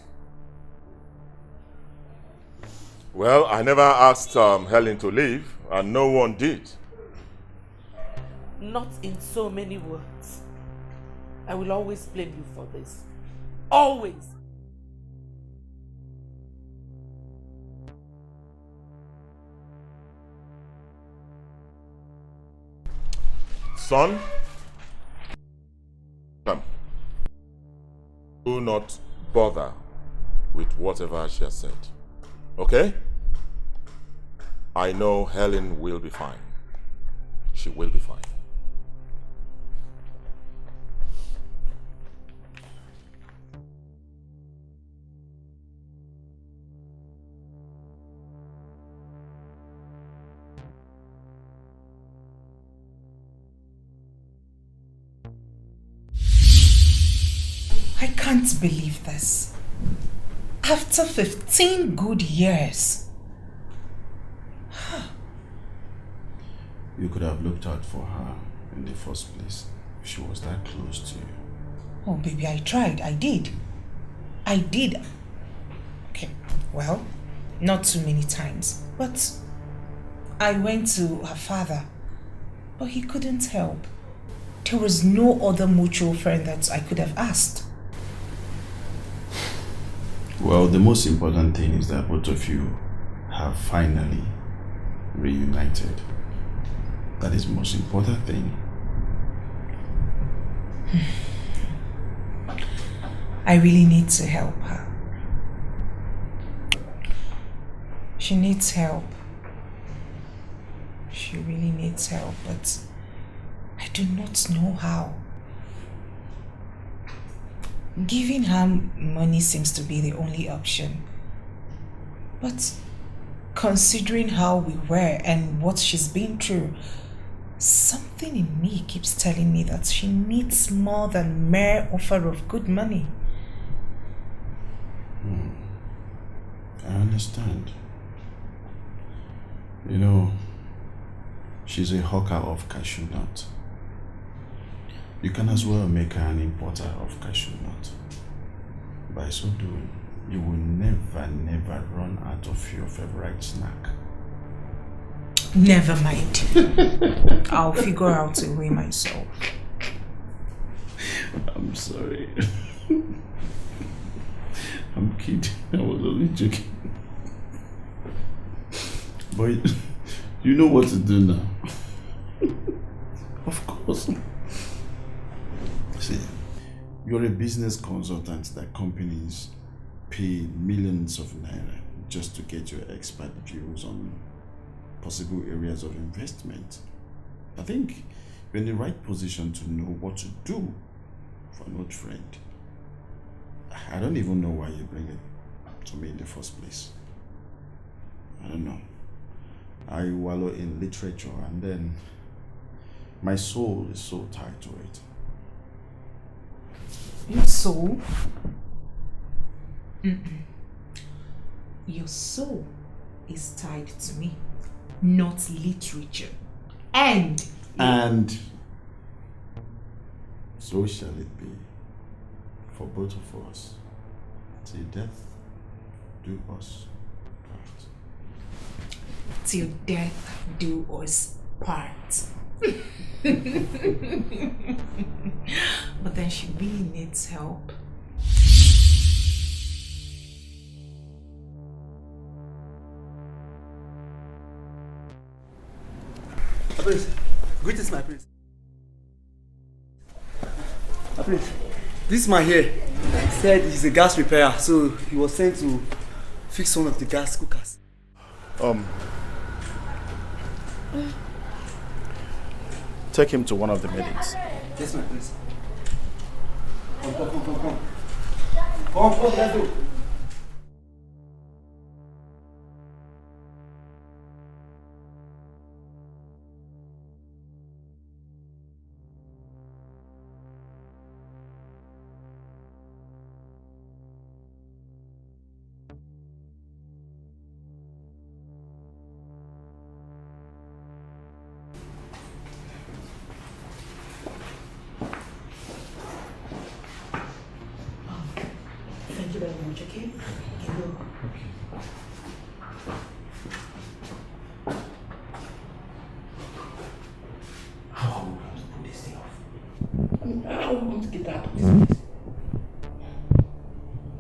Well, I never asked Helen to leave, and no one did. Not in so many words. I will always blame you for this. Always. Son, come. Do not bother with whatever she has said. Okay? I know Helen will be fine. She will be fine. I can't believe this. After 15 good years. You could have looked out for her in the first place if she was that close to you. Oh, baby, I tried. I did. Okay, well, not too many times. But I went to her father, but he couldn't help. There was no other mutual friend that I could have asked. Well, the most important thing is that both of you have finally reunited. That is the most important thing. I really need to help her. She needs help. She really needs help, but I do not know how. Giving her money seems to be the only option. But considering how we were and what she's been through, something in me keeps telling me that she needs more than mere offer of good money. I understand. You know, she's a hawker of cashew nut. You can as well make her an importer of cashew nut. By so doing, you will never run out of your favorite snack. Never mind. I'll figure out a way myself. I'm sorry. I'm kidding. I was only joking. But you know what to do now. Of course. See, you're a business consultant that companies pay millions of naira just to get your expert views on possible areas of investment. I think you're in the right position to know what to do for an old friend. I don't even know why you bring it to me in the first place. I don't know. I wallow in literature and then my soul is so tied to it. Your soul? Your soul is tied to me, not literature. And so shall it be for both of us, till death do us part. Till death do us part. But then she really needs help. Prince, greetings, my prince. Prince, this man here said he's a gas repairer, so he was sent to fix one of the gas cookers. Take him to one of the meetings. Yes, my prince. Come, let's go. Thank you very much, okay? How are we going to put this thing off? How are we going to get out of this place?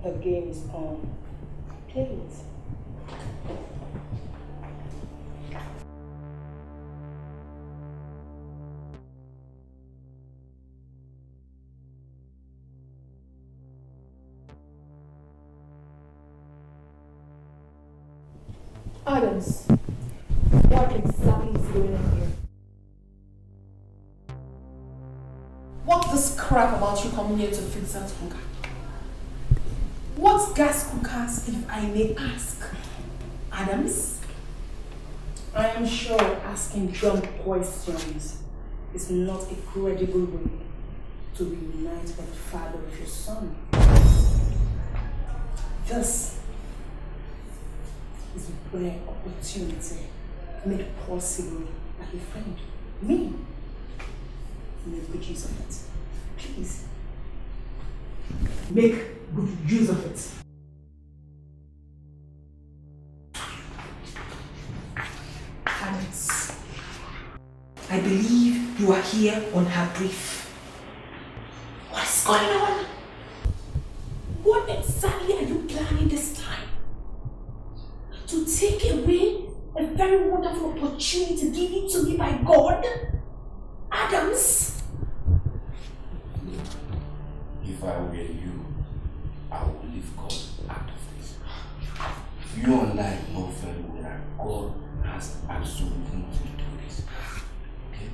The game is on. Play it. Adams, what exactly is going on here? What's this crap about you coming here to fix that cooker? What's gas cookers, if I may ask? Adams? I am sure asking dumb questions is not a credible way to reunite with the father of your son. This is a rare opportunity made possible by a friend, me. Make good use of it. Please. Make good use of it. Adams, I believe you are here on her grief. What is going on? What exactly are you planning this time? To take away a very wonderful opportunity given to me by God? Adams? If I were you, I would leave God out of this. You and I know very well that God has absolutely nothing to do with this. Okay?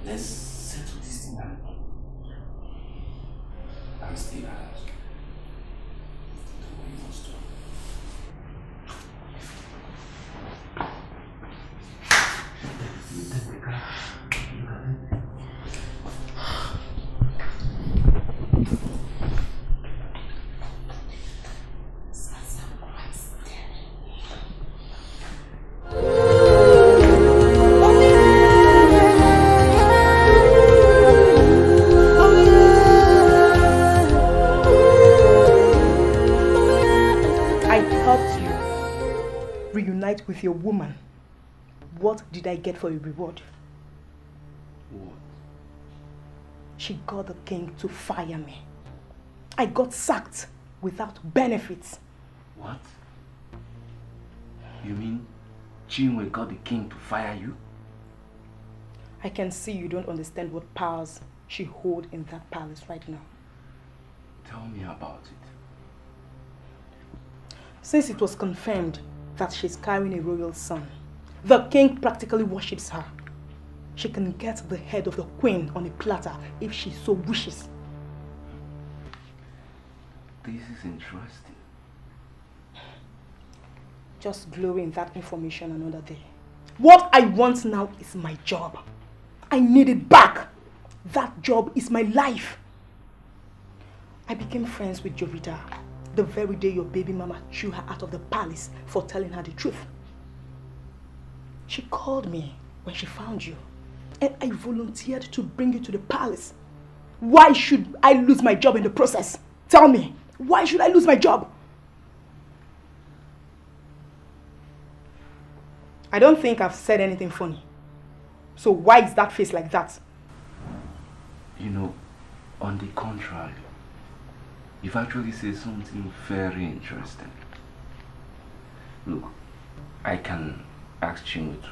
Let's settle this thing out. And stay out. With your woman, what did I get for a reward? What? She got the king to fire me. I got sacked without benefits. What? You mean Chinwe got the king to fire you? I can see you don't understand what powers she holds in that palace right now. Tell me about it. Since it was confirmed that she's carrying a royal son, the king practically worships her. She can get the head of the queen on a platter if she so wishes. This is interesting. Just glory in that information another day. What I want now is my job. I need it back. That job is my life. I became friends with Jovita the very day your baby mama threw her out of the palace for telling her the truth. She called me when she found you, and I volunteered to bring you to the palace. Why should I lose my job in the process? Tell me, why should I lose my job? I don't think I've said anything funny. So why is that face like that? You know, on the contrary, you've actually said something very interesting. Look, I can ask Chinwe to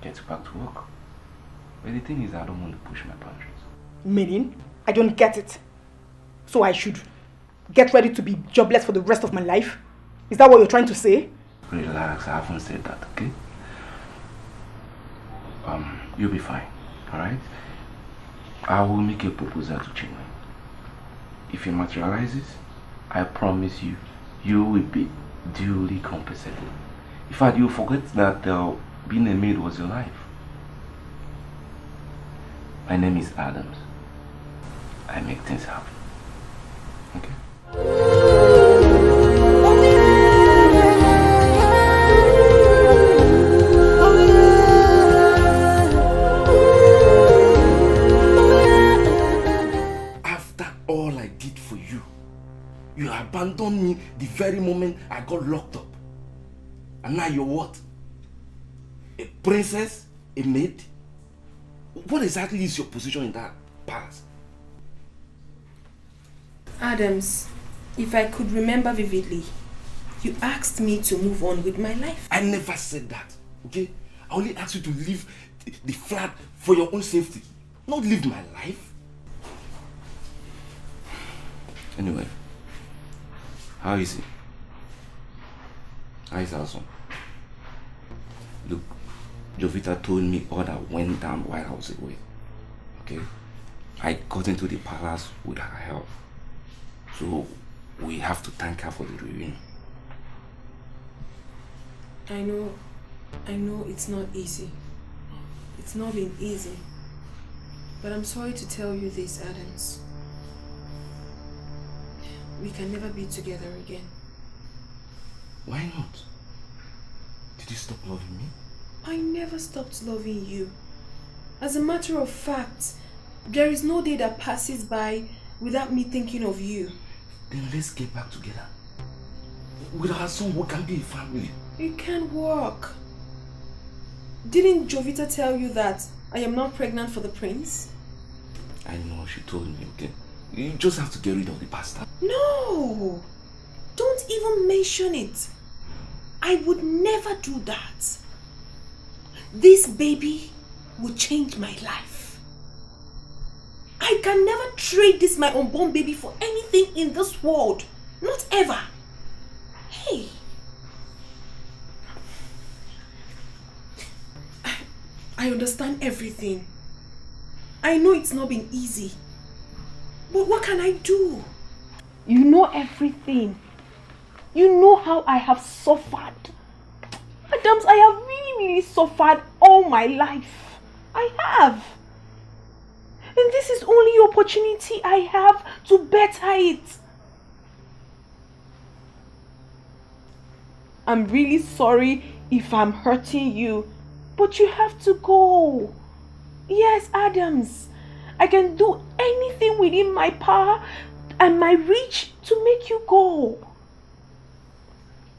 get back to work. But the thing is, I don't want to push my boundaries. Meaning? I don't get it. So I should get ready to be jobless for the rest of my life? Is that what you're trying to say? Relax, I haven't said that, okay? You'll be fine, alright? I will make a proposal to Chinwe. If it materializes, I promise you, you will be duly compensated. In fact, you'll forget that being a maid was your life. My name is Adams. I make things happen. Okay? You abandoned me the very moment I got locked up. And now you're what? A princess? A maid? What exactly is your position in that palace? Adams, if I could remember vividly, you asked me to move on with my life. I never said that, okay? I only asked you to leave the flat for your own safety, not live my life. Anyway, how is he? How is our son? Look, Jovita told me all that went down while I was away. Okay? I got into the palace with her help. So we have to thank her for the reunion. I know it's not easy. It's not been easy. But I'm sorry to tell you this, Adams. We can never be together again. Why not? Did you stop loving me? I never stopped loving you. As a matter of fact, there is no day that passes by without me thinking of you. Then let's get back together. With our son, we can be a family. It can't work. Didn't Jovita tell you that I am not pregnant for the prince? I know, she told me, okay? You just have to get rid of the pasta. No! Don't even mention it. I would never do that. This baby will change my life. I can never trade this my unborn baby for anything in this world. Not ever. Hey. I understand everything. I know it's not been easy. But what can I do? You know everything. You know how I have suffered. Adams, I have really suffered all my life. I have. And this is only opportunity I have to better it. I'm really sorry if I'm hurting you, but you have to go. Yes, Adams, I can do anything within my power and my reach to make you go.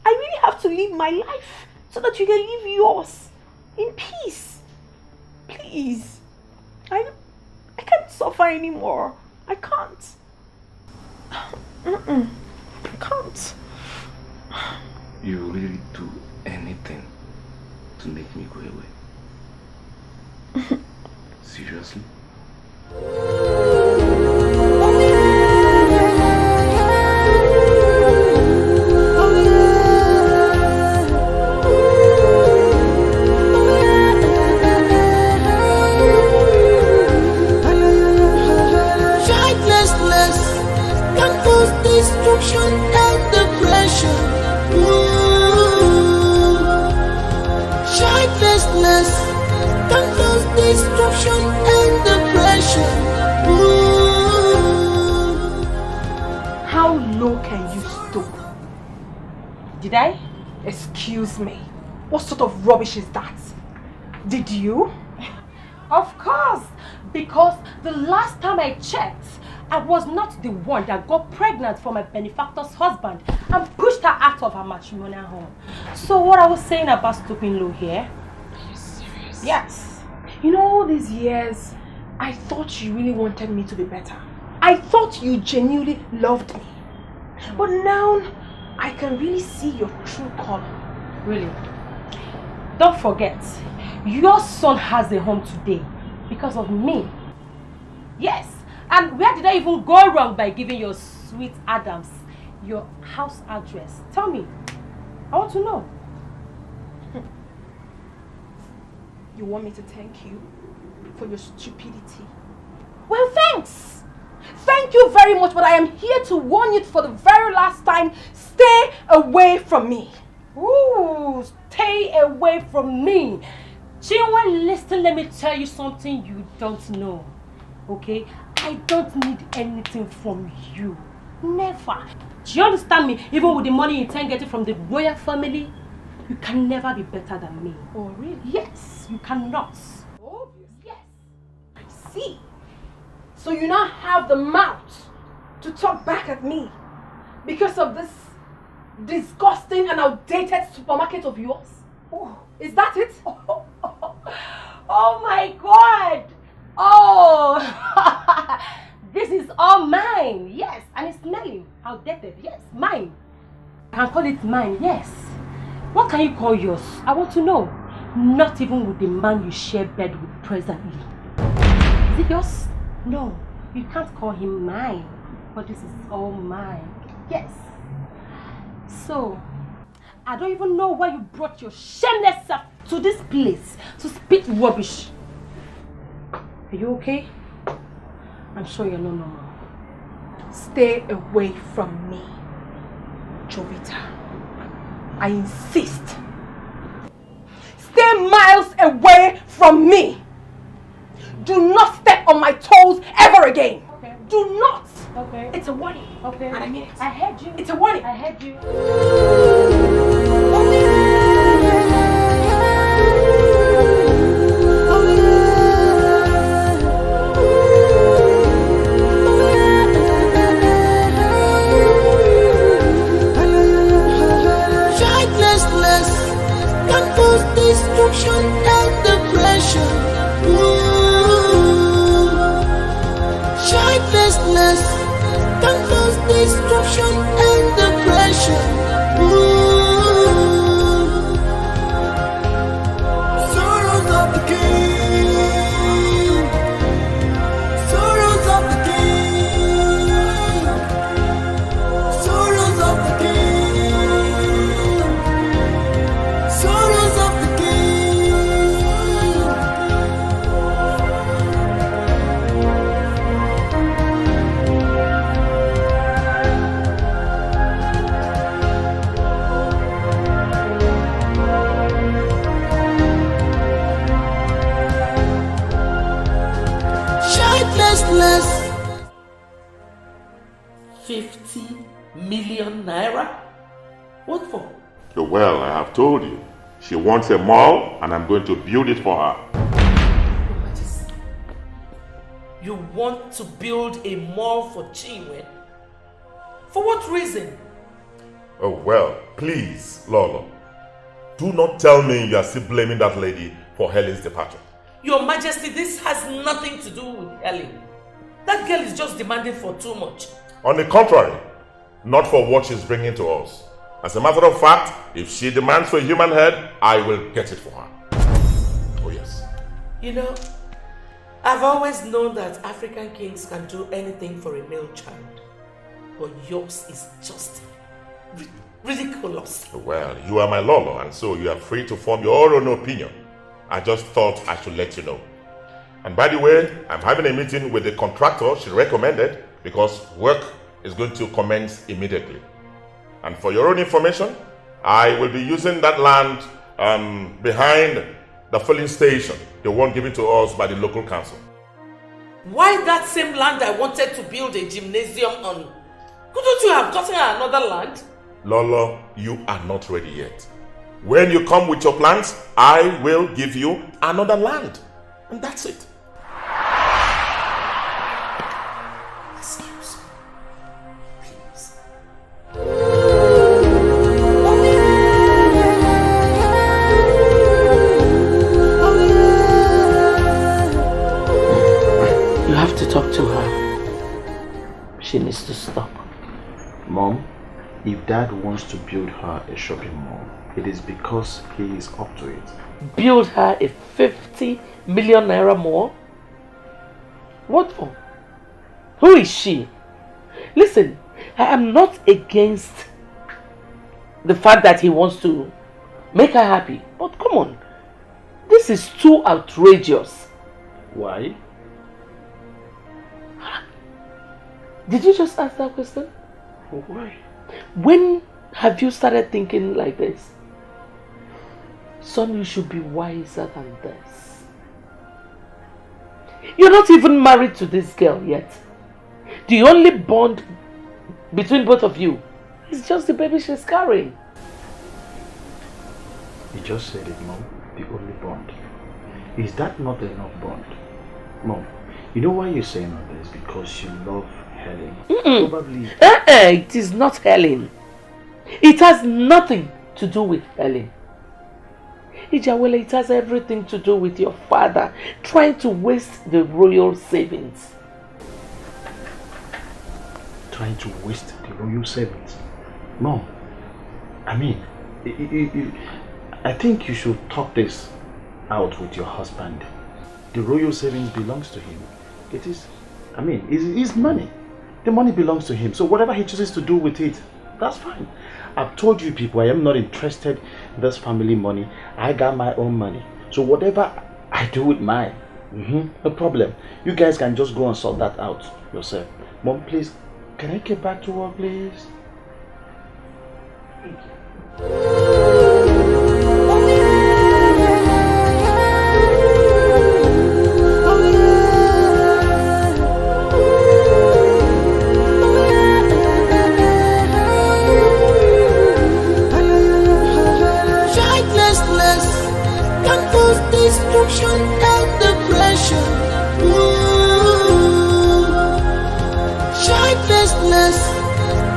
I really have to live my life so that you can live yours in peace. Please. I can't suffer anymore. I can't. I can't. You will really do anything to make me go away? Seriously? Destruction and depression. Childlessness can cause destruction and depression. How low can you stoop? Did I? Excuse me. What sort of rubbish is that? Did you? Of course, because the last time I checked, I was not the one that got pregnant for my benefactor's husband and pushed her out of her matrimonial home. So what I was saying about stooping low here? Are you serious? Yes. You know, all these years, I thought you really wanted me to be better. I thought you genuinely loved me. But now, I can really see your true color. Really? Don't forget, your son has a home today because of me. Yes. And where did I even go wrong by giving your sweet Adams your house address? Tell me. I want to know. You want me to thank you for your stupidity? Well, thanks. Thank you very much, but I am here to warn you for the very last time. Stay away from me. Ooh, stay away from me. Chinwe, listen, let me tell you something you don't know. Okay? I don't need anything from you. Never. Do you understand me? Even with the money you intend getting from the royal family, you can never be better than me. Oh, really? Yes, you cannot. Obvious. Yes. I see. So you now have the mouth to talk back at me because of this disgusting and outdated supermarket of yours? Oh, is that it? Oh my God! Oh, this is all mine. Yes, and it's smelling outdated. Yes, mine. I can call it mine. Yes. What can you call yours? I want to know. Not even with the man you share bed with presently. Is it yours? No, you can't call him mine. But this is all mine. Yes. So, I don't even know why you brought your shameless self to this place to spit rubbish. Are you okay? I'm sure you're not normal. Stay away from me, Jovita. I insist. Stay miles away from me. Do not step on my toes ever again. Okay. Do not. Okay. It's a warning. Okay. And I mean it. I heard you. It's a warning. I heard you. Destruction and depression. Childlessness can cause destruction and depression. Sorrows of the king. Sorrows of the king. Sorrows of the king. Sorrows of the king. million naira? What for? Well, I have told you. She wants a mall and I'm going to build it for her. Your Majesty, you want to build a mall for Chinwe? For what reason? Oh, well, please, Lolo. Do not tell me you are still blaming that lady for Helen's departure. Your Majesty, this has nothing to do with Helen. That girl is just demanding for too much. On the contrary, not for what she's bringing to us. As a matter of fact, if she demands for a human head, I will get it for her. Oh yes. You know, I've always known that African kings can do anything for a male child. But yours is just ridiculous. Well, you are my Lolo, and so you are free to form your own opinion. I just thought I should let you know. And by the way, I'm having a meeting with the contractor she recommended because work is going to commence immediately. And for your own information, I will be using that land behind the filling station, the one given to us by the local council. Why that same land I wanted to build a gymnasium on? Couldn't you have gotten another land? Lolo, you are not ready yet. When you come with your plans, I will give you another land. And that's it. Excuse me. Please. You have to talk to her. She needs to stop. Mom, if Dad wants to build her a shopping mall, it is because he is up to it. Build her a 50 million naira mall? What for? Who is she? Listen, I am not against the fact that he wants to make her happy. But come on, this is too outrageous. Why? Did you just ask that question? Why? When have you started thinking like this? Son, you should be wiser than this. You're not even married to this girl yet. The only bond between both of you is just the baby she's carrying. You just said it, Mom. The only bond. Is that not enough bond? Mom, you know why you're saying all this? Because you love Helen. Probably. It is not Helen. It has nothing to do with Helen. Ijawele, it has everything to do with your father trying to waste the royal savings. Trying to waste the royal savings? Mom, I mean, I think you should talk this out with your husband. The royal savings belongs to him. It is, I mean, it's his money. The money belongs to him. So whatever he chooses to do with it, that's fine. I've told you people, I am not interested in this family money. I got my own money. So whatever I do with mine, no problem. You guys can just go and sort that out yourself. Mom, please, can I get back to work, please? Thank you. Destruction and depression. Childlessness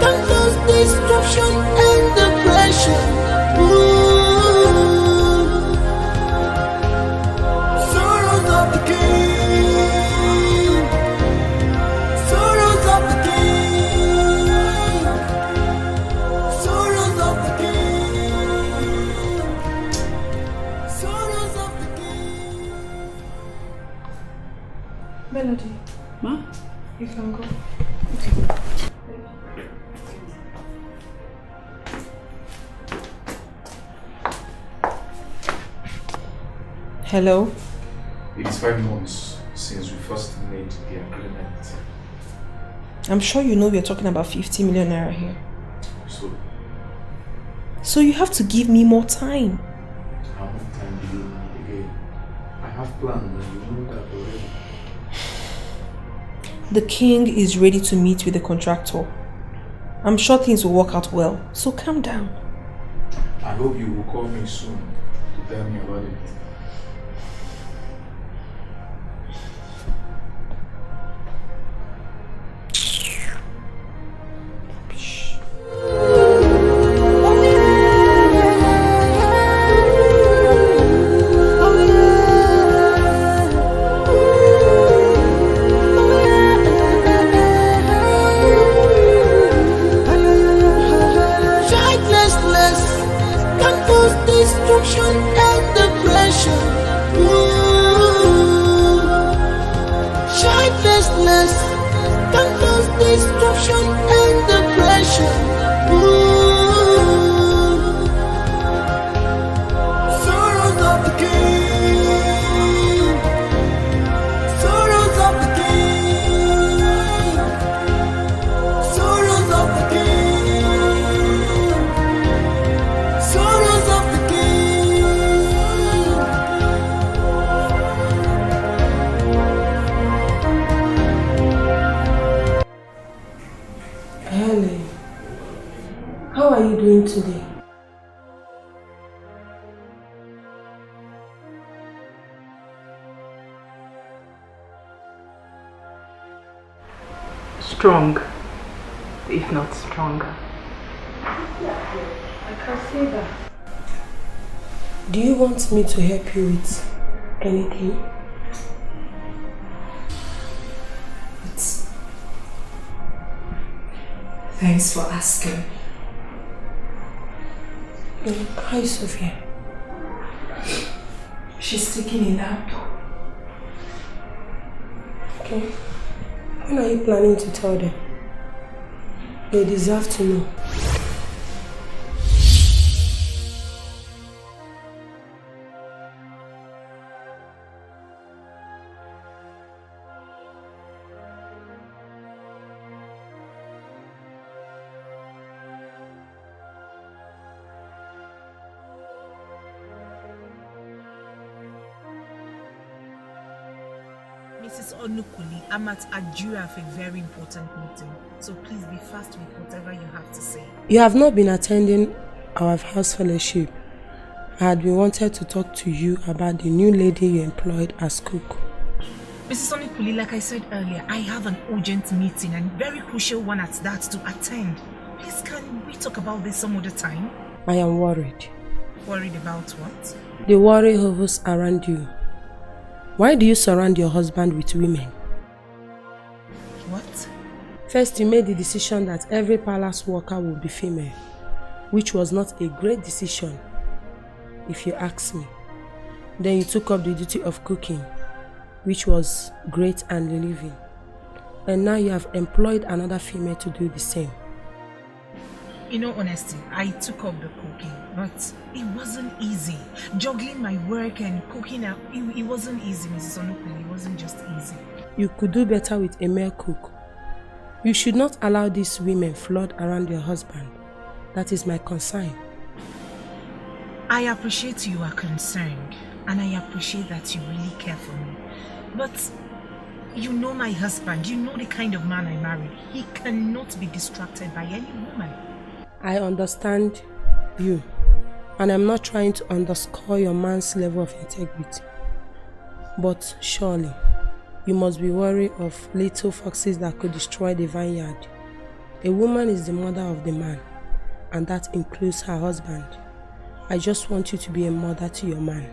can cause destruction and depression. Sorrows of the king. Sorrows of the king. Sorrows of the king. Sorrows of the Melody. Ma? You can go. Hello? It is 5 months since we first made the agreement. I'm sure you know we're talking about 50 million naira here. So you have to give me more time. how much time do you need again? I have plans and you know that already. The king is ready to meet with the contractor. I'm sure things will work out well, so calm down. I hope you will call me soon to tell me about it. Destruction and depression. Childlessness can cause destruction and depression. Sorrows of the king. Sorrows of the king. Sorrows of the king. Sorrows of the Helen, how are you doing today? Strong, if not stronger. I can see that. Do you want me to help you with anything? Thanks for asking. Hi, Sophia. She's taking a nap. Okay. When are you planning to tell them? They deserve to know. Mrs. Onukuli, I'm at Ajura for a very important meeting, so please be fast with whatever you have to say. You have not been attending our house fellowship. I had been wanted to talk to you about the new lady you employed as cook. Mrs. Onukuli, like I said earlier, I have an urgent meeting and very crucial one at that to attend. Please, can we talk about this some other time? I am worried. Worried about what? The worry hovers around you. Why do you surround your husband with women? What? First, you made the decision that every palace worker will be female, which was not a great decision, if you ask me. Then you took up the duty of cooking, which was great and relieving. And now you have employed another female to do the same. In all honesty, I took up the cooking, but it wasn't easy. Juggling my work and cooking, it wasn't easy, Mrs. Onukuli. It wasn't just easy. You could do better with a male cook. You should not allow these women flood around your husband. That is my concern. I appreciate you are concerned, and I appreciate that you really care for me. But you know my husband, you know the kind of man I married. He cannot be distracted by any woman. I understand you, and I'm not trying to underscore your man's level of integrity. But surely, you must be wary of little foxes that could destroy the vineyard. A woman is the mother of the man, and that includes her husband. I just want you to be a mother to your man.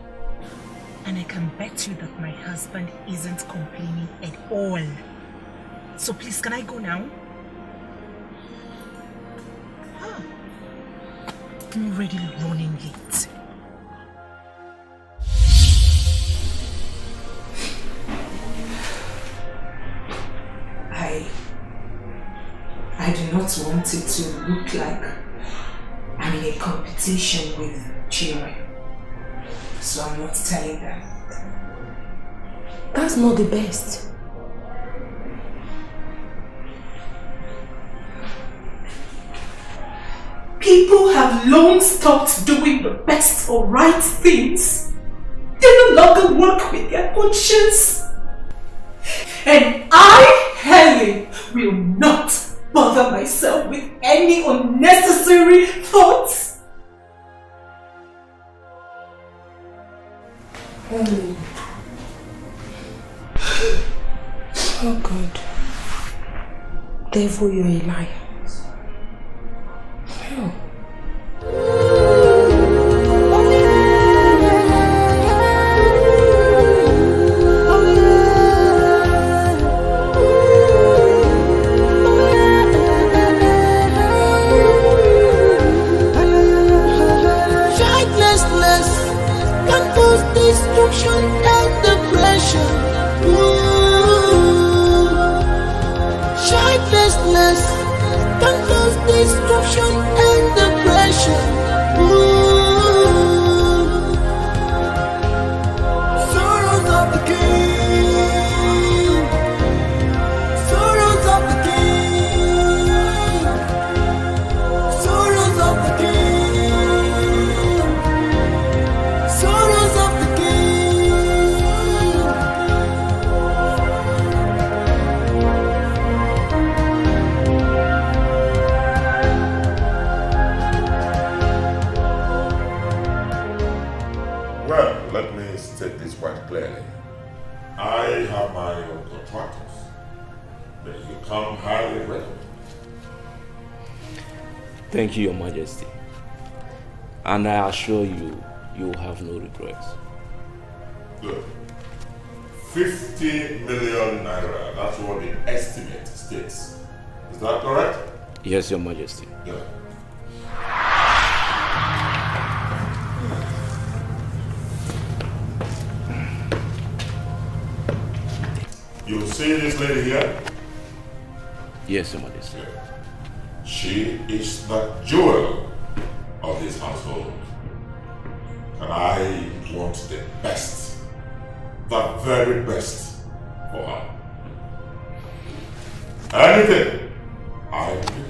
And I can bet you that my husband isn't complaining at all. So please, can I go now? I'm already running late. I do not want it to look like I'm in a competition with children. So I'm not telling them. That's not the best. People have long stopped doing the best or right things. They no longer work with their conscience. And I, Helen, will not bother myself with any unnecessary thoughts. Oh God. Devil, you're a liar. Oh. Destruction and depression. Childlessness can cause destruction and depression. Sorrows of the king. Sorrows of the king. Sorrows of the king. Sorrows of the Well, let me state this quite clearly. I have my own contractors. They come highly recommended. Thank you, Your Majesty. And I assure you, you will have no regrets. Good. 50 million naira, that's what the estimate states. Is that correct? Yes, Your Majesty. Good. You see this lady here? Yes, Your Majesty. She is the jewel of this household. And I want the best, the very best for her. Anything I do,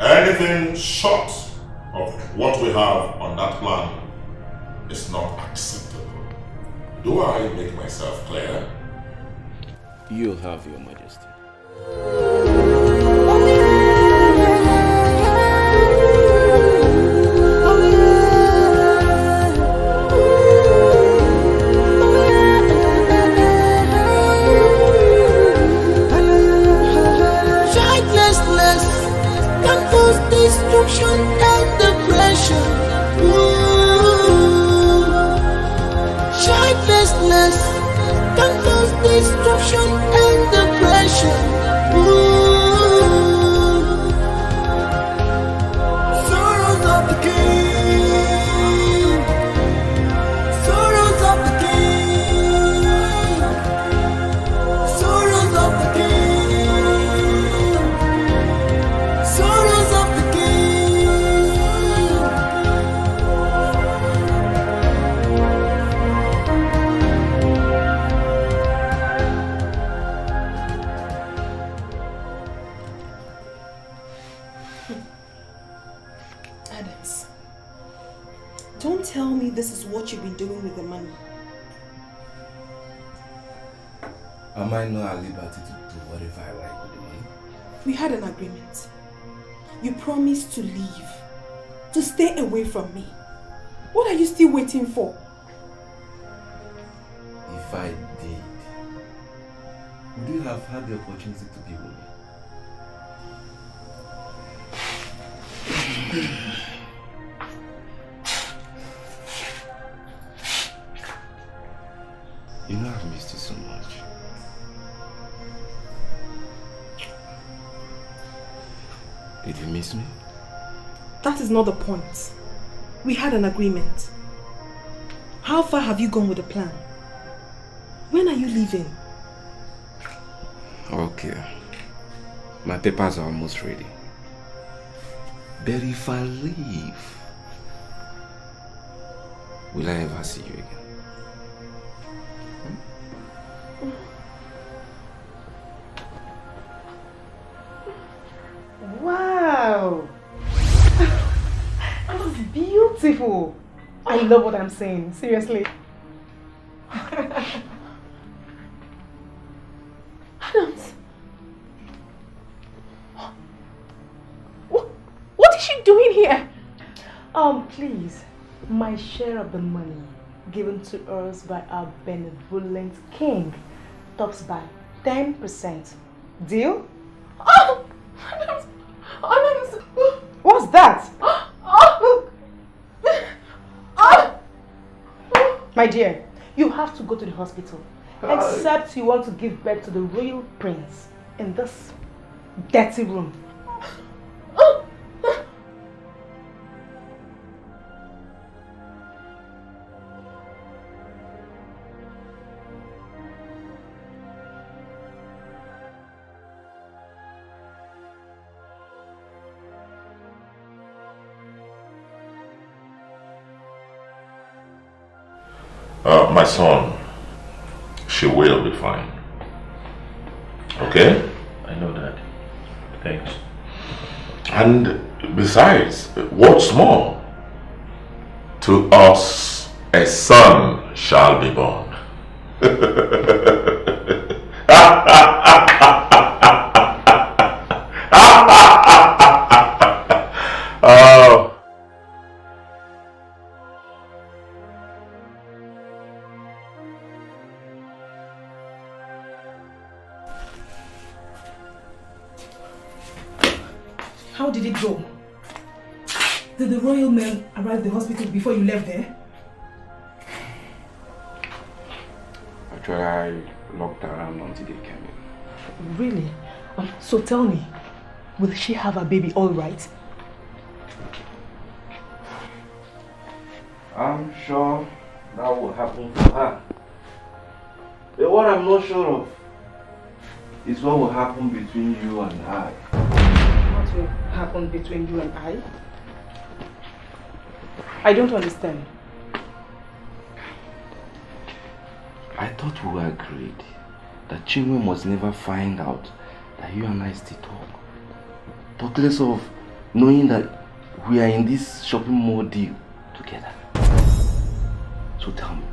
anything short of what we have on that plan is not acceptable. Do I make myself clear? You'll have, Your Majesty. Childlessness can cause destruction and depression. Childlessness can cause destruction and depression. Sorrows of the king. Sorrows of the king. Sorrows of the king. Sorrows of the king. Adams, don't tell me this is what you've been doing with the money. Am I not at liberty to do whatever I like with the money? We had an agreement. You promised to leave, to stay away from me. What are you still waiting for? If I did, would you have had the opportunity to be with me? You know I've missed you so much. Did you miss me? That is not the point. We had an agreement. How far have you gone with the plan? When are you leaving? Okay. My papers are almost ready. But if I leave, will I ever see you again? Wow! This is beautiful. I love what I'm saying. Seriously. Adams. Please, my share of the money given to us by our benevolent king tops by 10%. Deal? Oh! What's that? My dear, you have to go to the hospital. Except you want to give birth to the royal prince in this dirty room. My son, she will be fine. Okay? I know that. Thanks. And besides, what's more? To us, a son shall be born. Oh. How did it go? Did the royal men arrive at the hospital before you left there? Actually, I locked around until they came in. Really? So tell me, will she have a baby all right? I'm sure that will happen for her. But what I'm not sure of is what will happen between you and I. What will happen between you and I? I don't understand. I thought we were agreed that Chinwe must never find out that you and I still talk. Talk less of knowing that we are in this shopping mall deal together. So tell me,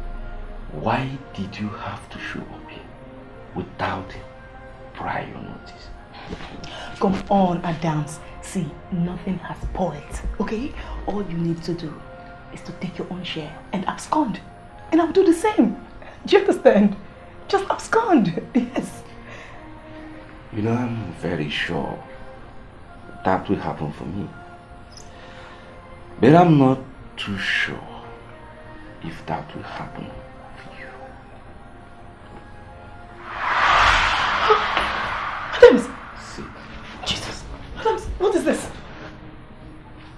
why did you have to show up here without prior notice? Come on, Adams. See, nothing has spoiled, okay? All you need to do is to take your own share and abscond. And I'll do the same. Do you understand? Just abscond. Yes. You know, I'm very sure that will happen for me. But I'm not too sure if that will happen for you. Adams! See. Jesus! Adams, what is this?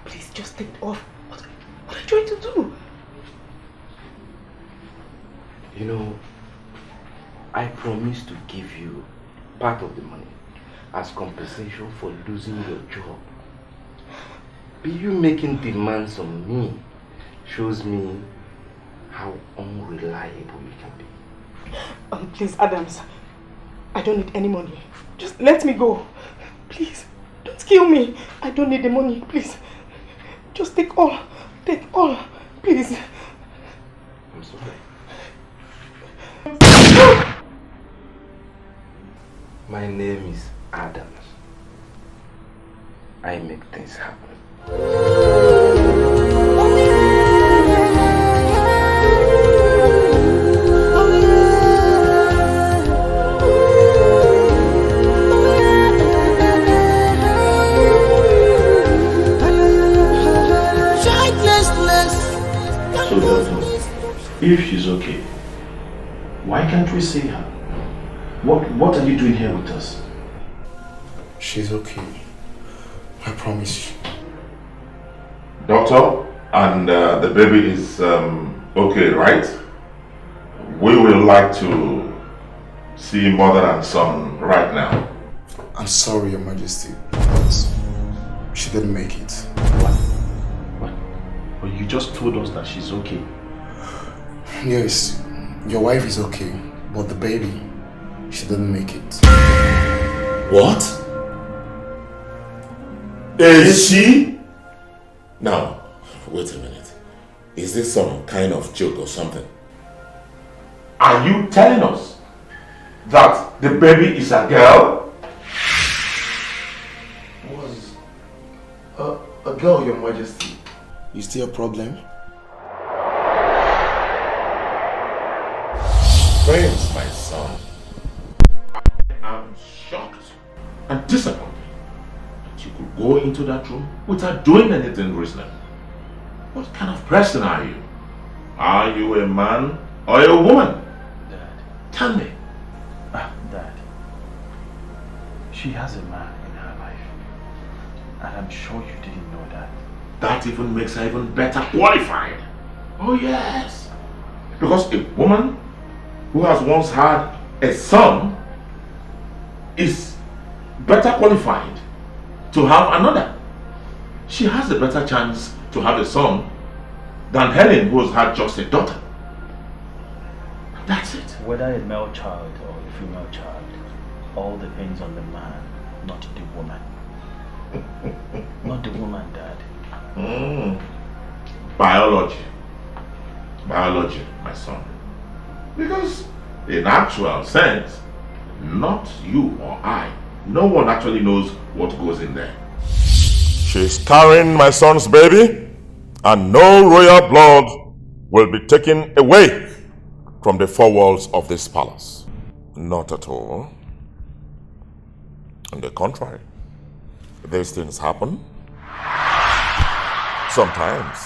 Please just take it off. What are you trying to do? You know, I promised to give you part of the money as compensation for losing your job. But you making demands on me shows me how unreliable you can be. Please, Adams. I don't need any money. Just let me go. Please, don't kill me. I don't need the money, please. Just take all. Take all, please. I'm sorry. My name is Adams. I make things happen. So Doctor, if she's okay, why can't we see her? What are you doing here with us? She's okay. I promise you. Doctor, and the baby is okay, right? We would like to see mother and son right now. I'm sorry, Your Majesty, but she didn't make it. What? But you just told us that she's okay. Yes, your wife is okay, but the baby, she didn't make it. What? Is she? Now, wait a minute. Is this some kind of joke or something? Are you telling us that the baby is a girl? Was a girl, Your Majesty. Is there a problem? Prince, my son, I am shocked and disappointed that you could go into that room without doing anything reasonable. What kind of person are you? Are you a man or a woman? Dad. Tell me. Dad. She has a man in her life. And I'm sure you didn't know that. That even makes her even better qualified. Oh yes. Because a woman who has once had a son is better qualified to have another. She has a better chance to have a son than Helen, who has had just a daughter. That's it. Whether a male child or a female child, all depends on the man, not the woman. Not the woman, Dad. Biology. Biology, my son. Because in actual sense, not you or I, no one actually knows what goes in there. She's carrying my son's baby, and no royal blood will be taken away from the four walls of this palace. Not at all. On the contrary, these things happen sometimes.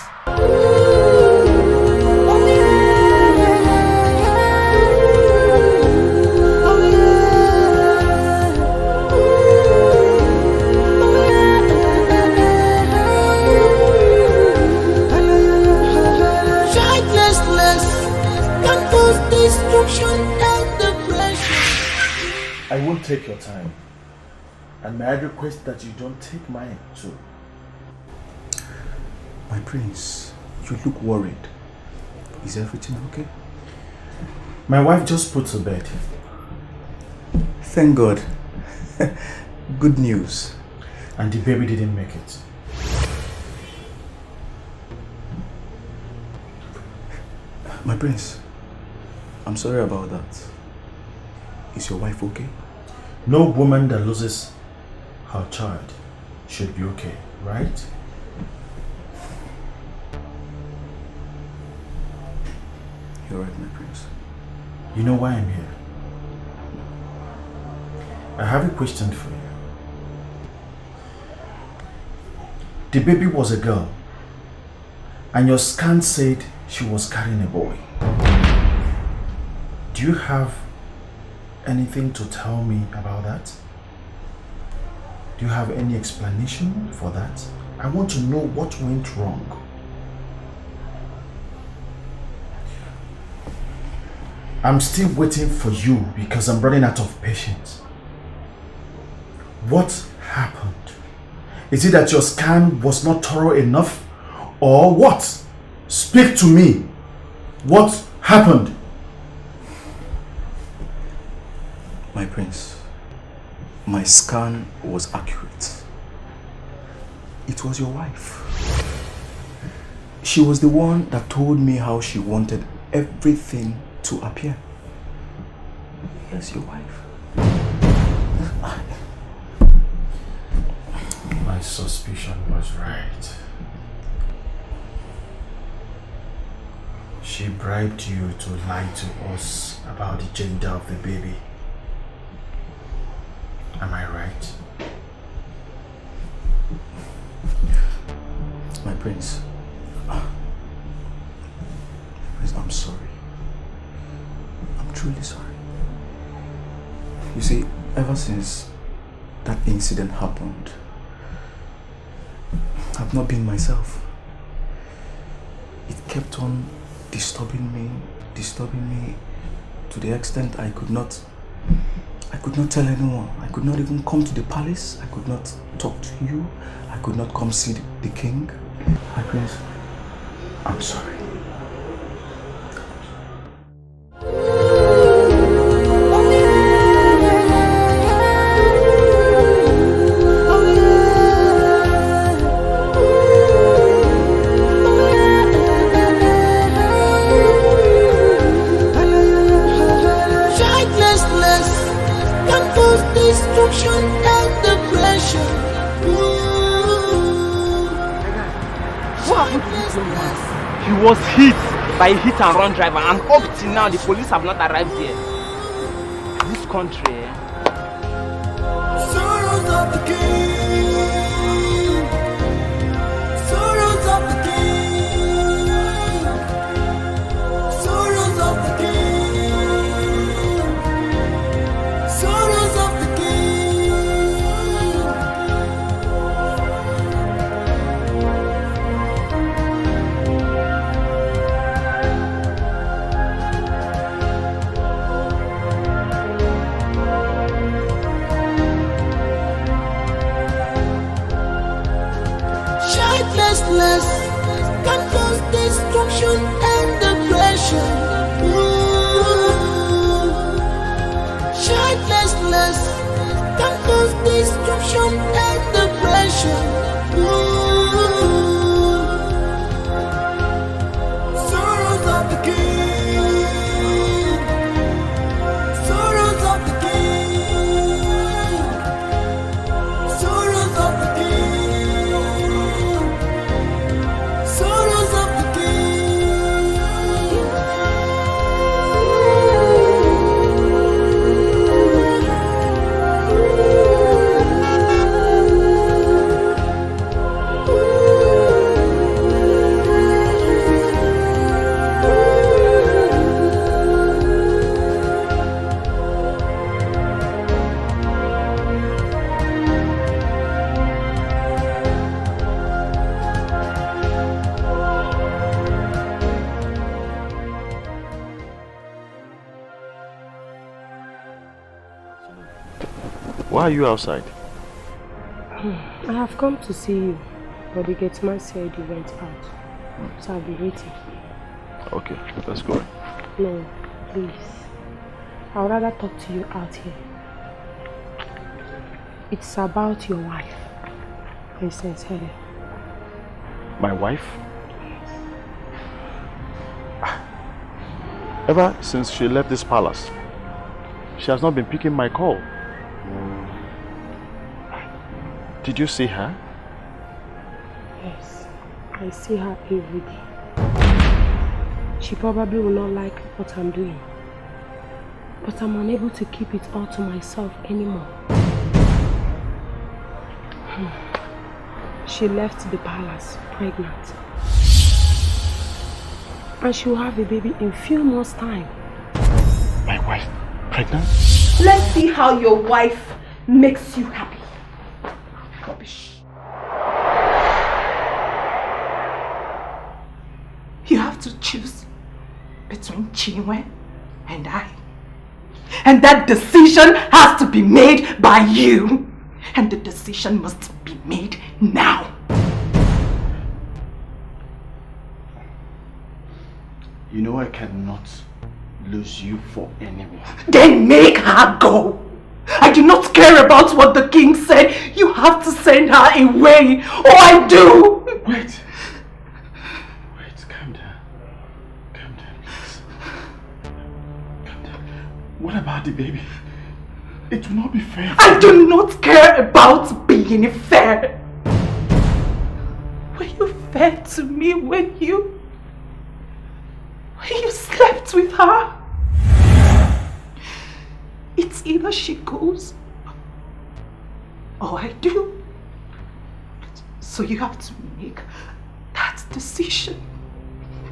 I won't take your time. And may I request that you don't take mine too. My prince, you look worried. Is everything okay? My wife just put to bed. Thank God. Good news. And the baby didn't make it. My prince, I'm sorry about that. Is your wife okay? No woman that loses her child should be okay, right? You're right, my prince. You know why I'm here? I have a question for you. The baby was a girl, and your scan said she was carrying a boy. Do you have anything to tell me about that? Do you have any explanation for that? I want to know what went wrong. I'm still waiting for you because I'm running out of patience. What happened? Is it that your scan was not thorough enough? Or what? Speak to me. What happened? My prince, my scan was accurate. It was your wife. She was the one that told me how she wanted everything to appear. Yes, your wife. My suspicion was right. She bribed you to lie to us about the gender of the baby. Am I right? My prince, I'm sorry. I'm truly sorry. You see, ever since that incident happened, I've not been myself. It kept on disturbing me to the extent I could not tell anyone. I could not even come to the palace. I could not talk to you. I could not come see the king. My prince, I'm sorry. was hit by a hit and run driver, and up till now the police have not arrived here. This country, eh? Sorrows of the king. Sorrows of the king. Sorrows of the king. Sorrows of the childlessness can cause destruction and depression. Childlessness can cause destruction and depression. Sorrows of the king. Sorrows of the king. Sorrows of the king. Sorrows of the Why are you outside? I have come to see you, but the gate man said you went out, so I'll be waiting. Okay, let's go. No, please. I'd rather talk to you out here. It's about your wife, Princess Helen. My wife? Ever since she left this palace, she has not been picking my call. Did you see her? Yes, I see her every day. She probably will not like what I'm doing, but I'm unable to keep it all to myself anymore. She left the palace pregnant, and she will have a baby in few months' time. My wife pregnant? Let's see how your wife makes you happy. Rubbish. You have to choose between Chinwe and I. And that decision has to be made by you. And the decision must be made now. You know I cannot lose you for anyone. Then make her go. I do not care about what the king said. You have to send her away. Oh, I do. Wait, calm down. Calm down, please. Calm down. What about the baby? It will not be fair. I do not care about being fair. Were you fair to me when you slept with her? It's either she goes or I do. So you have to make that decision.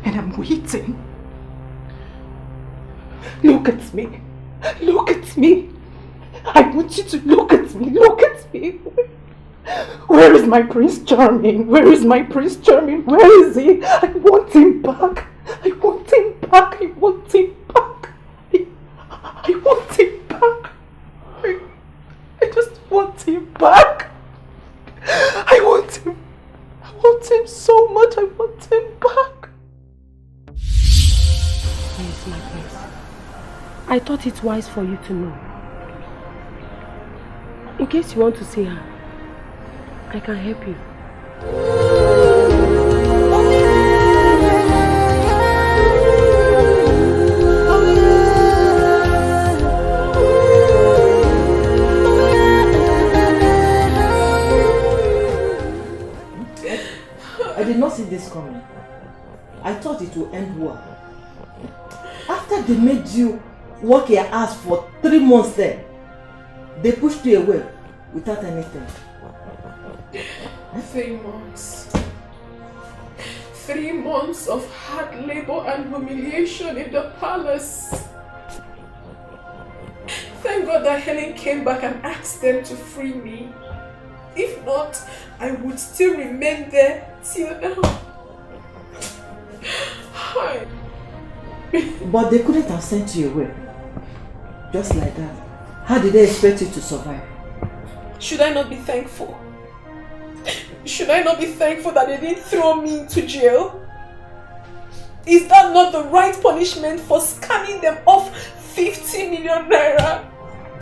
And I'm waiting. Look at me. Look at me. I want you to look at me. Look at me. Where is my Prince Charming? Where is my Prince Charming? Where is he? I want him back. I want him back. I want him back. I want him back. I just want him back. I want him. I want him so much. I want him back. Yes, my prince. I thought it wise for you to know. In case you want to see her, I can help you. I did not see this coming. I thought it After they made you work your ass for 3 months there, they pushed you away without anything. 3 months. 3 months of hard labor and humiliation in the palace. Thank God that Helen came back and asked them to free me. If not, I would still remain there till now. Hi. But they couldn't have sent you away. Just like that. How did they expect you to survive? Should I not be thankful? Should I not be thankful that they didn't throw me into jail? Is that not the right punishment for scamming them off 50 million naira?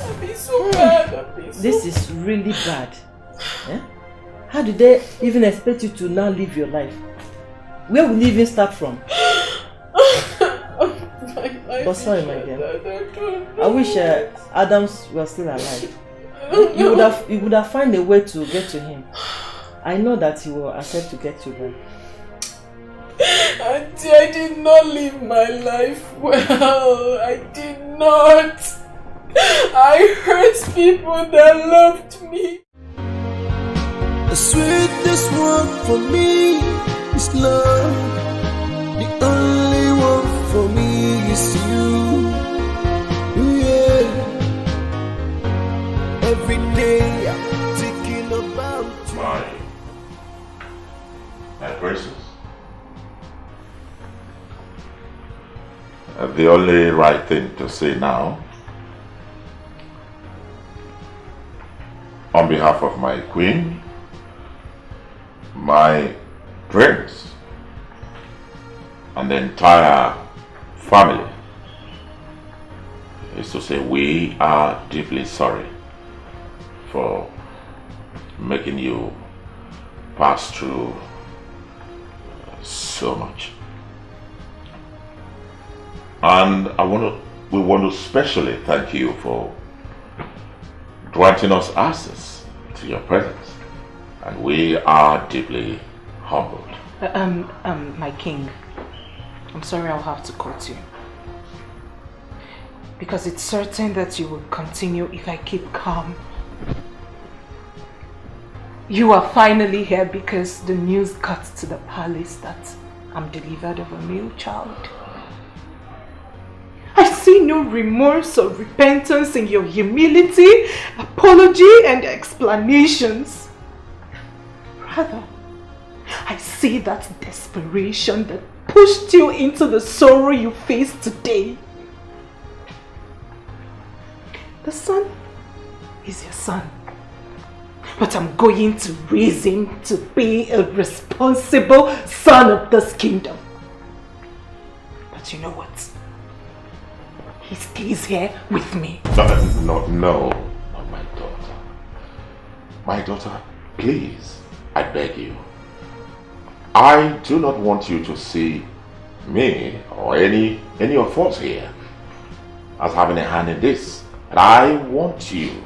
I've been so bad. This is really bad. Eh? How did they even expect you to now live your life? Where will you even start from? Oh, sorry, my dear. I wish Adams was still alive. You would have found a way to get to him. I know that he will accept to get you back. Auntie, I did not live my life well. I did not. I hurt people that loved me. The sweetest one for me is love. The only one for me is you. Yeah. Every day I'm thinking about you. My precious. The only right thing to say now, on behalf of my queen, my prince, and the entire family, is to say we are deeply sorry for making you pass through so much. And we want to specially thank you for granting us access to your presence. And we are deeply humbled. My king, I'm sorry I'll have to quote you. Because it's certain that you will continue if I keep calm. You are finally here because the news got to the palace that I'm delivered of a male child. I see no remorse or repentance in your humility, apology and explanations. Rather, I see that desperation that pushed you into the sorrow you face today. The son is your son. But I'm going to raise him to be a responsible son of this kingdom. But you know what? He stays here with me. No, not my daughter. My daughter, please, I beg you. I do not want you to see me or any of us here as having a hand in this. And I want you,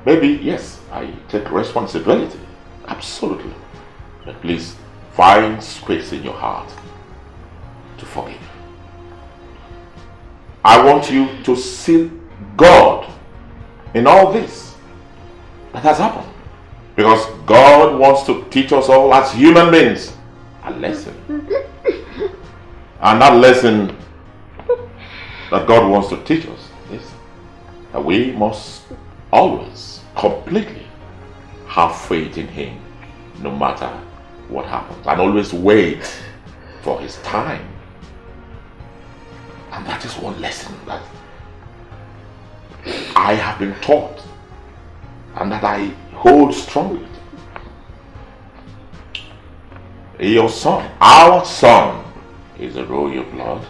maybe, yes, I take responsibility, absolutely. But please, find space in your heart to forgive. I want you to see God in all this that has happened. Because God wants to teach us all as human beings a lesson. And that lesson that God wants to teach us is that we must always completely have faith in Him no matter what happens, and always wait for His time. And that is one lesson that I have been taught and that I hold strongly. Your son, our son, is a royal blood,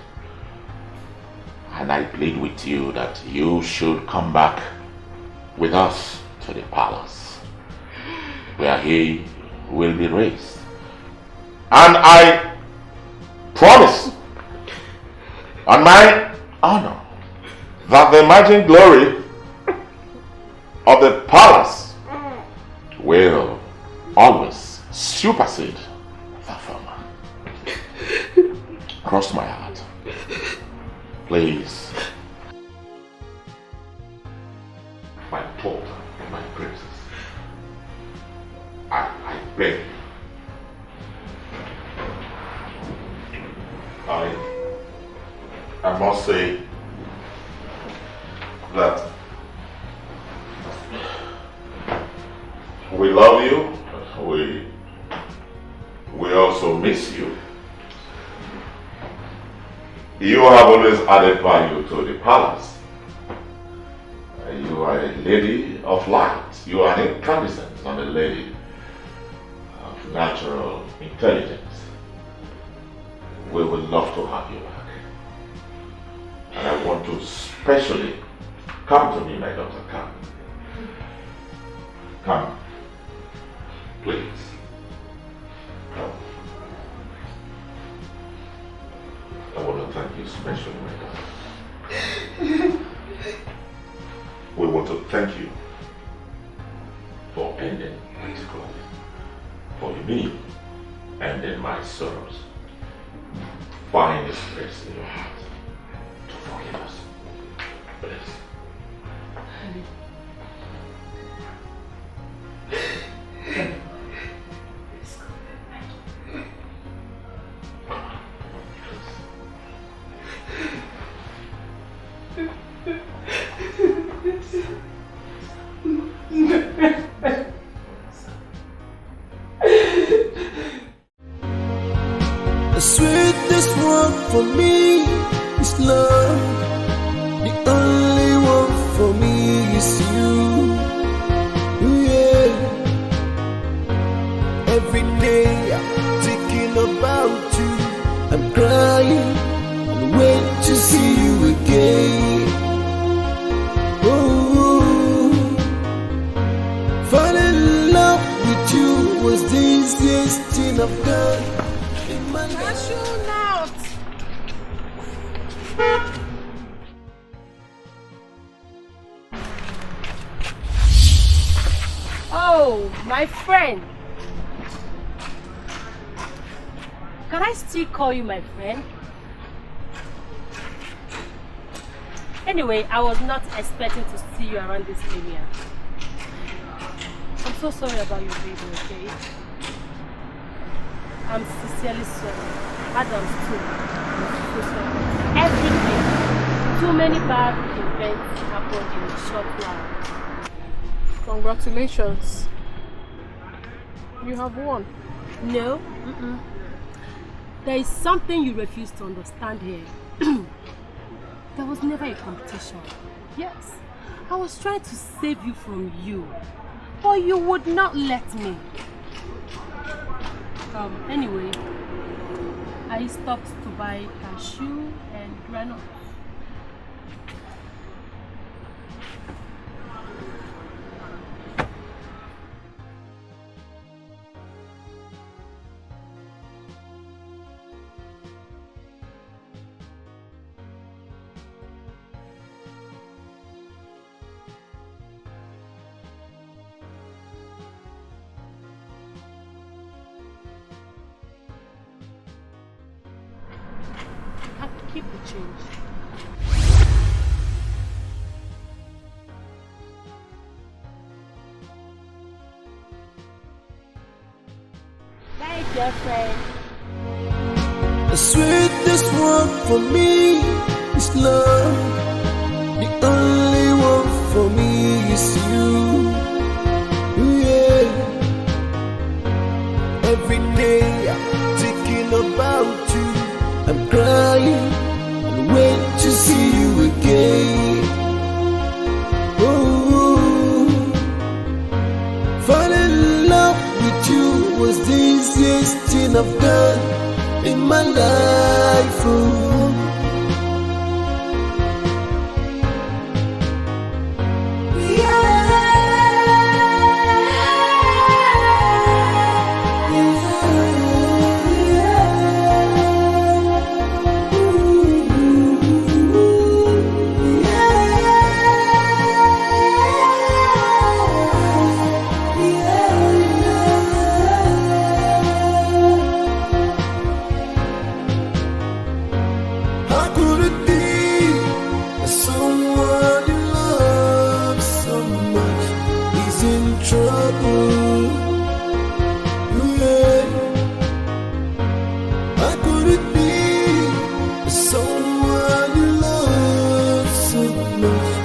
and I plead with you that you should come back with us to the palace where he will be raised. And I promise on my honor that the imagined glory of the palace will always supersede the former. Cross my heart. Please. My daughter, my princess. I beg you. I must say that we love you. We also miss you. You have always added value to the palace. You are a lady of light. You are an incandescent and a lady of natural intelligence. We would love to have you back. And I want to specially come to me, my daughter. Come. Come. Please. Come. I want to thank you especially, my daughter. We want to thank you for ending my life. For me, ending my sorrows. Find a space in your heart to forgive us. Please. The sweetest one for me is love. The only one for me is you. Yeah. Every day I'm thinking about you. I'm crying and wait to see you again. Oh, falling in love with you was the easiest thing I've done. Oh, my friend. Can I still call you my friend? Anyway, I was not expecting to see you around this area. I'm so sorry about your baby, okay? I'm sincerely sorry. Adam's too. I'm so sorry. Everything. Too many bad events happened in a short while. Congratulations. You have won. No. There is something you refuse to understand here. There was never a competition. Yes. I was trying to save you from you. But you would not let me. Anyway, I stopped to buy cashew and granite. Keep the change. Bye, girlfriend. The sweetest one for me is love. The only one for me is you. Yeah. Every day I'm thinking about you. I'm crying and wait to see you again. Oh, falling in love with you was the easiest thing I've done in my life. Oh. no